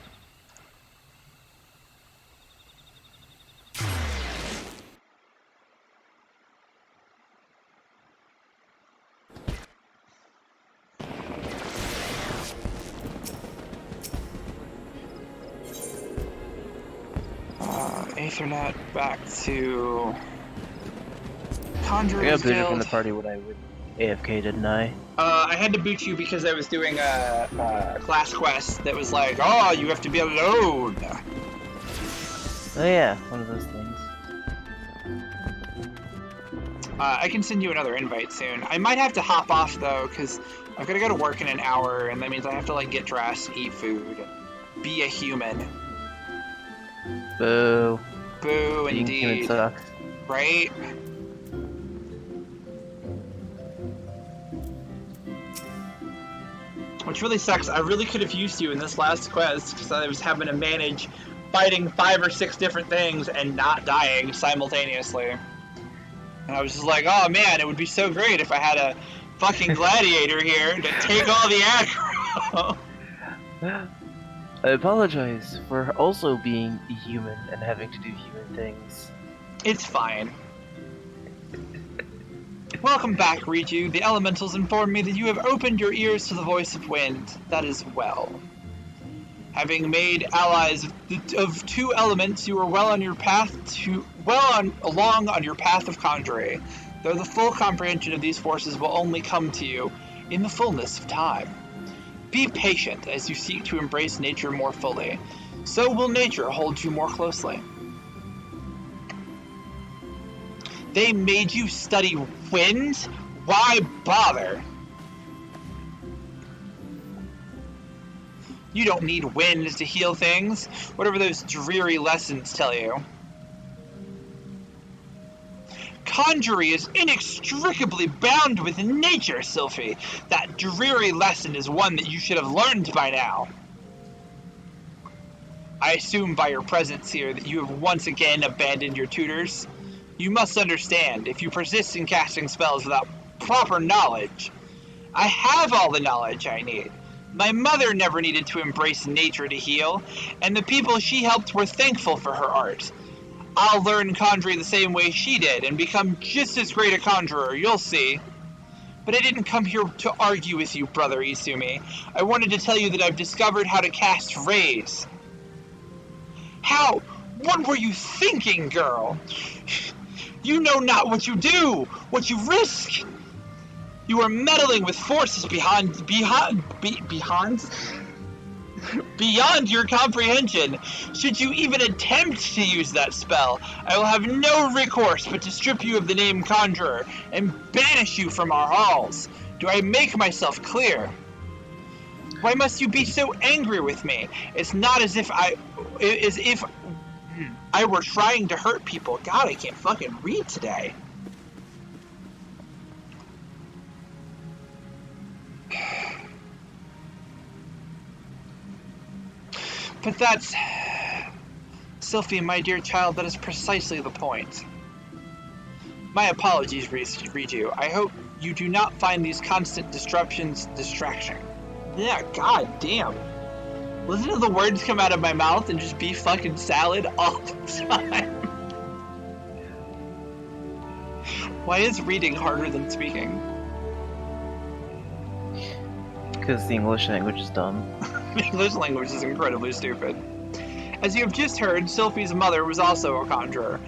Ethernet back to I Conjurer's got booted from Guild. the party when I would AFK, didn't I? I had to boot you because I was doing a class quest that was like, oh, you have to be alone. Oh yeah, one of those things. I can send you another invite soon. I might have to hop off though, because I've got to go to work in an hour, and that means I have to like get dressed, eat food, be a human. Boo. Boo, Being human indeed. sucks. Right? Which really sucks. I really could have used you in this last quest because I was having to manage fighting 5 or 6 different things and not dying simultaneously. And I was just like, oh man, it would be so great if I had a fucking gladiator here to take all the aggro. I apologize for also being a human and having to do human things. It's fine. Welcome back, Riju. The elementals inform me that you have opened your ears to the voice of wind. That is well. Having made allies of 2 elements, you are well on your path along on your path of conjuring. Though the full comprehension of these forces will only come to you in the fullness of time. Be patient as you seek to embrace nature more fully. So will nature hold you more closely. They made you study wind? Why bother? You don't need wind to heal things, whatever those dreary lessons tell you. Conjuring is inextricably bound with nature, Sylphie. That dreary lesson is one that you should have learned by now. I assume by your presence here that you have once again abandoned your tutors. You must understand, if you persist in casting spells without proper knowledge, I have all the knowledge I need. My mother never needed to embrace nature to heal, and the people she helped were thankful for her art. I'll learn conjuring the same way she did and become just as great a conjurer, you'll see. But I didn't come here to argue with you, Brother Isumi. I wanted to tell you that I've discovered how to cast rays. How? What were you thinking, girl? You know not what you do, what you risk. You are meddling with forces beyond your comprehension. Should you even attempt to use that spell, I will have no recourse but to strip you of the name Conjurer and banish you from our halls. Do I make myself clear? Why must you be so angry with me? It's not as if I were trying to hurt people. God, I can't fucking read today. But that's... Sylphie, my dear child, that is precisely the point. My apologies, Riju. I hope you do not find these constant disruptions distraction. Yeah, god damn. Listen to the words come out of my mouth and just be fucking salad all the time. Why is reading harder than speaking? Because the English language is dumb. The English language is incredibly stupid. As you have just heard, Sylphie's mother was also a conjurer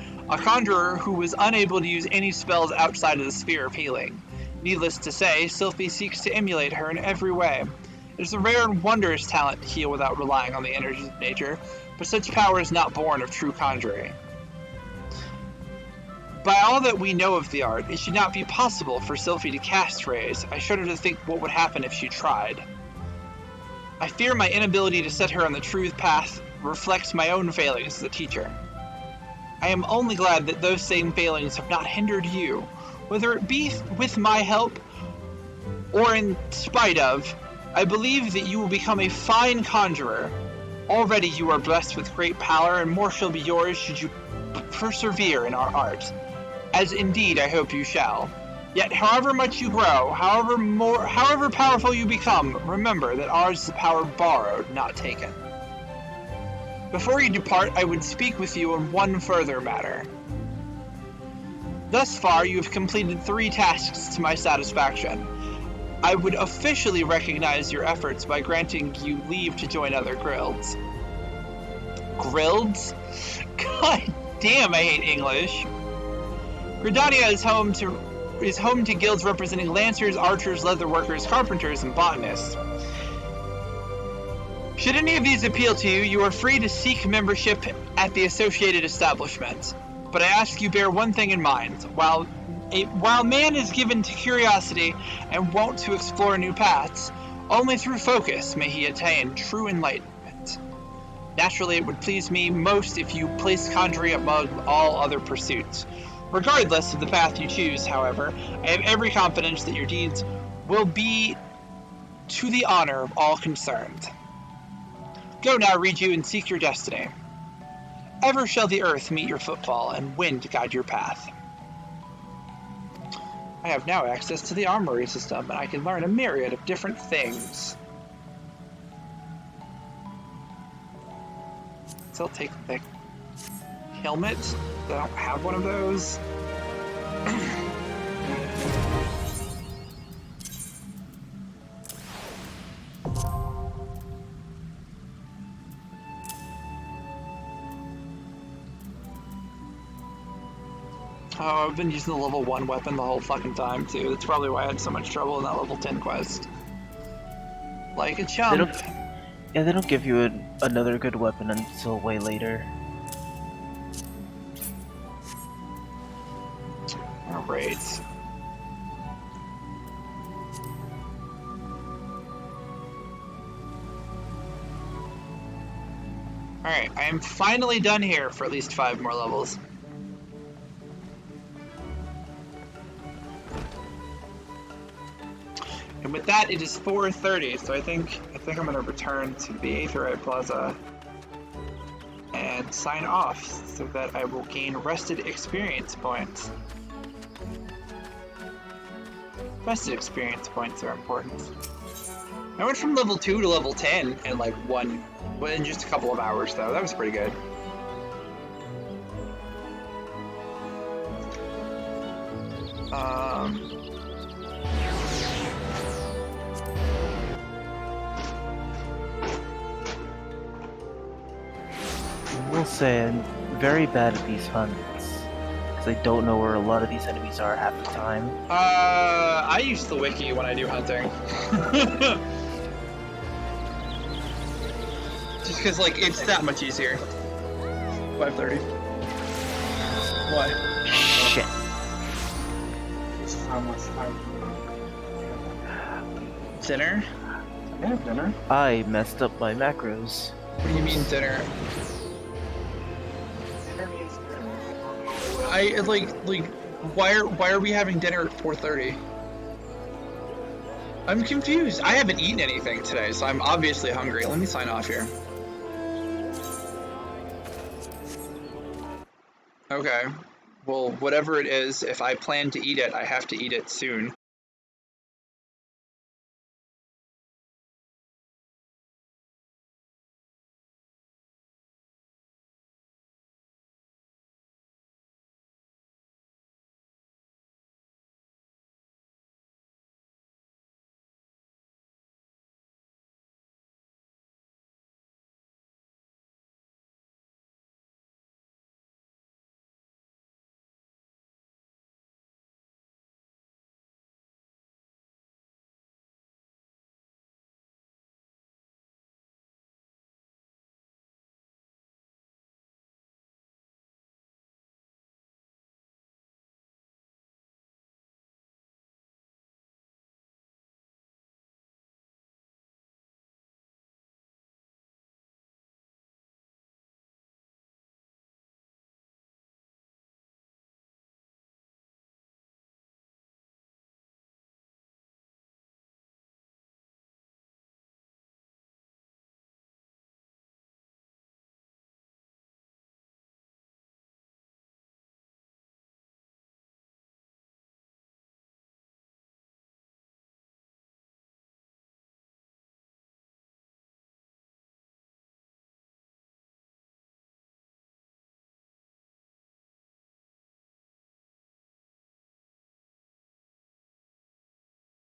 who was unable to use any spells outside of the sphere of healing. Needless to say, Sylphie seeks to emulate her in every way. It is a rare and wondrous talent to heal without relying on the energies of nature, but such power is not born of true conjuring. By all that we know of the art, it should not be possible for Sylphie to cast rays. I shudder to think what would happen if she tried. I fear my inability to set her on the true path reflects my own failings as a teacher. I am only glad that those same failings have not hindered you, whether it be with my help or in spite of. I believe that you will become a fine conjurer. Already you are blessed with great power, and more shall be yours should you persevere in our art. As indeed I hope you shall. Yet however much you grow, however powerful you become, remember that ours is a power borrowed, not taken. Before you depart, I would speak with you on one further matter. Thus far, you have completed 3 tasks to my satisfaction. I would officially recognize your efforts by granting you leave to join other guilds. Guilds? God damn, I hate English. Gridania is home to guilds representing lancers, archers, leatherworkers, carpenters, and botanists. Should any of these appeal to you, you are free to seek membership at the associated establishment. But I ask you bear one thing in mind. While man is given to curiosity and wont to explore new paths, only through focus may he attain true enlightenment. Naturally, it would please me most if you placed conjuring among all other pursuits. Regardless of the path you choose, however, I have every confidence that your deeds will be to the honor of all concerned. Go now, Riju, and seek your destiny. Ever shall the earth meet your footfall, and wind guide your path. I have now access to the armory system, and I can learn a myriad of different things. So I'll take the helmet. I don't have one of those. Oh, I've been using the level 1 weapon the whole fucking time, too. That's probably why I had so much trouble in that level 10 quest. Like a chump. They don't give you another good weapon until way later. Alright. Alright, I am finally done here for at least 5 more levels. And with that, it is 4:30, so I think I'm gonna return to the Eorzea Plaza and sign off so that I will gain rested experience points. Rested experience points are important. I went from level 2 to level 10 in like in just a couple of hours though. That was pretty good. I will say I'm very bad at these hunts, because I don't know where a lot of these enemies are half the time. I use the wiki when I do hunting. Just because, like, it's that much easier. 5:30. What? Shit. How much time? Dinner? Yeah, dinner. I messed up my macros. What do you mean dinner? Why are we having dinner at 4:30? I'm confused. I haven't eaten anything today, so I'm obviously hungry. Let me sign off here. Okay. Well, whatever it is, if I plan to eat it, I have to eat it soon.